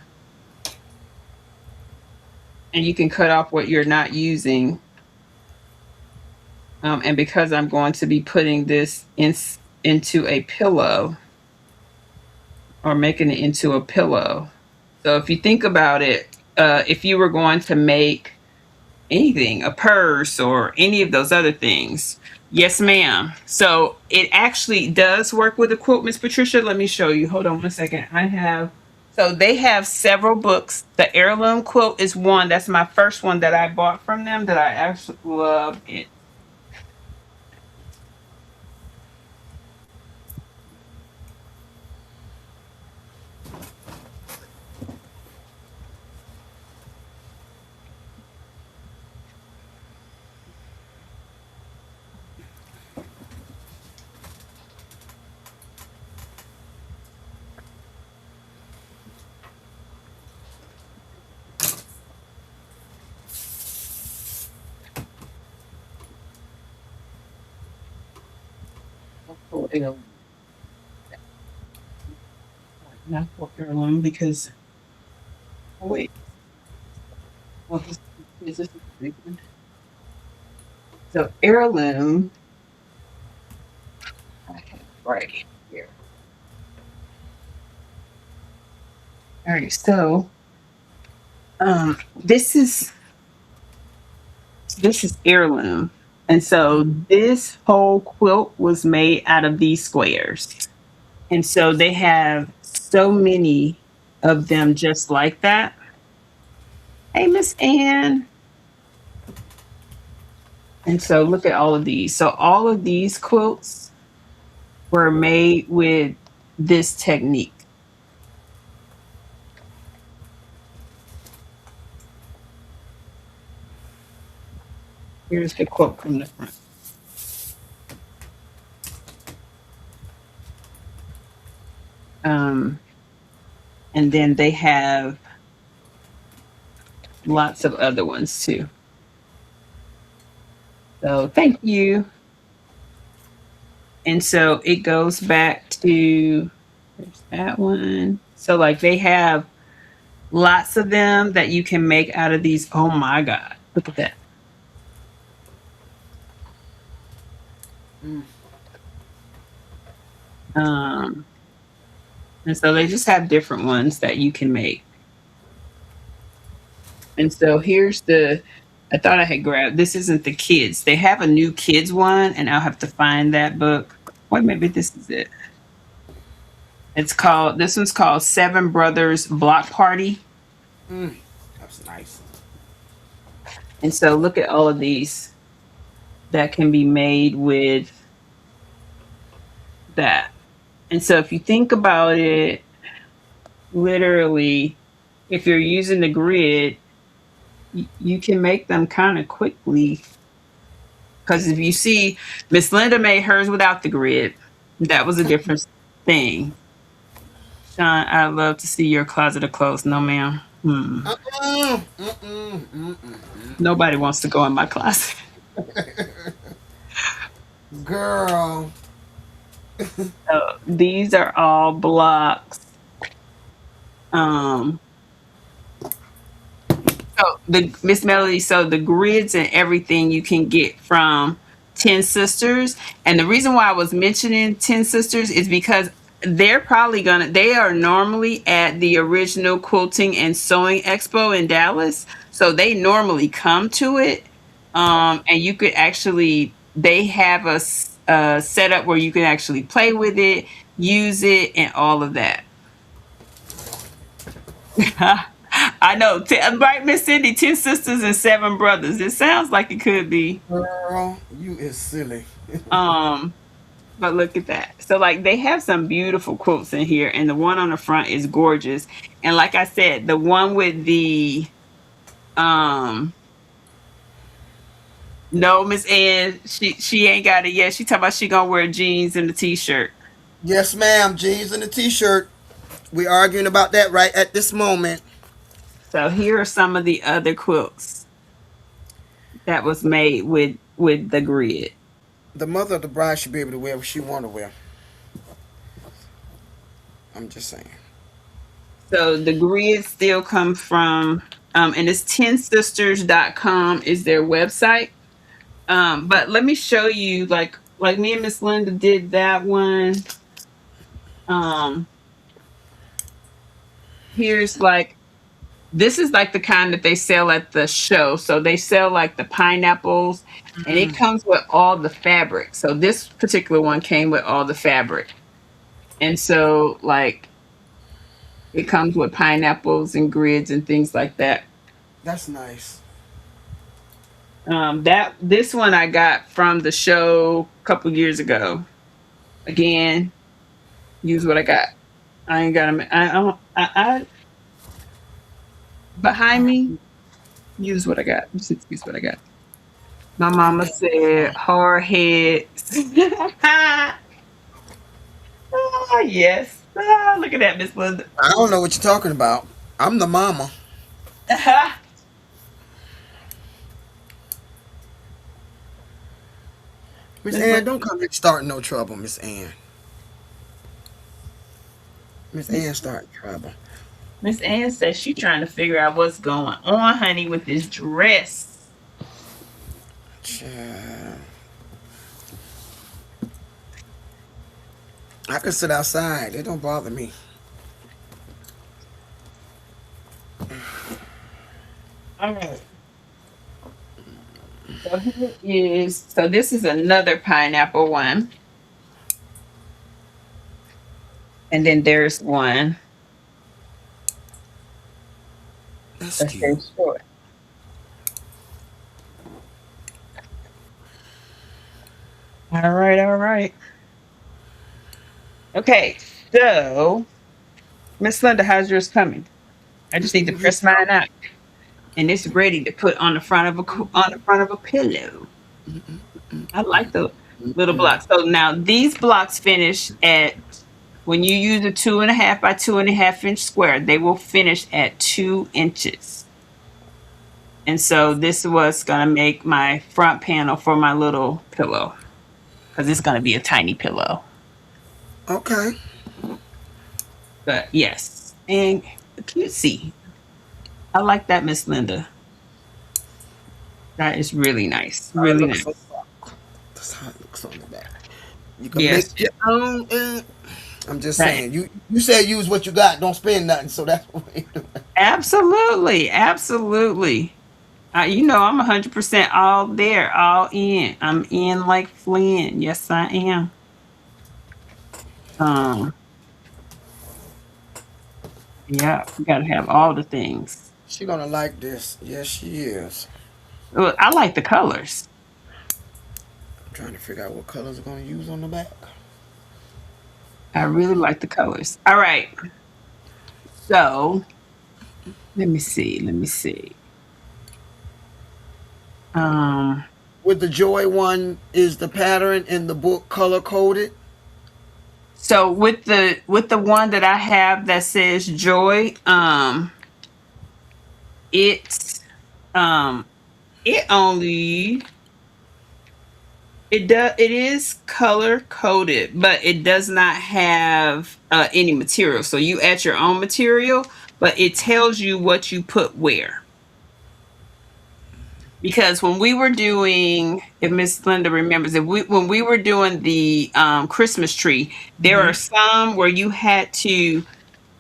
you can cut off what you're not using. And because I'm going to be putting this into a pillow or making it into a pillow. So if you think about it, if you were going to make anything, a purse or any of those other things, yes, ma'am. So it actually does work with a quilt, Miss Patricia. Let me show you. Hold on one second. So they have several books. The heirloom quilt is one. That's my first one that I bought from them that I actually love it. Not for heirloom because wait. Well, this is a big one. So heirloom, I have right here. All right, so this is heirloom, and so this whole quilt was made out of these squares, and so they have so many of them just like that. Hey, Miss Ann. And so look at all of these. So all of these quilts were made with this technique. Here's the quilt from the front. And then they have lots of other ones too. So thank you. And so it goes back to there's that one. So like they have lots of them that you can make out of these. Oh my God. Look at that. Um, and so they just have different ones that you can make. And so here's the I thought I had grabbed this isn't the kids. They have a new kids one, and I'll have to find that book. Wait, maybe this is it. This one's called Seven Brothers Block Party. That's nice. And so look at all of these that can be made with that. And so if you think about it, literally, if you're using the grid, you can make them kind of quickly. Because if you see, Miss Linda made hers without the grid. That was a different thing. Shon, I'd love to see your closet of clothes. No, ma'am. Nobody wants to go in my closet. Girl. So these are all blocks. Um, so the Miss Melody, so the grids and everything you can get from Ten Sisters. And the reason why I was mentioning Ten Sisters is because they are normally at the original Quilting and Sewing Expo in Dallas. So they normally come to it. And you could actually, they have a setup where you can actually play with it, use it, and all of that. I know, right, Miss Cindy, 10 sisters and 7 brothers. It sounds like it could be. Girl, you is silly. Um, but look at that. So like they have some beautiful quotes in here, and the one on the front is gorgeous. And like I said, the one with the um no, Miss Ann, she ain't got it yet. She talking about she gonna wear jeans and a t-shirt. Yes, ma'am. Jeans and a t-shirt. We arguing about that right at this moment. So here are some of the other quilts that was made with the grid. The mother of the bride should be able to wear what she want to wear. I'm just saying. So the grid still comes from and it's 10sisters.com is their website. But let me show you like me and Miss Linda did that one. Um Here's like this is like the kind that they sell at the show. So they sell like the pineapples and it comes with all the fabric. So this particular one came with all the fabric. And so like it comes with pineapples and grids and things like that. That's nice. That this one I got from the show a couple years ago. Again, use what I got. I ain't got them. I behind me. Use what I got. Just use what I got. My mama said hard heads. Ah, yes. Ah, look at that, Miss Linda. I don't know what you're talking about. I'm the mama. Miss Miss Ann, Linda. don't come here starting no trouble, Miss Ann. Miss Ann starting trouble. Miss Ann says she trying to figure out what's going on, honey, with this dress. Child. I can sit outside. It don't bother me. All right. So here is so this is another pineapple one. And then there's one That's that's cute. very short. All right, all right. Okay, so Miss Linda, how's yours coming? I just need to press mine out, and it's ready to put on the front of on the front of a pillow. I like the little blocks. So now these blocks finish at when you use a 2.5 by 2.5 inch square, they will finish at 2 inches. And so this was gonna make my front panel for my little pillow. because it's going to be a tiny pillow. Okay. But yes, and cutesy. I like that, Miss Linda. That is really nice. How it Really looks on nice. the back. That's how it looks on the back. You can Yes. make your own. I'm just That, saying. You said use what you got. Don't spend nothing. So that's what we do. absolutely. Absolutely. You know, I'm 100% all there, all in. I'm in like Flynn. Yes, I am. Um, yeah, you got to have all the things. She gonna like this. Yes, she is. Well, I like the colors. I'm trying to figure out what colors are gonna use on the back. I really like the colors. All right. So let me see. Let me see. Um, With the Joy one, is the pattern in the book color coded? so with the one that I have that says joy, it's it only it is color coded, but it does not have any material. So you add your own material, but it tells you what you put where. Because when we were doing, if Miss Linda remembers, if we when we were doing the Christmas tree, there are some where you had to,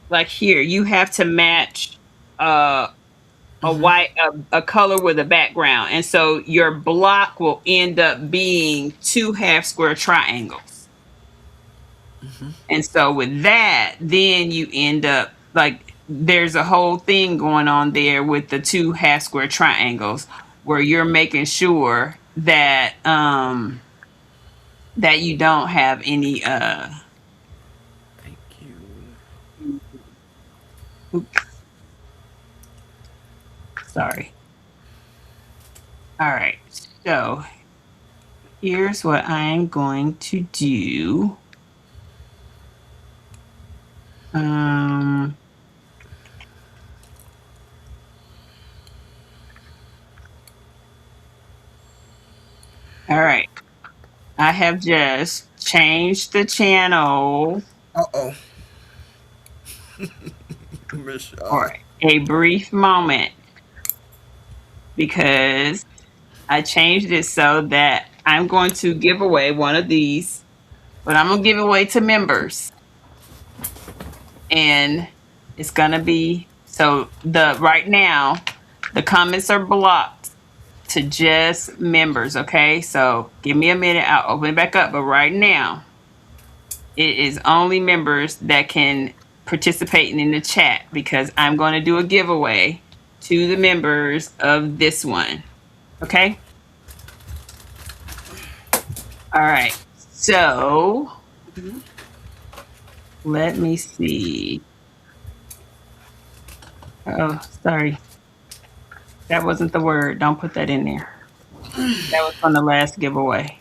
like here, you have to match uh, a white a color with a background, and so your block will end up being two half square triangles. And so with that, then you end up like there's a whole thing going on there with the two half square triangles where you're making sure that that you don't have any Thank you. oops, sorry. All right. So here's what I'm going to do. Um all right. I have just changed the channel Uh oh. Miss Shaw. for a brief moment because I changed it so that I'm going to give away one of these, but I'm going to give away to members. And it's going to be so the right now the comments are blocked to just members, okay? So give me a minute, I'll open it back up, but right now it is only members that can participate in the chat because I'm going to do a giveaway to the members of this one. Okay? All right. So let me see. Oh, sorry. That wasn't the word. Don't put that in there. That was from the last giveaway.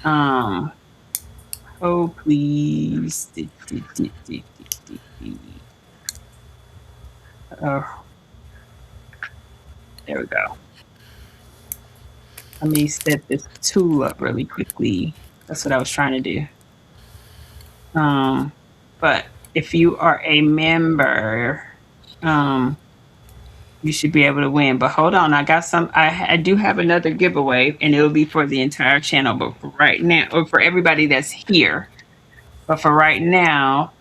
Um, oh please. Oh, there we go. Let me set this tool up really quickly. That's what I was trying to do. But if you are a member, you should be able to win. But hold on, I got some. I do have another giveaway, and it'll be for the entire channel. But for right now, or for everybody that's here. But for right now,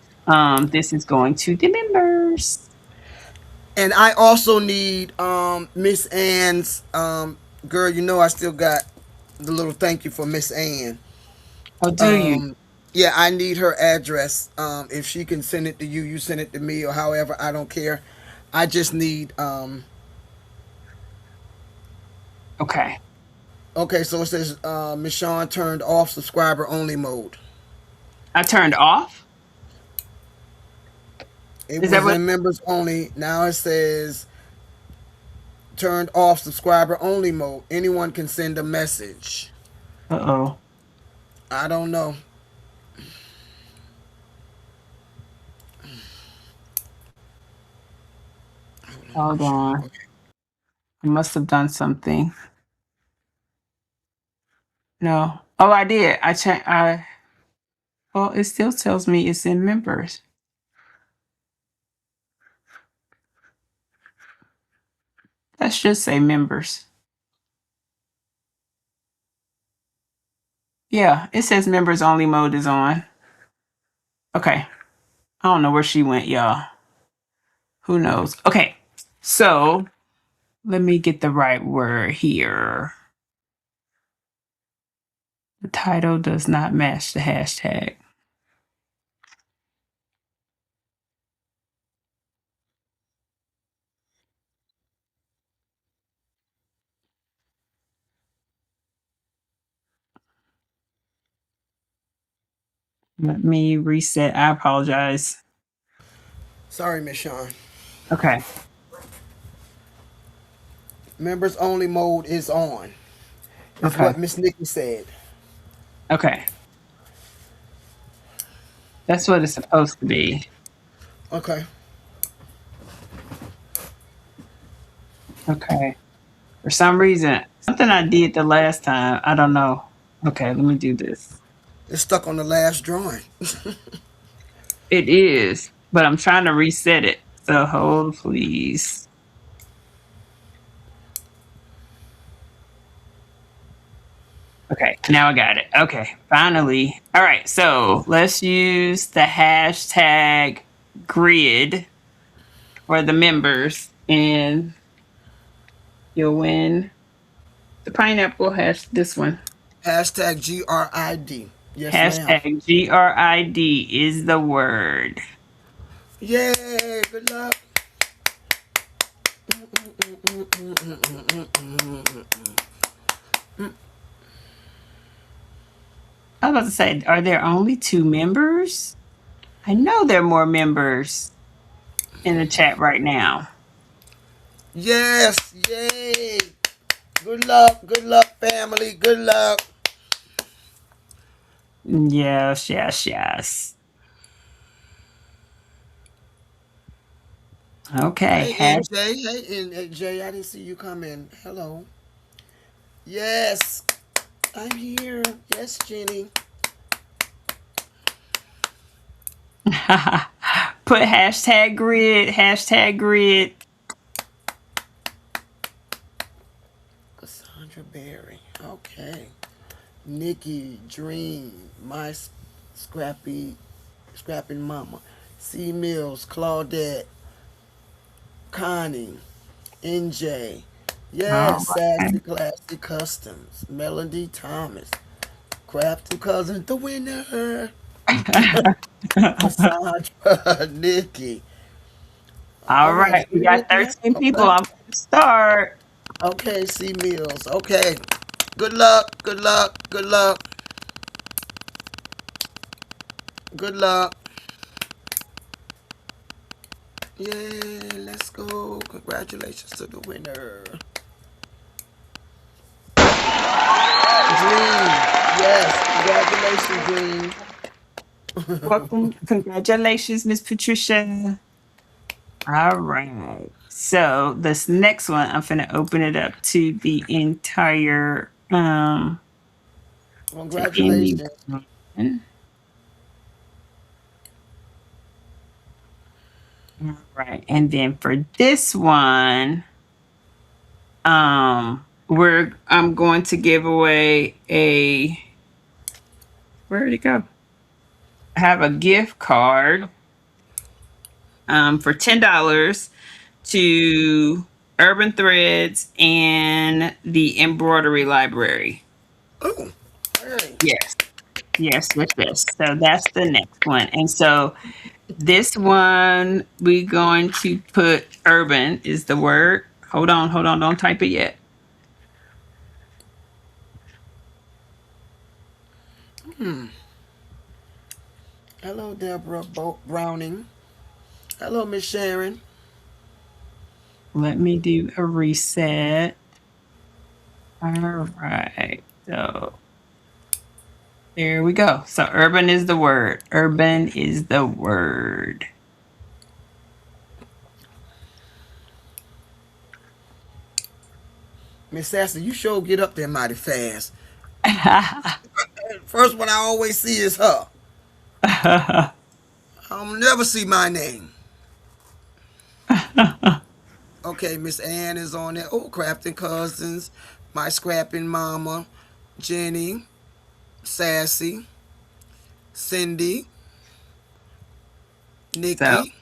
this is going to the members. And I also need Miss Ann's girl. You know I still got the little thank you for Miss Ann. Oh, do you? Um, yeah, I need her address. If she can send it to you, you send it to me, or however. I don't care. I just need. Okay. Okay, so it says Miss Shawn turned off subscriber only mode. I turned off. It Is that was what? in members only. Now it says turned off subscriber only mode. Anyone can send a message. Uh oh. I don't know. Hold on. I must have done something. No. Oh, I did. Well, it still tells me it's in members. That should say members. Yeah, it says members only mode is on. Okay. I don't know where she went, y'all. Who knows? Okay. So let me get the right word here. The title does not match the hashtag. Let me reset. I apologize. Sorry, Miss Shon. Okay. Members only mode is on. Is Okay. what Miss Nikki said. Okay. That's what it's supposed to be. Okay. Okay. For some reason, something I did the last time, I don't know. Okay, let me do this. It's stuck on the last drawing. It is, but I'm trying to reset it. So hold, please. Okay, now I got it. Okay, finally. All right, so let's use the hashtag grid for the members, and you'll win the pineapple. This one. Hashtag GRID. Yes, ma'am. Hashtag GRID is the word. Yay! Good luck. I was about to say, are there only 2 members? I know there are more members in the chat right now. Yes! Yay! Good luck, family. Good luck. Yes, yes, yes. Okay. Hey, NJ. Hey, NJ. I didn't see you come in. Hello. Yes, I'm here. Yes, Jenny. Put hashtag grid, hashtag grid. Cassandra Berry. Okay. Nikki, Dream, my scrapping mama. C Mills, Claudette, Connie, NJ. All Yes, Sassy Classy Customs. Melody Thomas. Crafting Cousin, the winner. Cassandra, Nikki. All All right, right, is we there got anything else? 13 people. Okay. I'm going to start. Okay, C Mills. Okay. Good luck. Good luck. Good luck. Good luck. Yay, let's go. Congratulations to the winner. Dream. Yes, congratulations, Dream. Welcome. Congratulations, Miss Patricia. All right. So this next one, I'm going to open it up to the entire to Congratulations. anyone. All right. And then for this one, I'm going to give away where did it go? I have a gift card for $10 to Urban Threads and the Embroidery Library. Oh, hey. Yes. Yes, yes, yes. So that's the next one. And so this one, we're going to put urban is the word. Hold on, don't type it yet. Hello, Deborah Browning. Hello, Miss Sharon. Let me do a reset. All right. So there we go. So urban is the word. Urban is the word. Miss Sassy, you sure get up there mighty fast. First one I always see is her. I'll never see my name. Okay, Miss Ann is on there. Oh, Crafting Cousins, My Scrapping Mama, Jenny, Sassy, Cindy, So Nikki,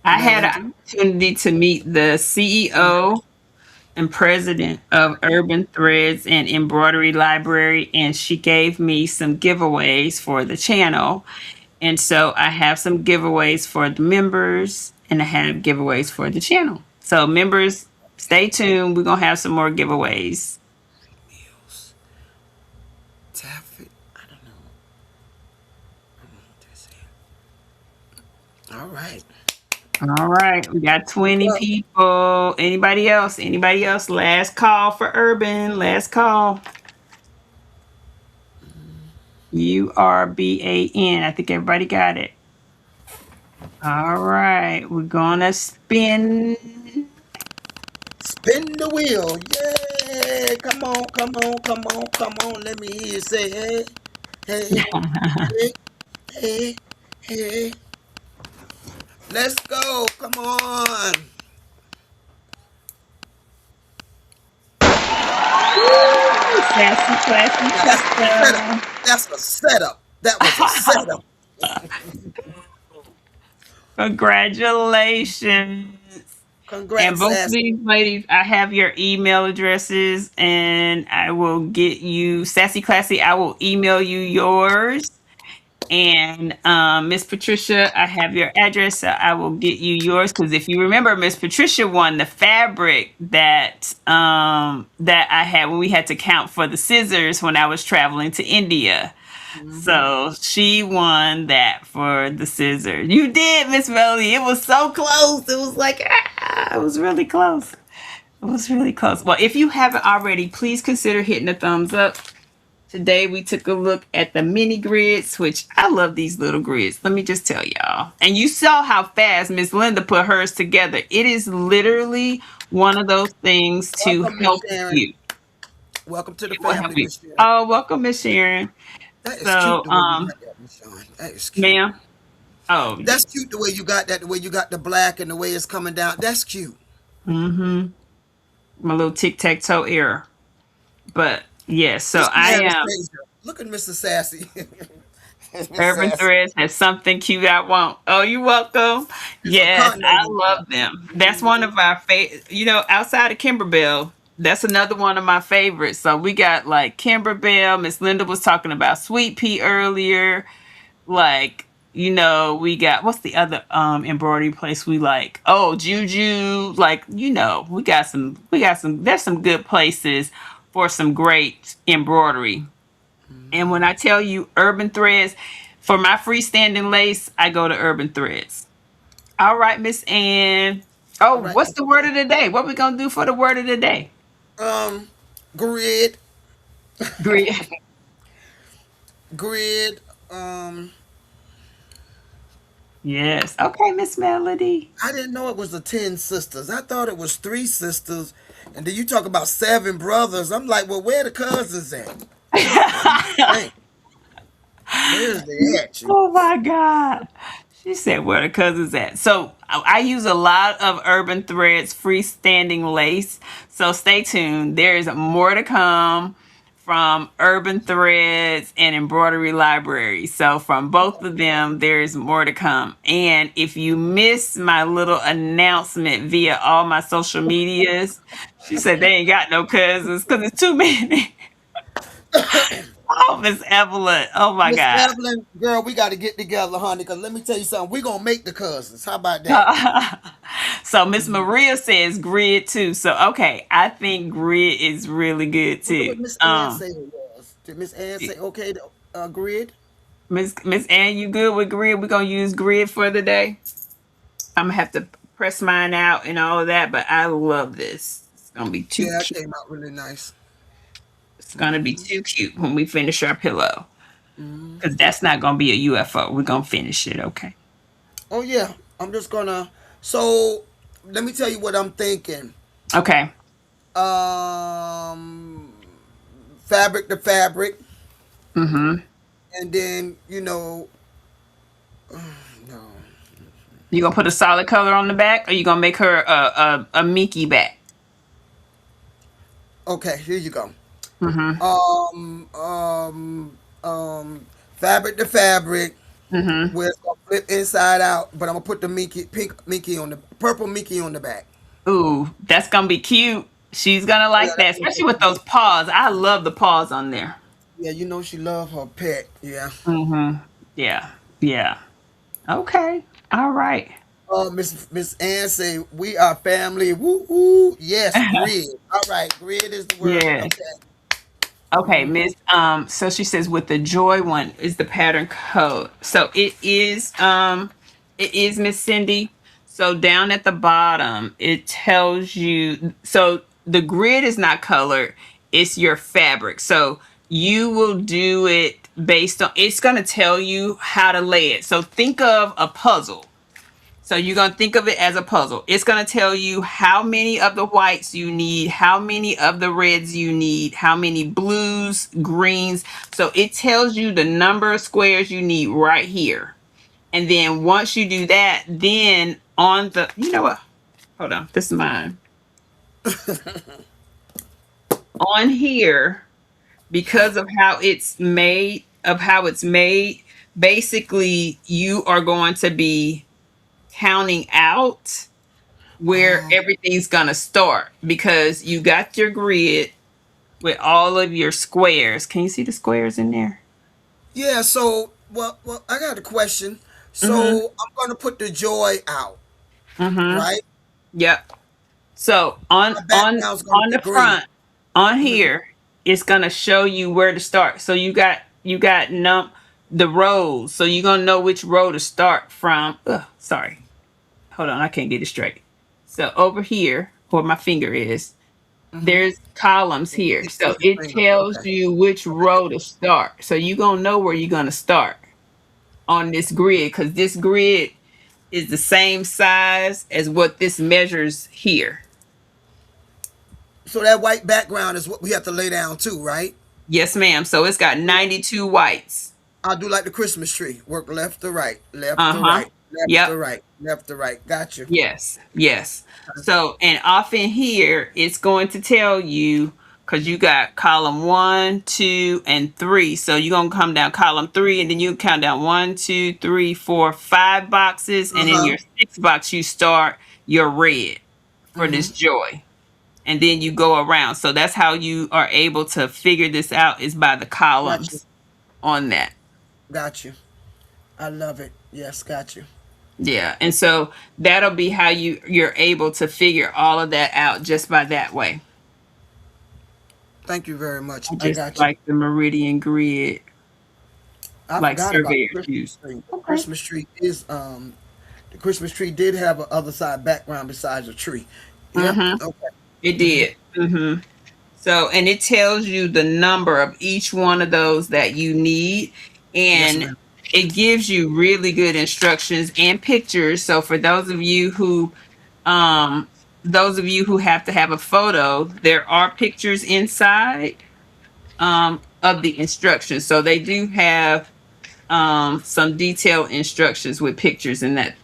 I had Melinda. an opportunity to meet the CEO and president of Urban Threads and Embroidery Library, and she gave me some giveaways for the channel. And so I have some giveaways for the members, and I have giveaways for the channel. So members, stay tuned. We're gonna have some more giveaways. Mills, Taffet. I don't know. That's it. All right. All right, we got 20 Well, people. Anybody else? Anybody else? Last call for Urban. Last call. URBAN. I think everybody got it. All right, we're gonna spin. spin the wheel. Yeah. Come on, come on, come on, come on. Let me hear you say, hey, hey, hey, hey, hey. Let's go. Come on. Woo! Sassy, classy, Now that's a setup. custom. That's a setup. That was a setup. Congratulations. And Congrats, both of Sassy. these ladies, I have your email addresses and I will get you, Sassy Classy, I will email you yours. And Miss Patricia, I have your address, so I will get you yours. Because if you remember, Miss Patricia won the fabric that I had when we had to count for the scissors when I was traveling to India. Hmm. So she won that for the scissors. You did, Miss Melody. It was so close. It was like it was really close. It was really close. Well, if you haven't already, please consider hitting the thumbs up. Today we took a look at the mini grids, which I love these little grids. Let me just tell y'all. And you saw how fast Miss Linda put hers together. It is literally one of those things to Welcome, Miss help Sharon. you. Welcome to the It will help family, you. Miss Sharon. Oh, welcome, Miss Sharon. That is cute So, the way you got that, Miss Sharon. That is cute. ma'am. Oh, yeah. That's cute the way you got that, the way you got the black and the way it's coming down. That's cute. Mm-hmm. My little tic-tac-toe error. But yeah, so Mr. I am Anastasia. Look at Mr. Sassy. Miss Urban Sassy. Threads has something cute I want. Oh, you welcome. It's a Yes, continent I in love them. That's one of our favorite. Outside of Kimberbell, that's another one of my favorites. So we got like Kimberbell. Miss Linda was talking about Sweet Pea earlier. Like, we got what's the other embroidery place we like? Oh, Juju. Like, we got some there's some good places for some great embroidery. And when I tell you Urban Threads, for my freestanding lace, I go to Urban Threads. All right, Miss Ann. All Oh, right, what's Miss the word Ann. of the day? What we gonna do for the word of the day? Um, grid, Grid. grid. Yes. Okay, Miss Melody. I didn't know it was the 10 sisters. I thought it was three sisters. And then you talk about seven brothers. I'm like, well, where the cousins at? Dang, where's they at? You? Oh my God. She said, where the cousins at? So I use a lot of Urban Threads freestanding lace. So stay tuned. There is more to come from Urban Threads and Embroidery Library. So from both of them, there is more to come. And if you miss my little announcement via all my social medias, she said they ain't got no cousins because it's too many. Oh, Miss Evelyn. Oh my Miss God. Evelyn, girl, we got to get together, honey, because let me tell you something. We're going to make the cousins. How about that? So Miss Maria says grid too. So okay, I think grid is really good Look at too. what Miss Ann say it was. Did Miss Ann say, okay, the grid? Miss Ann, you good with grid? We're gonna use grid for the day. I'm gonna have to press mine out and all of that, but I love this. It's gonna be too Yeah, it cute. came out really nice. It's gonna be too cute when we finish our pillow. Hmm. Because that's not gonna be a UFO. We're gonna finish it, okay? Oh, yeah. I'm just going to. So, let me tell you what I'm thinking. Okay. Um, fabric to fabric, Mm-hmm. and then no. You gonna put a solid color on the back, or you gonna make her a Mickey back? Okay, here you go. Mm-hmm. Um, um, fabric to fabric, Mm-hmm. where it's gonna flip inside out, but I'm gonna put the Mickey, pink Mickey on the purple Mickey on the back. Ooh, that's gonna be cute. She's gonna Yeah, like that's that, gonna especially be with those cute. paws. I love the paws on there. Yeah, she love her pet. Yeah. Mm-hmm. Yeah. Yeah. Okay. All right. Miss Ann say we are family. Woo woo. Yes, grid. All right, grid is the word. Yeah. Okay. Okay, Miss. So she says with the joy one is the pattern code. So it is Miss Cindy. So down at the bottom, it tells you. So the grid is not colored; it's your fabric. So you will do it based on. It's going to tell you how to lay it. So think of a puzzle. So you're going to think of it as a puzzle. It's going to tell you how many of the whites you need, how many of the reds you need, how many blues, greens. So it tells you the number of squares you need right here. And then once you do that, then on the, you know what? Hold on. This is mine. On here, because of how it's made, basically you are going to be counting out where Um, everything's gonna start because you got your grid with all of your squares. Can you see the squares in there? yeah. So, well, I got a question. Mm-hmm. So I'm gonna put the joy out, Mm-hmm. right? Yep. So on My on background's gonna on be the green. front, on Hmm. here, it's gonna show you where to start. So you got the rows. So you're gonna know which row to start from. Ugh, sorry. Hold on, I can't get it straight. So over here, where my finger is, Hmm. there's columns You here. can't see So your it finger. tells Okay. you which row to start. So you're going to know where you're going to start on this grid because this grid is the same size as what this measures here. So that white background is what we have to lay down too, right? Yes, ma'am. So it's got 92 whites. I'll do like the Christmas tree. Work left to right, left Uh to huh. right, left Yep. to right, left to right. Got you. Yes, yes. So, and off in here, it's going to tell you because you got column one, two, and three. So you're gonna come down column three, and then you count down one, two, three, four, five boxes, Uh and in huh. your sixth box you start your red for Hmm. this joy, and then you go around. So that's how you are able to figure this out is by the Got you. columns on that. Got you. I love it. Yes, got you. Yeah, and so that'll be how you're able to figure all of that out just by that way. Thank you very much. I I just got you. like the meridian grid, I like forgot about the surveyor Christmas shoes. tree. Okay. Christmas tree is the Christmas tree did have a other side background besides the tree. Yep. Mm-hmm. Okay. It Hmm. did. Mm-hmm. So, and it tells you the number of each one of those that you need, Yes, and ma'am. it gives you really good instructions and pictures. So, for um, those of you who have to have a photo, there are pictures inside of the instructions. So they do have some detailed instructions with pictures in that.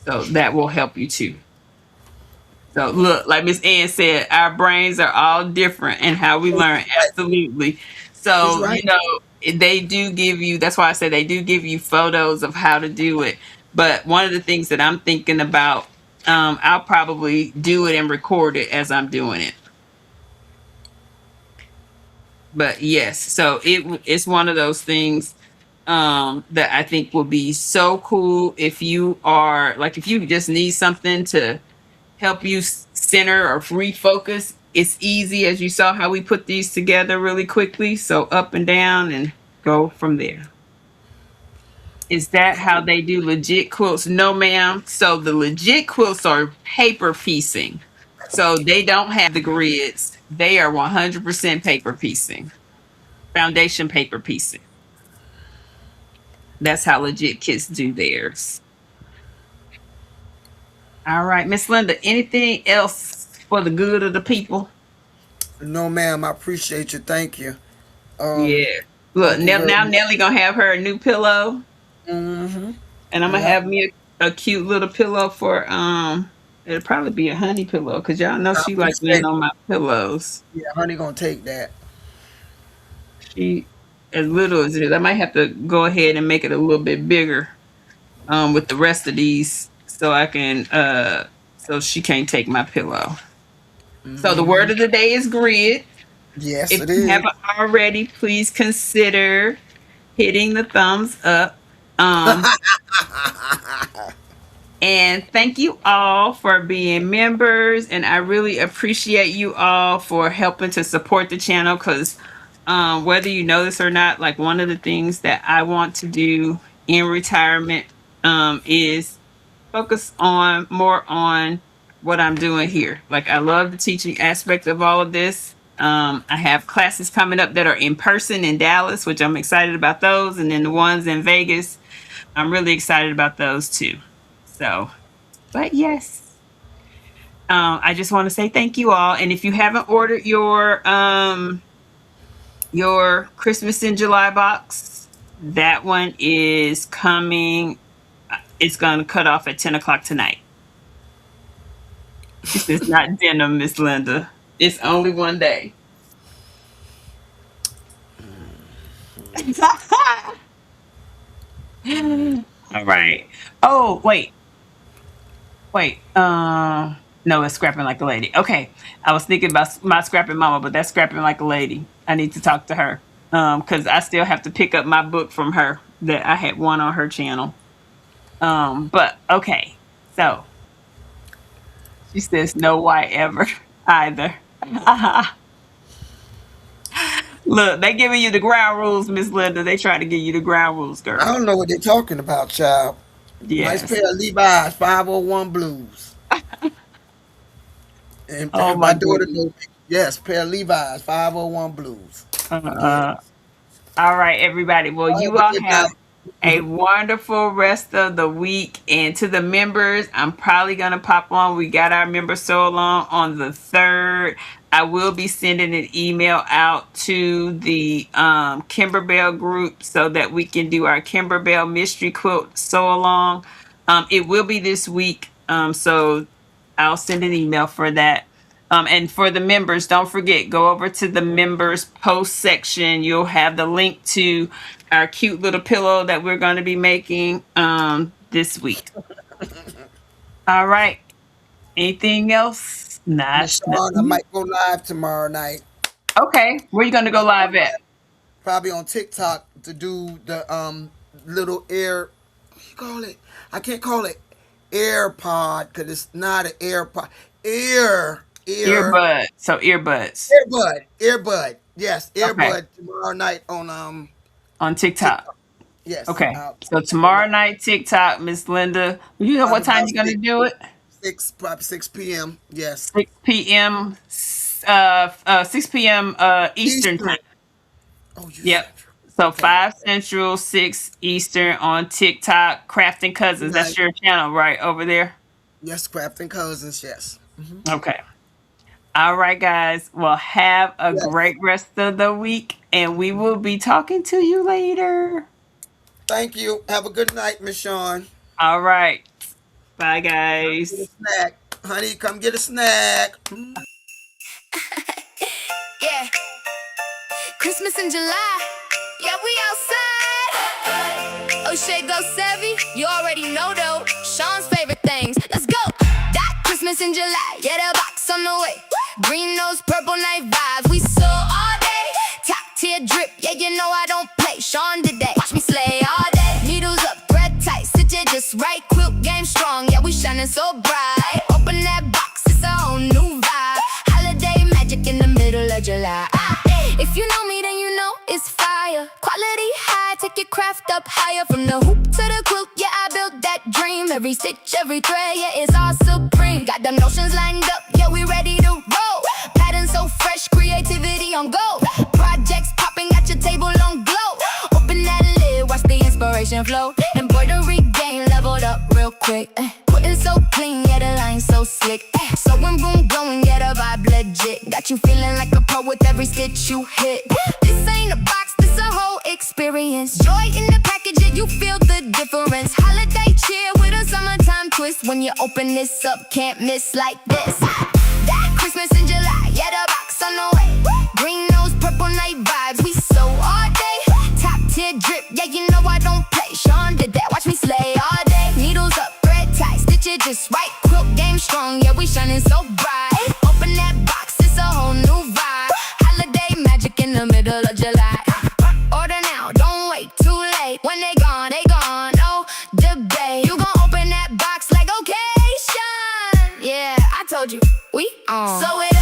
So that will help you too. So look, like Miss Ann said, our brains are all different and how we Oh, learn. she's right. Absolutely. She's So, right. they do give you, that's why I said they do give you photos of how to do it. But one of the things that I'm thinking about, I'll probably do it and record it as I'm doing it. But yes, so it's one of those things that I think will be so cool if you are like if you just need something to help you center or refocus. It's easy as you saw how we put these together really quickly. So up and down and go from there. Is that how they do legit quilts? No, ma'am. So the legit quilts are paper piecing. So they don't have the grids. They are 100% paper piecing, foundation paper piecing. That's how legit kits do theirs. All right, Miss Linda, anything else for the good of the people? No, ma'am. I appreciate you. Thank you. Yeah. Look, Thank you very Now much. Nelly gonna have her a new pillow, Mm-hmm. and I'm gonna Yep. have me a cute little pillow for it'll probably be a honey pillow because y'all know I she like laying appreciate. on my pillows. Yeah, honey, gonna take that. She as little as it is. I might have to go ahead and make it a little bit bigger with the rest of these so I can so she can't take my pillow. So the Mm-hmm. word of the day is grid. Yes, If it you is. haven't already, please consider hitting the thumbs up. Um, and thank you all for being members. And I really appreciate you all for helping to support the channel because whether you know this or not, like one of the things that I want to do in retirement is focus on more on what I'm doing here. Like I love the teaching aspect of all of this. I have classes coming up that are in person in Dallas, which I'm excited about those, and then the ones in Vegas, I'm really excited about those too. So, but yes, I just want to say thank you all. And if you haven't ordered your Christmas in July box, that one is coming. It's going to cut off at 10 o'clock tonight. She says, not denim, Miss Linda. It's only one day. All right. Oh, wait. No, it's scrapping like a lady. Okay. I was thinking about my scrapping mama, but that's scrapping like a lady. I need to talk to her. Because I still have to pick up my book from her that I had one on her channel. But okay. So she says no why ever either. Look, they giving you the ground rules, Miss Linda. They try to give you the ground rules, I girl. don't know what they're talking about, child. Nice Yes. pair of Levi's 501 blues. And Oh my my daughter goodness. knows. Yes, pair of Levi's 501 blues. Yeah. Uh, all right, everybody. Well, Y'all have you a all good have a night. wonderful rest of the week. And to the members, I'm probably going to pop on. We got our member so long on the 3rd. I will be sending an email out to the Kimberbell group so that we can do our Kimberbell mystery quilt sew along. It will be this week. So I'll send an email for that. And for the members, don't forget, go over to the members post section. You'll have the link to our cute little pillow that we're going to be making this week. All right. Anything else? Not. Miss Shawn, I might go live tomorrow night. Okay. Where you going to go live at? Probably on TikTok to do the little air. What you call it? I can't call it AirPod because it's not an AirPod. Earbud. So earbuds. Earbud. Yes, Okay. earbud tomorrow night on On TikTok. TikTok. Yes, Okay. So I go live tomorrow night, TikTok, Miss Linda. You know what probably time about you're going to do it? probably 6 p.m. Yes, 6 p.m. 6 p.m. Eastern Eastern. time. Oh, you Yep. Central. So Okay. 5 Central, 6 Eastern on TikTok. Crafting Good Cousins. That's night. your channel, right? Over there? Yes, Crafting Cousins. Yes. Okay. All right, guys. Well, have a Yes. great rest of the week, and we will be talking to you later. Thank you. Have a good night, Miss Shawn. All right. Bye, Get a guys. snack, honey. Come get a snack. Yeah, Christmas in July. Yeah, we outside. O'Shea go savvy. You already know though. Sean's favorite things. Let's go. That Christmas in July. Yeah, the box on the way. Green nose, purple night vibes. We saw all day. Top tier drip. Yeah, you know I don't play. Sean did that. Watch me slay all day. Needles up, thread tight. Sit you just right. Quilt game strong. Yeah, we shining so bright. Open that box. It's a whole new vibe. Holiday magic in the middle of July. If you know me, then you know it's fire. Quality high, take your craft up higher. From the hoop to the quilt, yeah, I built that dream. Every stitch, every thread, yeah, it's all supreme. Got them notions lined up, yeah, we ready to roll. Pattern so fresh, creativity on go. Projects popping at your table on glow. Open that lid, watch the inspiration flow. Embroidery game leveled up real quick. Quilting so clean, yeah, the line so slick. Sewing room glowing, yeah, the vibe legit. Got you feeling like a pro get you hit. This ain't a box, this a whole experience. Joy in the package, yeah, you feel the difference. Holiday cheer with a summertime twist. When you open this up, can't miss like this. That Christmas in July, yeah, the box on the way. Green nose, purple night vibes, we so all day. Top tier drip, yeah, you know I don't play. Shon did that, watch me slay all day. Needles up, thread tight, stitch it just right. Quilt game strong, yeah, we shining so bright. Open that box, it's a whole new vibe. Holiday magic in the middle of July. Order now, don't wait, too late. When they gone, no debate. You gon' open that box like, okay, Shon. Yeah, I told you, we on. So it